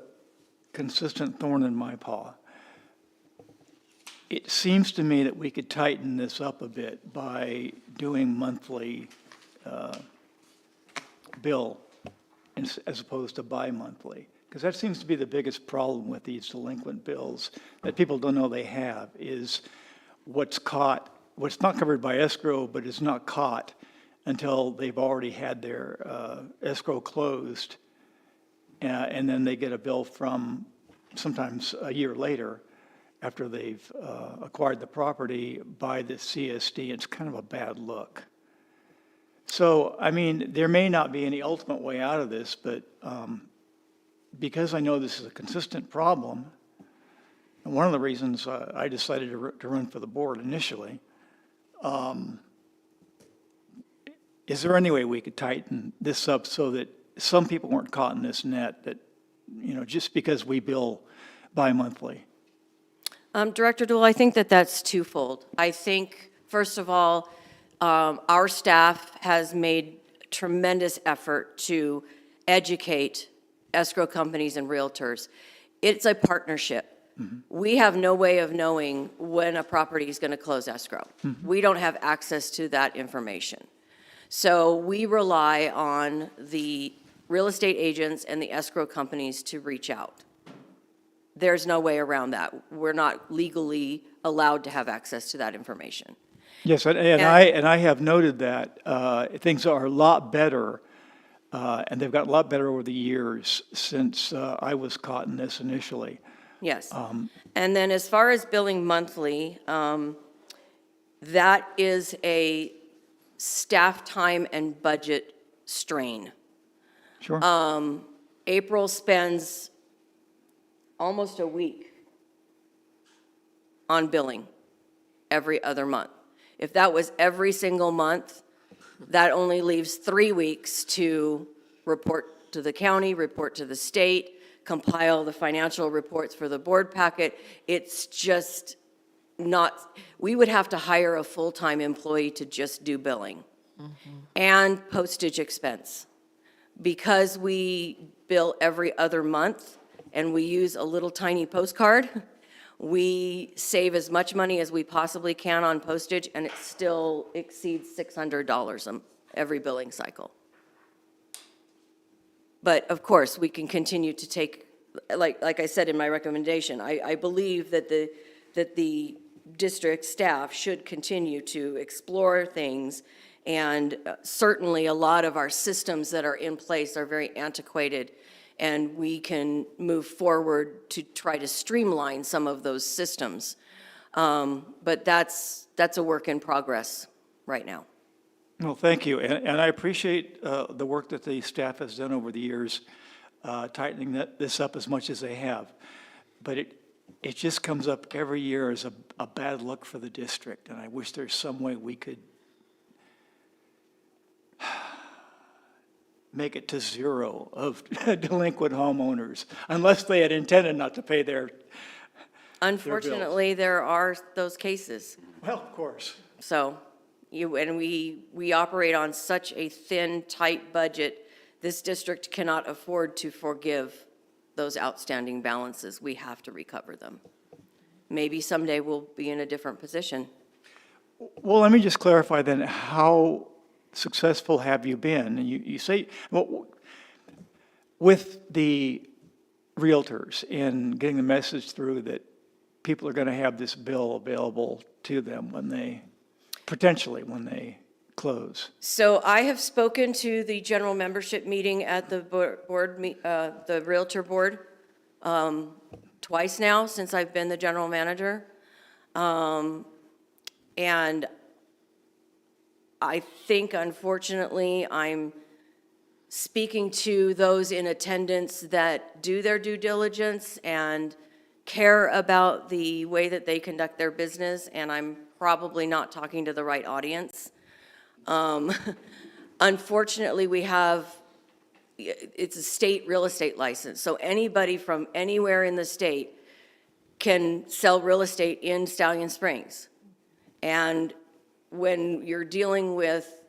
D: consistent thorn in my paw. It seems to me that we could tighten this up a bit by doing monthly bill as opposed to bi-monthly. Because that seems to be the biggest problem with these delinquent bills that people don't know they have, is what's not covered by escrow, but is not caught until they've already had their escrow closed. And then they get a bill from sometimes a year later after they've acquired the property by the CSD. It's kind of a bad look. So, I mean, there may not be any ultimate way out of this, but because I know this is a consistent problem, and one of the reasons I decided to run for the board initially, is there any way we could tighten this up so that some people weren't caught in this net that, you know, just because we bill bi-monthly?
G: Director Dewell, I think that that's twofold. I think, first of all, our staff has made tremendous effort to educate escrow companies and realtors. It's a partnership. We have no way of knowing when a property is going to close escrow. We don't have access to that information. So we rely on the real estate agents and the escrow companies to reach out. There's no way around that. We're not legally allowed to have access to that information.
D: Yes, and I have noted that things are a lot better, and they've gotten a lot better over the years since I was caught in this initially.
G: Yes. And then as far as billing monthly, that is a staff time and budget strain.
D: Sure.
G: April spends almost a week on billing every other month. If that was every single month, that only leaves 3 weeks to report to the county, report to the state, compile the financial reports for the board packet. It's just not, we would have to hire a full-time employee to just do billing and postage expense. Because we bill every other month and we use a little tiny postcard, we save as much money as we possibly can on postage, and it still exceeds $600 every billing cycle. But of course, we can continue to take, like I said in my recommendation, I believe that the district staff should continue to explore things, and certainly a lot of our systems that are in place are very antiquated, and we can move forward to try to streamline some of those systems. But that's a work in progress right now.
D: Well, thank you, and I appreciate the work that the staff has done over the years, tightening this up as much as they have. But it just comes up every year as a bad look for the district, and I wish there's some way we could make it to zero of delinquent homeowners, unless they had intended not to pay their,
G: Unfortunately, there are those cases.
D: well, of course.
G: So we operate on such a thin, tight budget, this district cannot afford to forgive those outstanding balances. We have to recover them. Maybe someday we'll be in a different position.
D: Well, let me just clarify then, how successful have you been? And you say, well, with the realtors in getting the message through that people are going to have this bill available to them when they, potentially when they close.
G: So I have spoken to the general membership meeting at the the Realtor Board, twice now since I've been the general manager. And I think, unfortunately, I'm speaking to those in attendance that do their due diligence and care about the way that they conduct their business, and I'm probably not talking to the right audience. Unfortunately, it's a state real estate license, so anybody from anywhere in the state can sell real estate in Stallion Springs. And when you're dealing with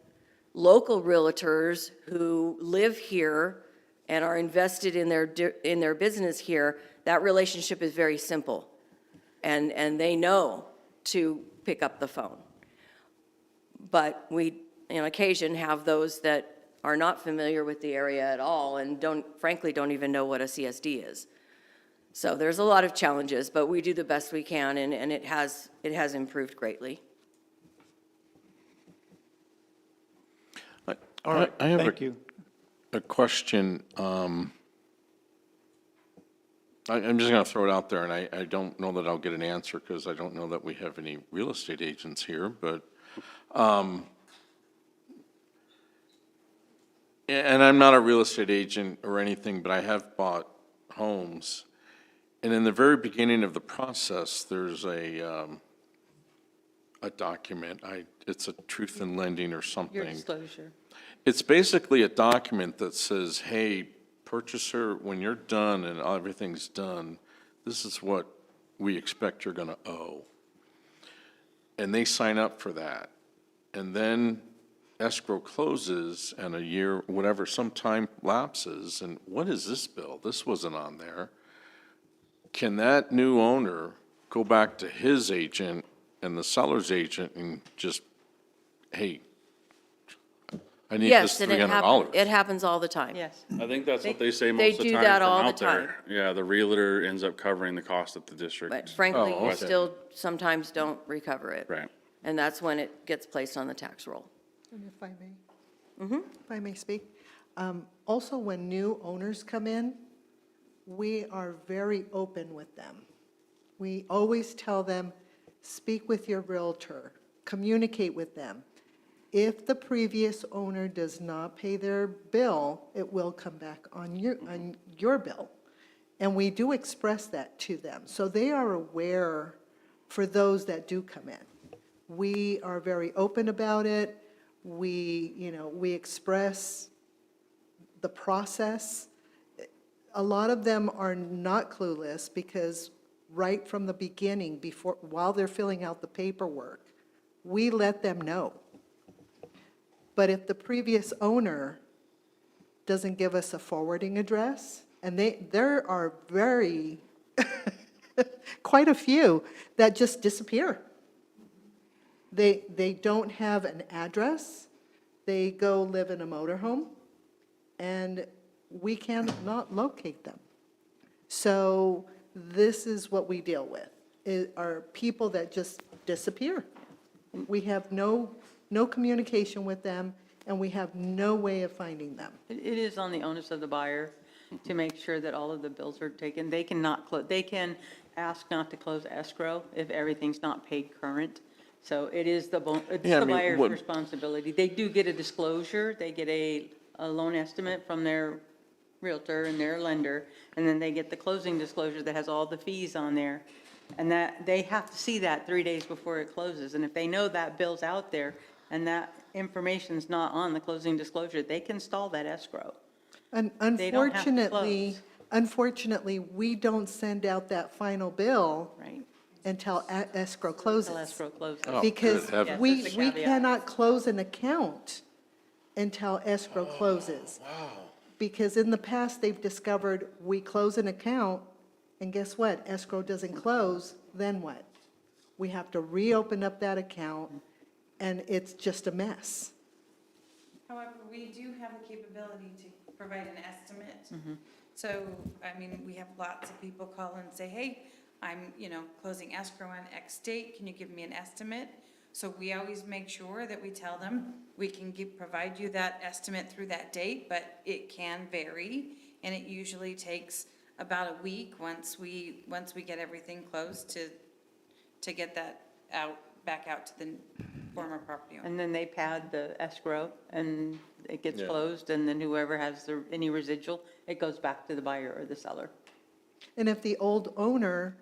G: local realtors who live here and are invested in their business here, that relationship is very simple. And they know to pick up the phone. But we, on occasion, have those that are not familiar with the area at all and frankly don't even know what a CSD is. So there's a lot of challenges, but we do the best we can, and it has improved greatly.
D: All right,
A: I have
D: thank you.
A: a question. I'm just going to throw it out there, and I don't know that I'll get an answer because I don't know that we have any real estate agents here, but, and I'm not a real estate agent or anything, but I have bought homes. And in the very beginning of the process, there's a document, it's a truth in lending or something.
E: Your disclosure.
A: It's basically a document that says, hey, purchaser, when you're done and everything's done, this is what we expect you're gonna owe. And they sign up for that. And then escrow closes and a year, whatever, some time lapses, and what is this bill? This wasn't on there. Can that new owner go back to his agent and the seller's agent and just, hey, I need this
G: Yes, and
A: $300?
G: it happens all the time.
E: Yes.
H: I think that's what they say
G: they
H: most of the
G: do
H: time
G: that
H: from
G: all the
H: out there. Yeah, the realtor ends up covering the cost at the district.
G: But frankly,
A: Oh,
G: you
A: okay.
G: still sometimes don't recover it.
H: Right.
G: And that's when it gets placed on the tax roll.
F: And if I may? If I may speak? Also, when new owners come in, we are very open with them. We always tell them, speak with your realtor, communicate with them. If the previous owner does not pay their bill, it will come back on your bill. And we do express that to them. So they are aware for those that do come in. We are very open about it. We express the process. A lot of them are not clueless because right from the beginning, while they're filling out the paperwork, we let them know. But if the previous owner doesn't give us a forwarding address, and there are quite a few that just disappear. They don't have an address, they go live in a motorhome, and we cannot locate them. So this is what we deal with, are people that just disappear. We have no communication with them, and we have no way of finding them.
E: It is on the onus of the buyer to make sure that all of the bills are taken. They can ask not to close escrow if everything's not paid current. So it is the buyer's responsibility. They do get a disclosure, they get a loan estimate from their realtor and their lender, and then they get the closing disclosure that has all the fees on there. And that, they have to see that 3 days before it closes. And if they know that bill's out there and that information's not on the closing disclosure, they can stall that escrow. They don't have to
F: Unfortunately,
E: close.
F: unfortunately, we don't send out that final bill
E: Right?
F: until escrow closes.
E: Till escrow closes.
A: Oh,
F: Because
A: good heavens.
F: we,
E: Yes, that's the
F: we
E: caveat.
F: cannot close an account until escrow closes. Because in the past, they've discovered we close an account, and guess what? Escrow doesn't close, then what? We have to reopen up that account, and it's just a mess.
M: However, we do have the capability to provide an estimate. So, I mean, we have lots of people call and say, hey, I'm, closing escrow on X date, can you give me an estimate? So we always make sure that we tell them, we can provide you that estimate through that date, but it can vary. And it usually takes about a week once we get everything closed to get that back out to the former property owner.
E: And then they pad the escrow, and it gets
A: Yeah.
E: closed, and then whoever has any residual, it goes back to the buyer or the seller.
F: And if the old owner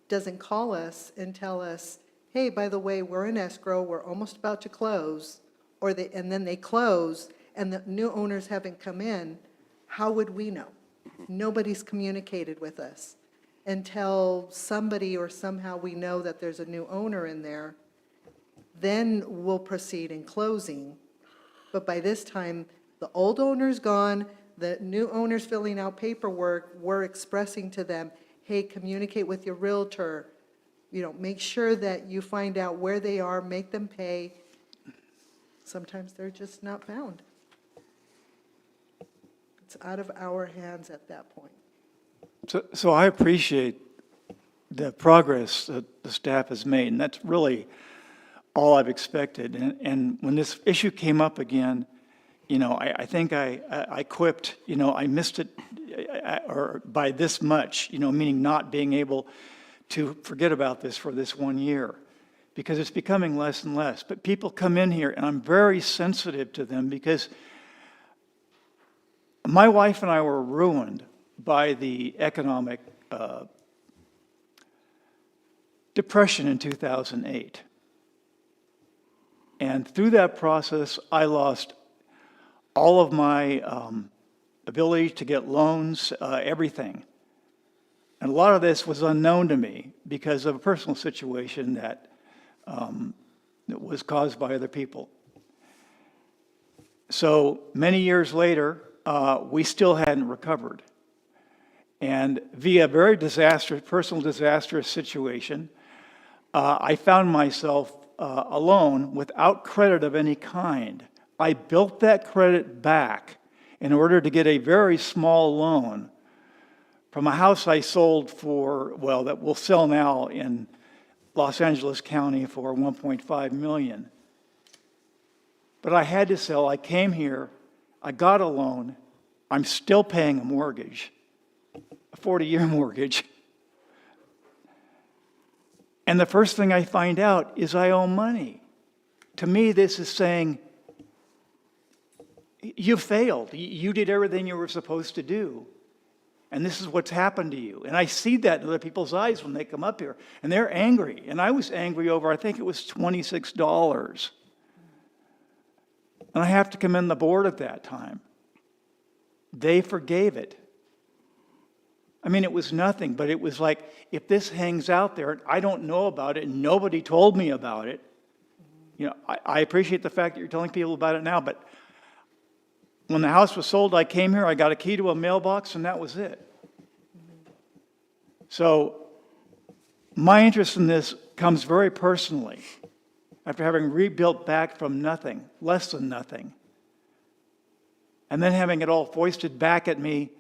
F: doesn't call us and tell us, hey, by the way, we're in escrow, we're almost about to close, and then they close, and the new owners haven't come in, how would we know? Nobody's communicated with us until somebody or somehow we know that there's a new owner in there. Then we'll proceed in closing. But by this time, the old owner's gone, the new owner's filling out paperwork, we're expressing to them, hey, communicate with your realtor, make sure that you find out where they are, make them pay. Sometimes they're just not found. It's out of our hands at that point.
D: So I appreciate the progress that the staff has made, and that's really all I've expected. And when this issue came up again, I think I quipped, I missed it or by this much, meaning not being able to forget about this for this 1 year, because it's becoming less and less. But people come in here, and I'm very sensitive to them, because my wife and I were ruined by the economic depression in 2008. And through that process, I lost all of my ability to get loans, everything. And a lot of this was unknown to me because of a personal situation that was caused by other people. So many years later, we still hadn't recovered. And via a very personal disastrous situation, I found myself alone without credit of any kind. I built that credit back in order to get a very small loan from a house I sold that will sell now in Los Angeles County for $1.5 million. But I had to sell. I came here. I got a loan. I'm still paying a mortgage, a 40-year mortgage. And the first thing I find out is I owe money. To me, this is saying, you failed. You did everything you were supposed to do. And this is what's happened to you. And I see that in other people's eyes when they come up here. And they're angry. And I was angry over, I think it was $26. And I have to commend the board at that time. They forgave it. I mean, it was nothing, but it was like, if this hangs out there, and I don't know about it, and nobody told me about it, I appreciate the fact that you're telling people about it now, but when the house was sold, I came here, I got a key to a mailbox, and that was it. So my interest in this comes very personally, after having rebuilt back from nothing, less than nothing, and then having it all foisted back at me.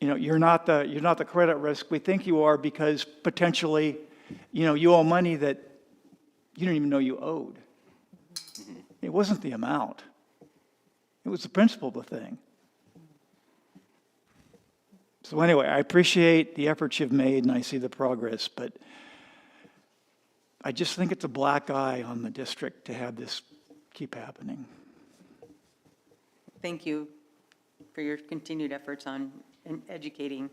D: You're not the credit risk we think you are, because potentially, you owe money that you didn't even know you owed. It wasn't the amount. It was the principle of the thing. So anyway, I appreciate the efforts you've made, and I see the progress, but I just think it's a black eye on the district to have this keep happening.
E: Thank you for your continued efforts on educating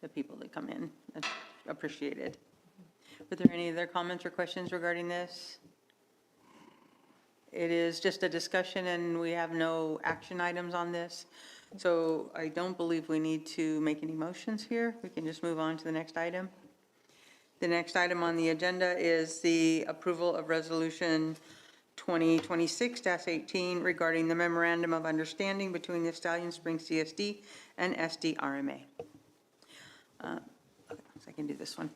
E: the people that come in. That's appreciated. Were there any other comments or questions regarding this? It is just a discussion, and we have no action items on this. So I don't believe we need to make any motions here. We can just move on to the next item. The next item on the agenda is the approval of Resolution 2026-18 regarding the memorandum of understanding between the Stallion Springs CSD and SDRMA. So I can do this one.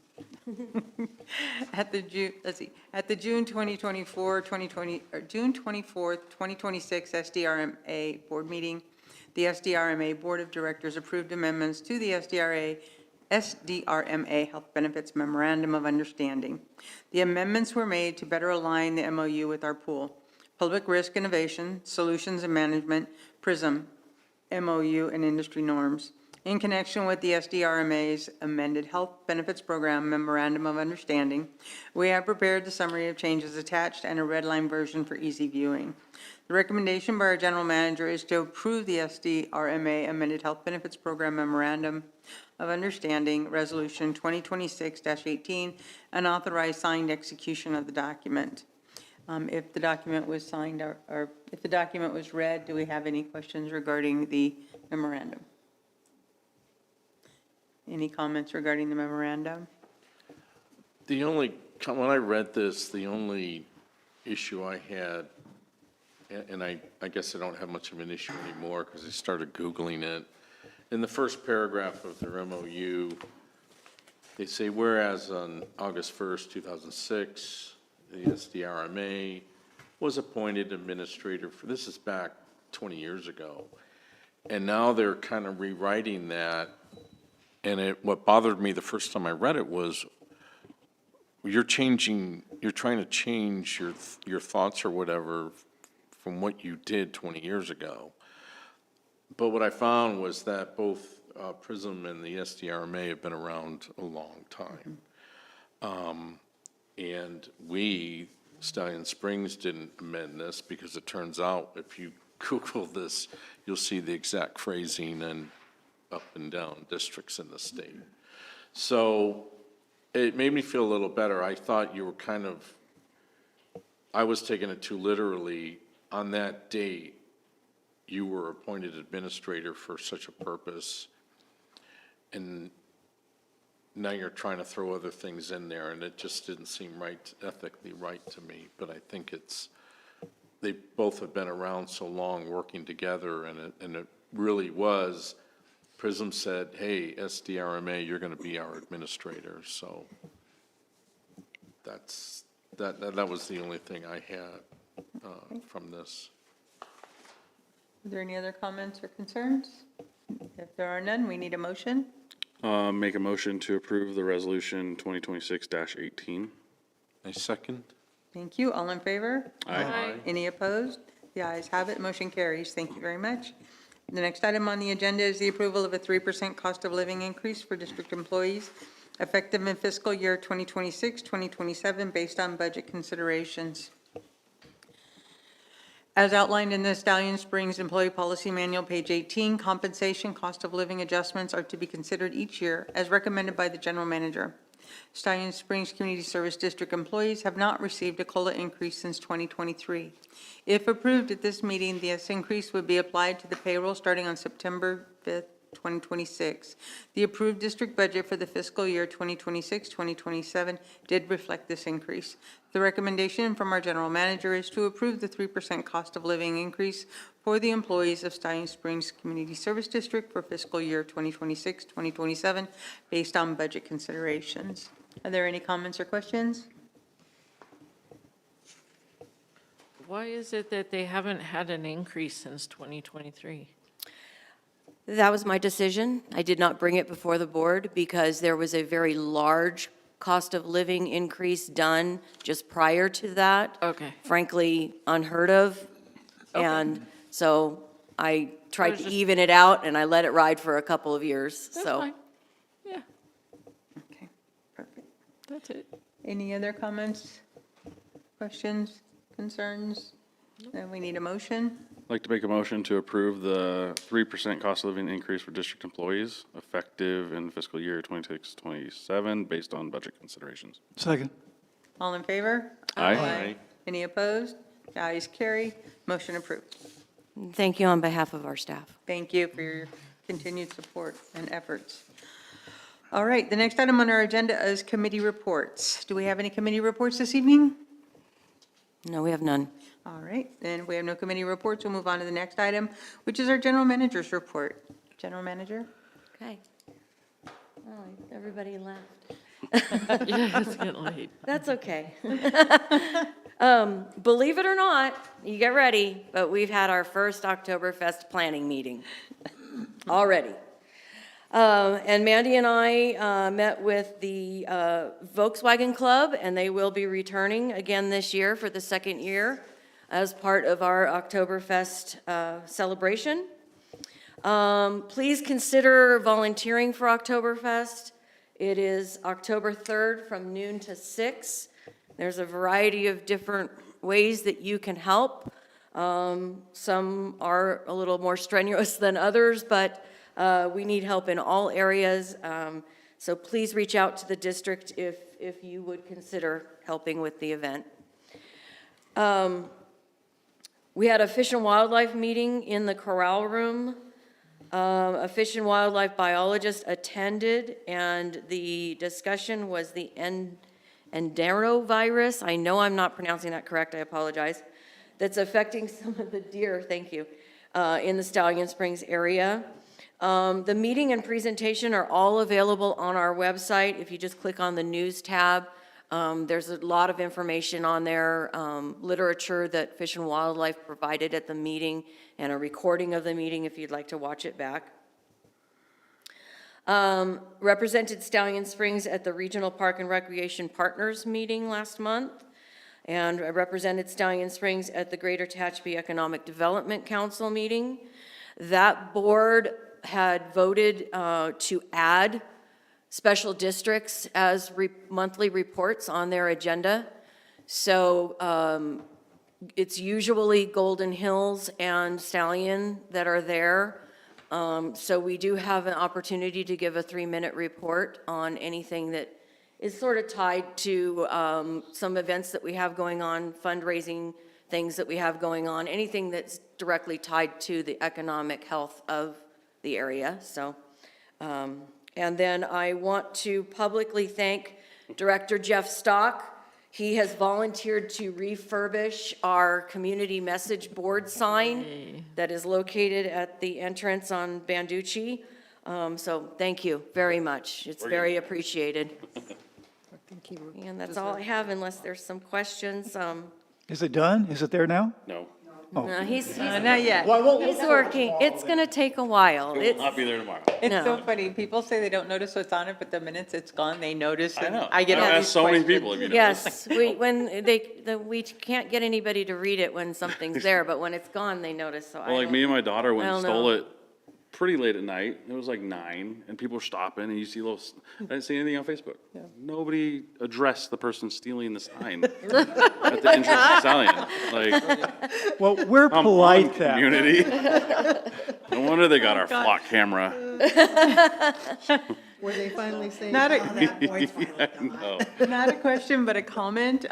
E: At the June 24th, 2026 SDRMA board meeting, the SDRMA Board of Directors approved amendments to the SDRMA Health Benefits Memorandum of Understanding. The amendments were made to better align the MOU with our pool, Public Risk Innovation, Solutions and Management, PRISM, MOU, and industry norms. In connection with the SDRMA's amended Health Benefits Program Memorandum of Understanding, we have prepared the summary of changes attached and a red line version for easy viewing. The recommendation by our general manager is to approve the SDRMA amended Health Benefits Program Memorandum of Understanding, Resolution 2026-18, and authorize signed execution of the document. If the document was signed or if the document was read, do we have any questions regarding the memorandum? Any comments regarding the memorandum?
A: When I read this, the only issue I had, and I guess I don't have much of an issue anymore because I started Googling it. In the first paragraph of their MOU, they say, whereas on August 1st, 2006, the SDRMA was appointed administrator for, this is back 20 years ago. And now they're kind of rewriting that. And what bothered me the first time I read it was, you're trying to change your thoughts or whatever from what you did 20 years ago. But what I found was that both PRISM and the SDRMA have been around a long time. And we, Stallion Springs, didn't amend this because it turns out if you Google this, you'll see the exact phrasing and up and down districts in the state. So it made me feel a little better. I thought you were I was taking it too literally. On that date, you were appointed administrator for such a purpose, and now you're trying to throw other things in there, and it just didn't seem ethically right to me. But I think they both have been around so long working together, and it really was. PRISM said, hey, SDRMA, you're going to be our administrator, so that was the only thing I had from this.
E: Are there any other comments or concerns? If there are none, we need a motion.
H: Make a motion to approve the resolution 2026-18.
A: A second?
E: Thank you. All in favor?
H: Aye.
E: Any opposed? The ayes have it. Motion carries. Thank you very much. The next item on the agenda is the approval of a 3% cost of living increase for district employees effective in fiscal year 2026-2027 based on budget considerations. As outlined in the Stallion Springs Employee Policy Manual, page 18, compensation cost of living adjustments are to be considered each year as recommended by the general manager. Stallion Springs Community Service District employees have not received a COLA increase since 2023. If approved at this meeting, this increase would be applied to the payroll starting on September 5th, 2026. The approved district budget for the fiscal year 2026-2027 did reflect this increase. The recommendation from our general manager is to approve the 3% cost of living increase for the employees of Stallion Springs Community Service District for fiscal year 2026-2027 based on budget considerations. Are there any comments or questions?
B: Why is it that they haven't had an increase since 2023?
G: That was my decision. I did not bring it before the board because there was a very large cost of living increase done just prior to that.
B: Okay.
G: Frankly, unheard of. And so I tried to even it out, and I let it ride for a couple of years,
B: That's
G: so.
B: fine. Yeah,
E: Okay, perfect.
B: that's it.
E: Any other comments, questions, concerns? Then we need a motion.
H: I'd like to make a motion to approve the 3% cost of living increase for district employees effective in fiscal year 26-27 based on budget considerations.
D: Second.
E: All in favor?
H: Aye.
E: Any opposed? The ayes carry, motion approved.
G: Thank you on behalf of our staff.
E: Thank you for your continued support and efforts. All right, the next item on our agenda is committee reports. Do we have any committee reports this evening?
G: No, we have none.
E: All right, then we have no committee reports. We'll move on to the next item, which is our general manager's report. General manager?
G: Okay. Oh, everybody laughed.
B: Yeah, it's getting late.
G: That's okay. Believe it or not, you get ready, but we've had our first Oktoberfest planning meeting already. And Mandy and I met with the Volkswagen Club, and they will be returning again this year for the second year as part of our Oktoberfest celebration. Please consider volunteering for Oktoberfest. It is October 3rd from noon to 6. There's a variety of different ways that you can help. Some are a little more strenuous than others, but we need help in all areas. So please reach out to the district if you would consider helping with the event. We had a Fish and Wildlife meeting in the Corral Room. A fish and wildlife biologist attended, and the discussion was the enterovirus. I know I'm not pronouncing that correct, I apologize. That's affecting some of the deer, thank you, in the Stallion Springs area. The meeting and presentation are all available on our website. If you just click on the news tab, there's a lot of information on there, literature that Fish and Wildlife provided at the meeting, and a recording of the meeting if you'd like to watch it back. Represented Stallion Springs at the Regional Park and Recreation Partners meeting last month, and I represented Stallion Springs at the Greater Tehachapi Economic Development Council meeting. That board had voted to add special districts as monthly reports on their agenda. So it's usually Golden Hills and Stallion that are there. So we do have an opportunity to give a 3-minute report on anything that is sort of tied to some events that we have going on, fundraising things that we have going on, anything that's directly tied to the economic health of the area. So, and then I want to publicly thank Director Jeff Stock. He has volunteered to refurbish our community message board sign that is located at the entrance on Banducci. So thank you very much. It's very appreciated. And that's all I have unless there's some questions.
D: Is it done? Is it there now?
H: No,
G: No, he's
E: Not yet.
G: he's working. It's going to take a while.
H: it will
G: It's,
H: not be there tomorrow.
E: It's so
G: No.
E: funny. People say they don't notice what's on it, but the minute it's gone, they notice.
H: I
E: and
H: know.
E: I get all
H: I've
E: these
H: asked so many
E: questions.
H: people if you know.
G: yes, we can't get anybody to read it when something's there, but when it's gone, they notice, so I
H: Well, like
G: don't-
H: me and my daughter went
G: I
H: and
G: don't
H: stole
G: know.
H: it pretty late at night. It was like 9, and people were stopping, and you see little, I didn't see anything on Facebook. Nobody addressed the person stealing the sign at the entrance to Stallion. Like,
D: Well, we're
H: come on,
D: polite that.
H: community. No wonder they got our flock camera.
F: Were they finally saying?
E: Not a,
H: No.
E: not a question, but a comment.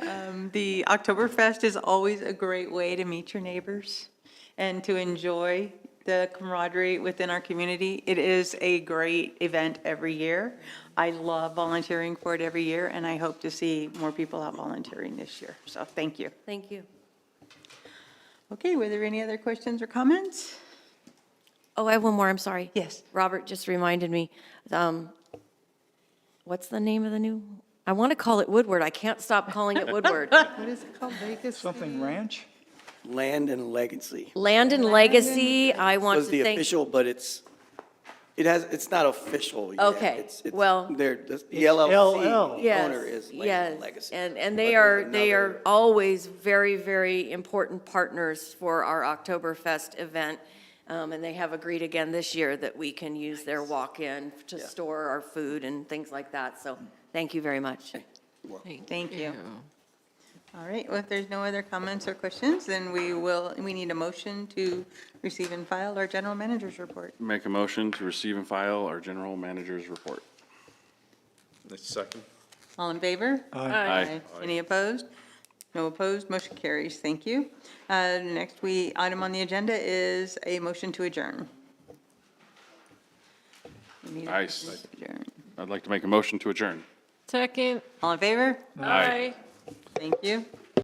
E: The Oktoberfest is always a great way to meet your neighbors and to enjoy the camaraderie within our community. It is a great event every year. I love volunteering for it every year, and I hope to see more people out volunteering this year. So thank you.
G: Thank you.
E: Okay, were there any other questions or comments?
G: Oh, I have one more, I'm sorry.
E: Yes.
G: Robert just reminded me, what's the name of the new, I want to call it Woodward, I can't stop calling it Woodward.
F: What is it called? Vegas?
D: Something ranch?
K: Land and Legacy
G: Land and Legacy, I want
K: was
G: to
K: the
G: thank.
K: official, but it's not official yet.
G: Okay, well-
K: The LLC
G: Yes,
K: owner is Land
G: yes,
K: and Legacy.
G: and
K: But
G: they
K: there's
G: are
K: another-
G: always very, very important partners for our Oktoberfest event. And they have agreed again this year that we can use their walk-in to store our food and things like that. So thank you very much.
E: Thank you. All right, well, if there's no other comments or questions, then we need a motion to receive and file our general manager's report.
H: Make a motion to receive and file our general manager's report.
A: Second.
E: All in favor?
H: Aye.
E: Any opposed? No opposed, motion carries. Thank you. Next item on the agenda is a motion to adjourn. We need a
H: Nice.
E: motion to adjourn.
H: I'd like to make a motion to adjourn.
B: Second.
E: All in favor?
B: Aye.
E: Thank you.